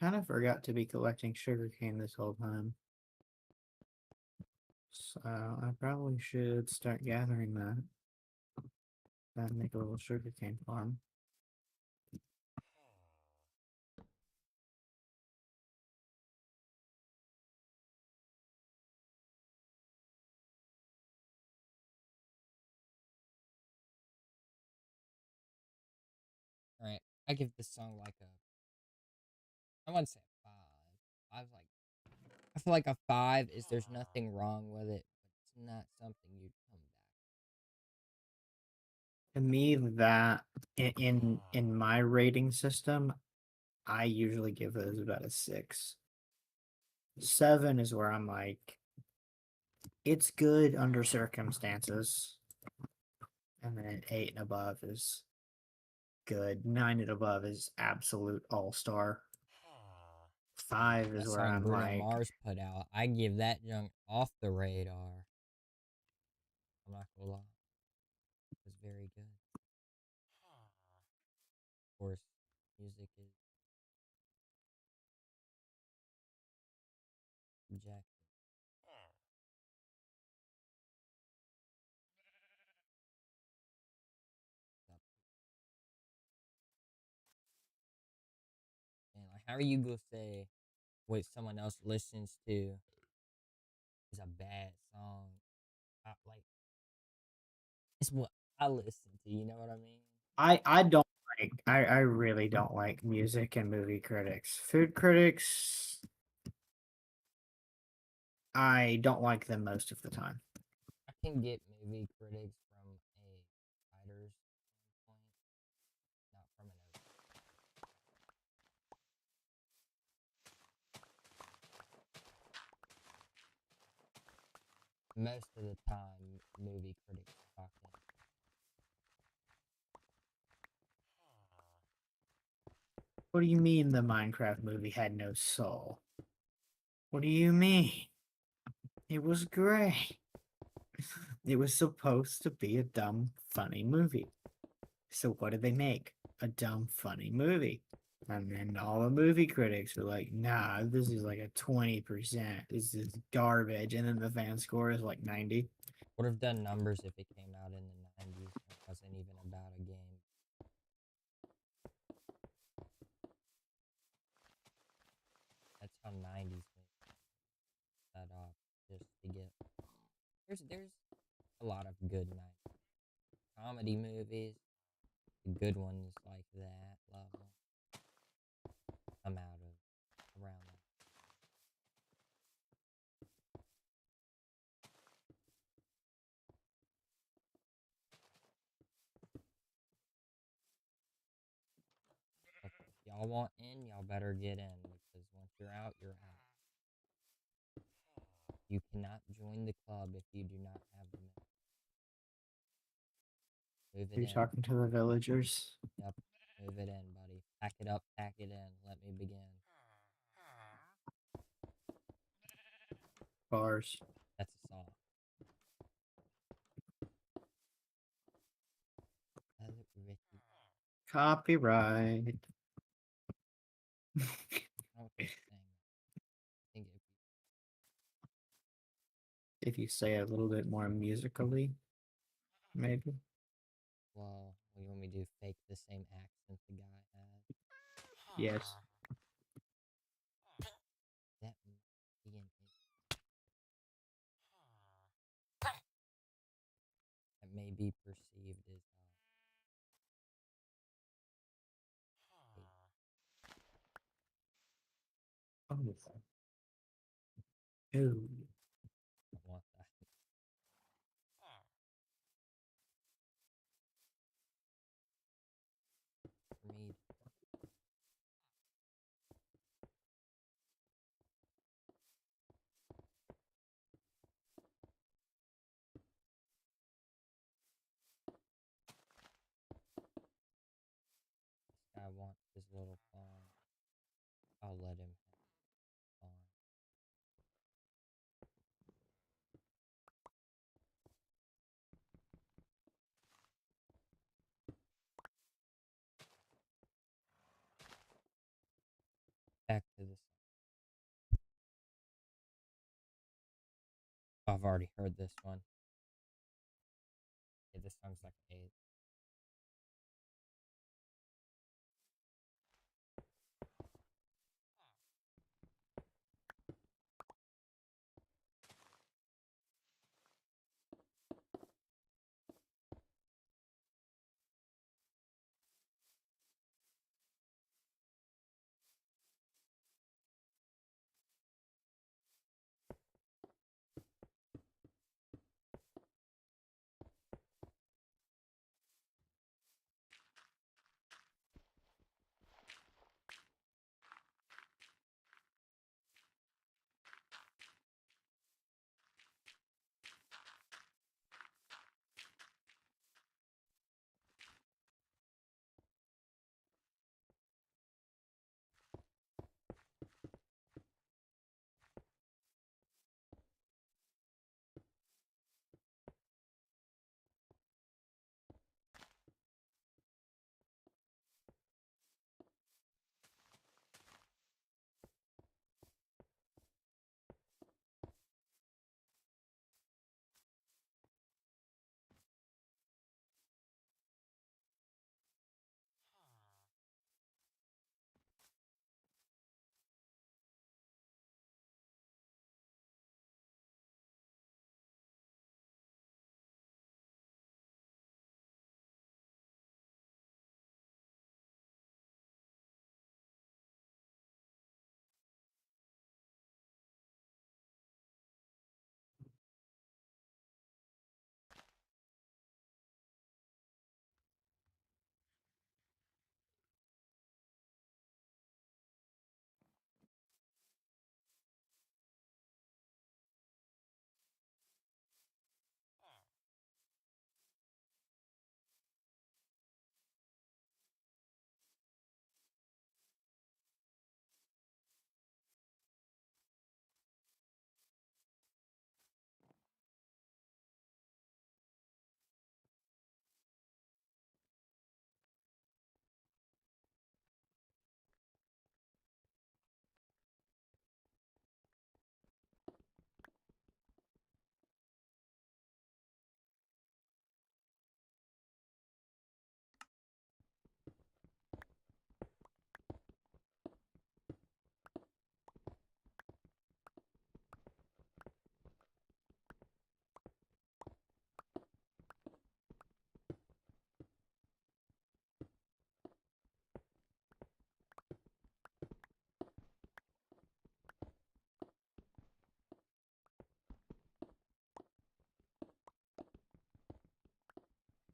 Kind of forgot to be collecting sugarcane this whole time. So I probably should start gathering that. And make a little sugarcane farm. Alright, I give this song like a. I wouldn't say a 5. Five's like. I feel like a 5 is there's nothing wrong with it, but it's not something you'd come back. To me, that in my rating system, I usually give those about a 6. 7 is where I'm like, it's good under circumstances. And then 8 and above is good. 9 and above is absolute all-star. 5 is That where song I'm Bruno like, Mars put out, I give that junk off the radar. I'm not gonna lie. It was very good. Of course, music is subjective. And like, how are you gonna say what someone else listens to is a bad song? Like, it's what I listen to. You know what I mean? I don't like I really don't like music and movie critics. Food critics, I don't like them most of the time. I can get movie critics from a writer's standpoint, not from an most of the time movie critics are talking. What do you mean the Minecraft movie had no soul? What do you mean? It was great. It was supposed to be a dumb, funny movie. So what did they make? A dumb, funny movie. And then all the movie critics were like, nah, this is like a 20%. This is garbage. And then the fan score is like 90. Would have done numbers if it came out in the 90s and it wasn't even about a game. That's how 90s movies set up just to get. There's a lot of good night comedy movies. The good ones like that level come out of around that. But if y'all want in, y'all better get in because once you're out, you're out. You cannot join the club if you do not have the money. Move it You're in. talking to the villagers. Yep. Move it in, buddy. Pack it up, pack it in. Let me begin. Bars. That's a song. Hello, Ricky. Copyright. I don't know what they're saying. I think If you say it a little bit more musically, maybe. well, what do you want me to do? Fake the same accent the guy has? Yes. That might be an that may be perceived as hate. Oh. Ooh. I don't want that. For me, this guy wants his little farm. I'll let him have his farm. Back to this. I've already heard this one. Yeah, this song's like 8.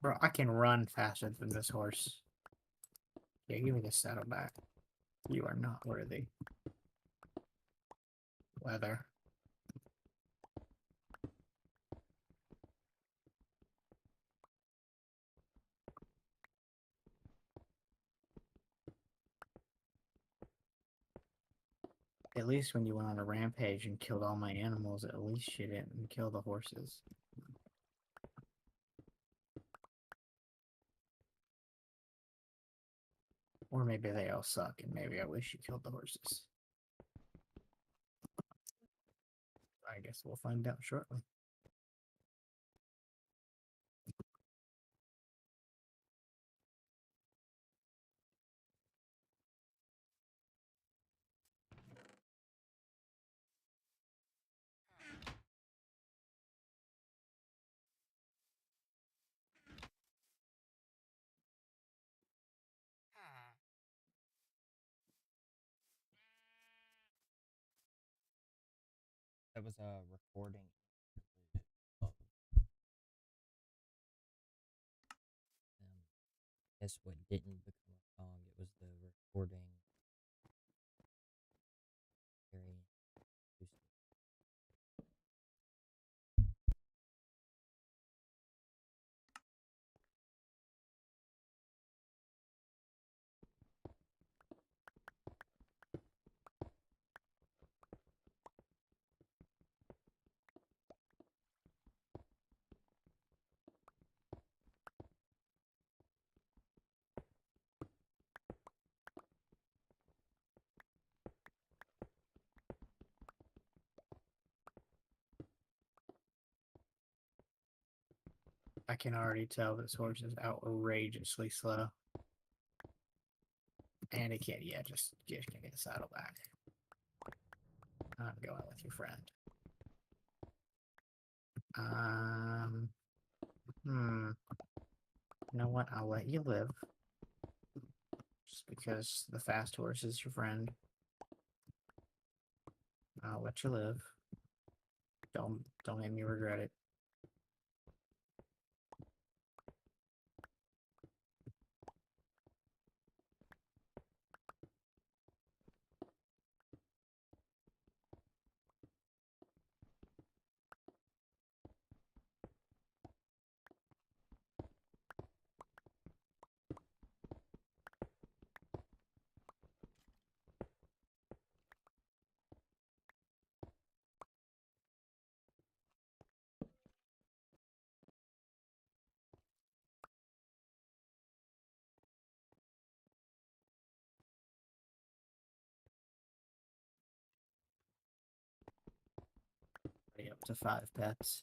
Bro, I can run faster than this horse. Yeah, give me the saddle back. You are not worthy. Leather. At least when you went on a rampage and killed all my animals, at least you didn't kill the horses. Or maybe they all suck, and maybe I wish you killed the horses. I guess we'll find out shortly. That was a recording of guess what didn't become a song. It was the recording. Very acoustic. I can already tell this horse is outrageously slow. And it can't, yeah, just can't get the saddle back. I'm going with your friend. You know what? I'll let you live. Just because the fast horse is your friend. I'll let you live. Don't make me regret it. Already up to 5 pets.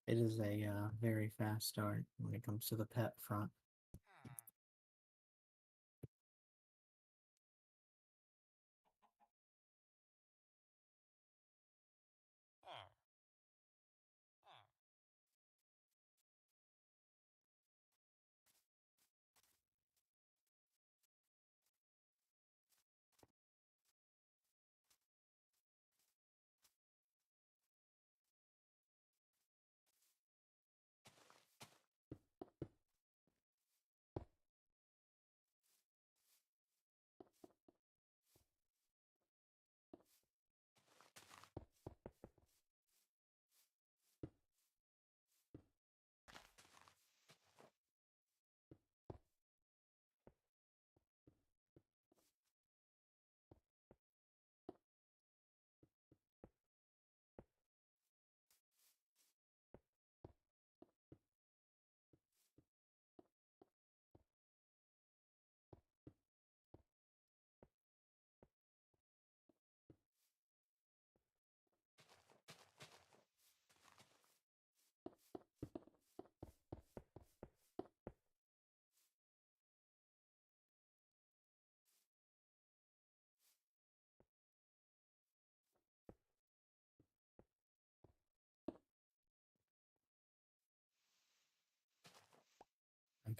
It is a very fast start when it comes to the pet front.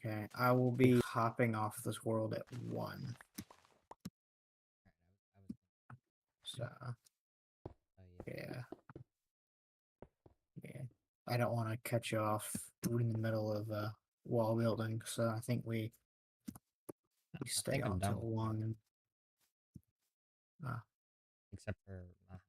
Okay, I will be hopping off this world at 1. So, yeah. Yeah. I don't want to cut you off in the middle of wall building, so I think we stay think I'm on done till with 1. except for my house.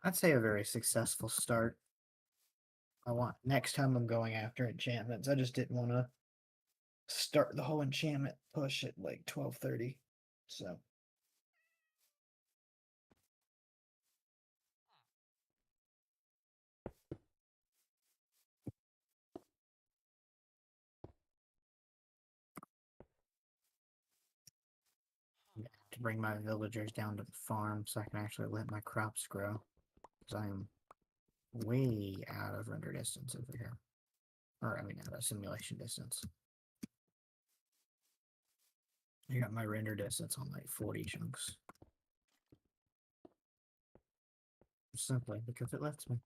I'd say a very successful start. I want next time I'm going after enchantments. I just didn't want to start the whole enchantment push at like 12:30. So yeah, to bring my villagers down to the farm so I can actually let my crops grow. Because I am way out of render distance over here. Or I mean out of simulation distance. I got my render distance on like 40 chunks. Simply because it lets me.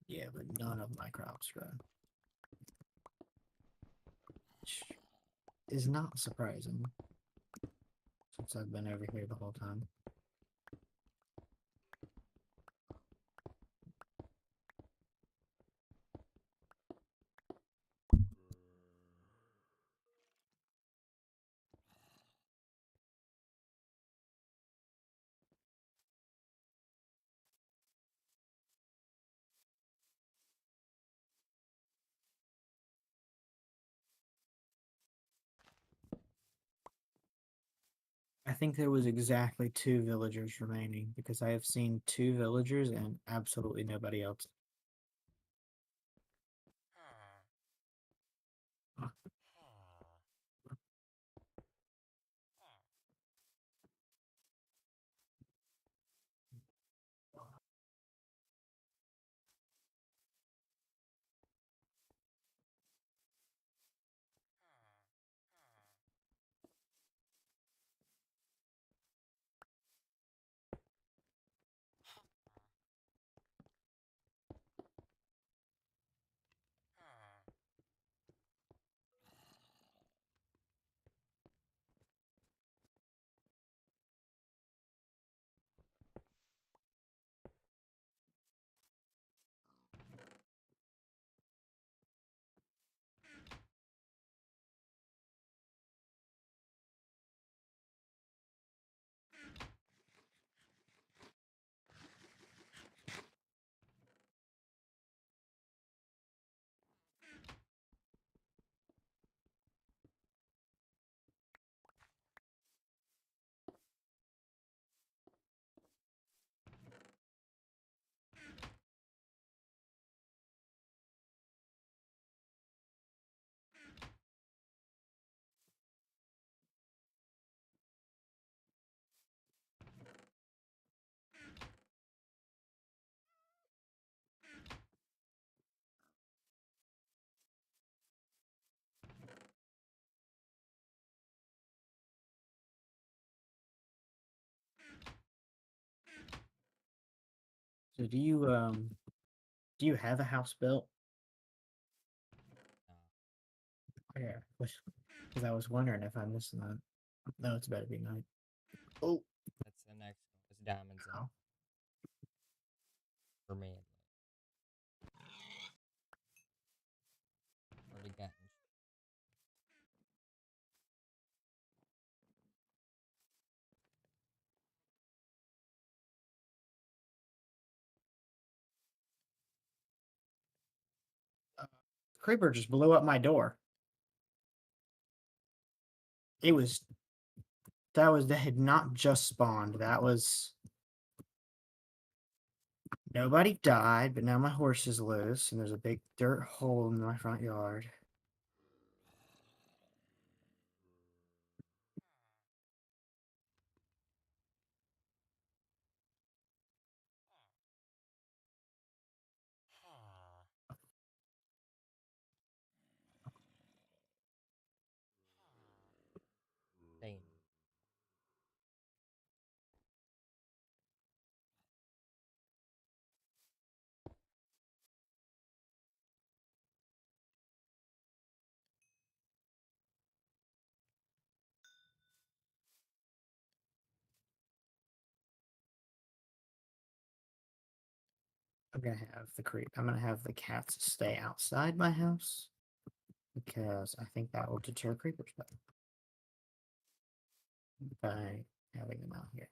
Yeah, but none of my crops grow. Which is not surprising. Since I've been over here the whole time. I think there was exactly 2 villagers remaining because I have seen 2 villagers and absolutely nobody else. So do you have a house built? Yeah, because I was wondering if I'm missing that. No, it's better be night. Oh, That's the next one. It's diamonds in oh. for me. Already gotten. Creeper just blew up my door. It was that had not just spawned. That was nobody died, but now my horse is loose and there's a big dirt hole in my front yard. Dang. I'm gonna have the cats stay outside my house because I think that will deter creepers better by having them out here.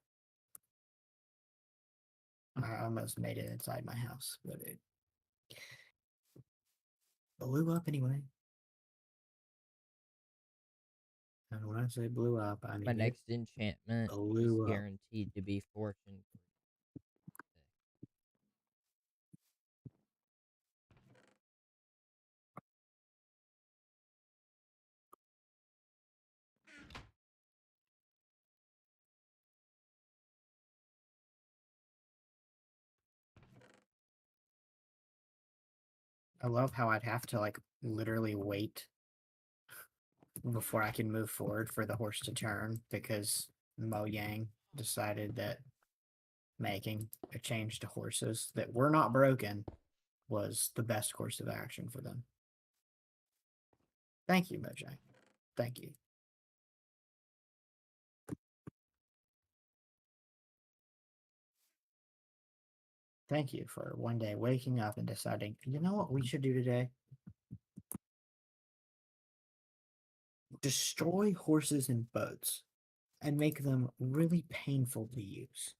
I almost made it inside my house, but it blew up anyway. And when I say blew up, I My mean it next enchantment is blew up. guaranteed to be fortune. I love how I'd have to like literally wait before I can move forward for the horse to turn because Mojang decided that making a change to horses that were not broken was the best course of action for them. Thank you, Mojang. Thank you. Thank you for one day waking up and deciding, you know what we should do today? Destroy horses and boats and make them really painful to use.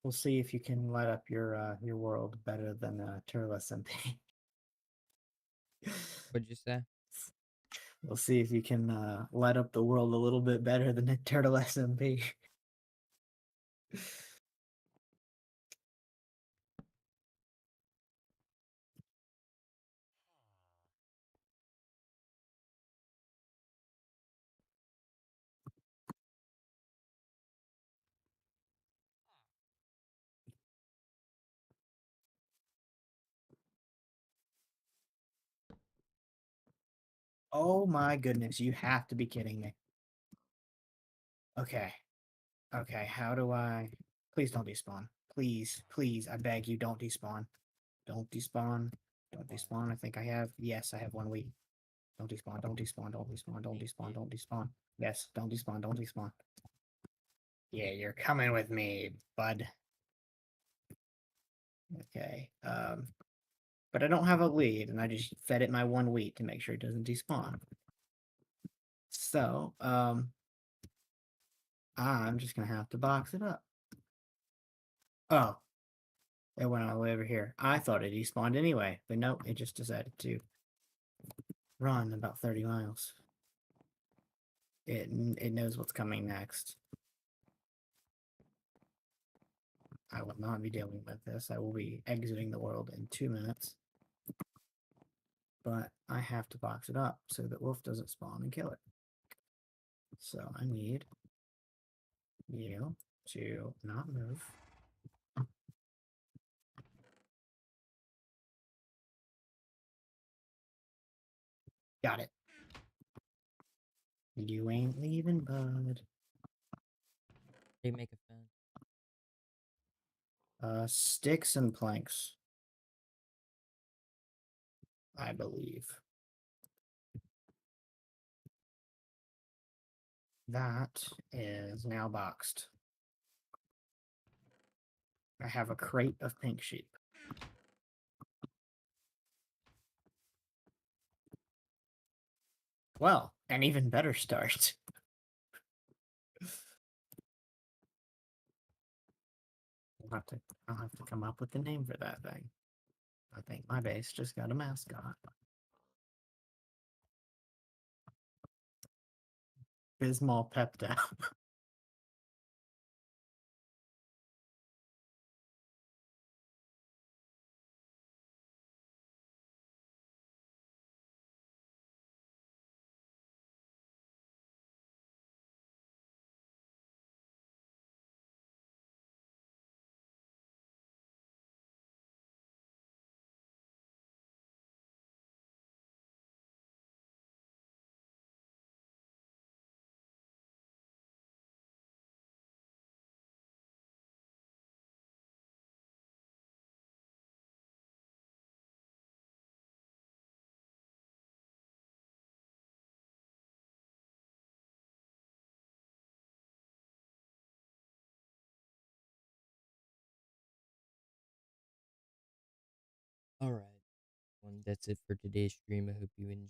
We'll see if you can light up your world better than Turtle SMP. What'd you say? We'll see if you can light up the world a little bit better than Turtle SMP. Oh my goodness, you have to be kidding me. Okay. Okay, how do I... Please don't despawn. Please, please, I beg you, don't despawn. Don't despawn. Don't despawn. I think I have... Yes, I have 1 week. Don't despawn, don't despawn, don't despawn, don't despawn, don't despawn. Yes, don't despawn, don't despawn. Yeah, you're coming with me, bud. Okay, but I don't have a lead, and I just fed it my 1 wheat to make sure it doesn't despawn. So, I'm just gonna have to box it up. Oh, it went all the way over here. I thought it despawned anyway, but nope, it just decided to run about 30 miles. It knows what's coming next. I will not be dealing with this. I will be exiting the world in 2 minutes. But I have to box it up so that Wolf doesn't spawn and kill it. So I need you to not move. Got it. You ain't leaving, bud. How do you make a fence? Sticks and planks. I believe. That is now boxed. I have a crate of pink sheep. Well, an even better start. I'll have to come up with the name for that thing. I think my base just got a mascot. Bismol Pepto. Alright. Well, that's it for today's stream. I hope you enjoyed.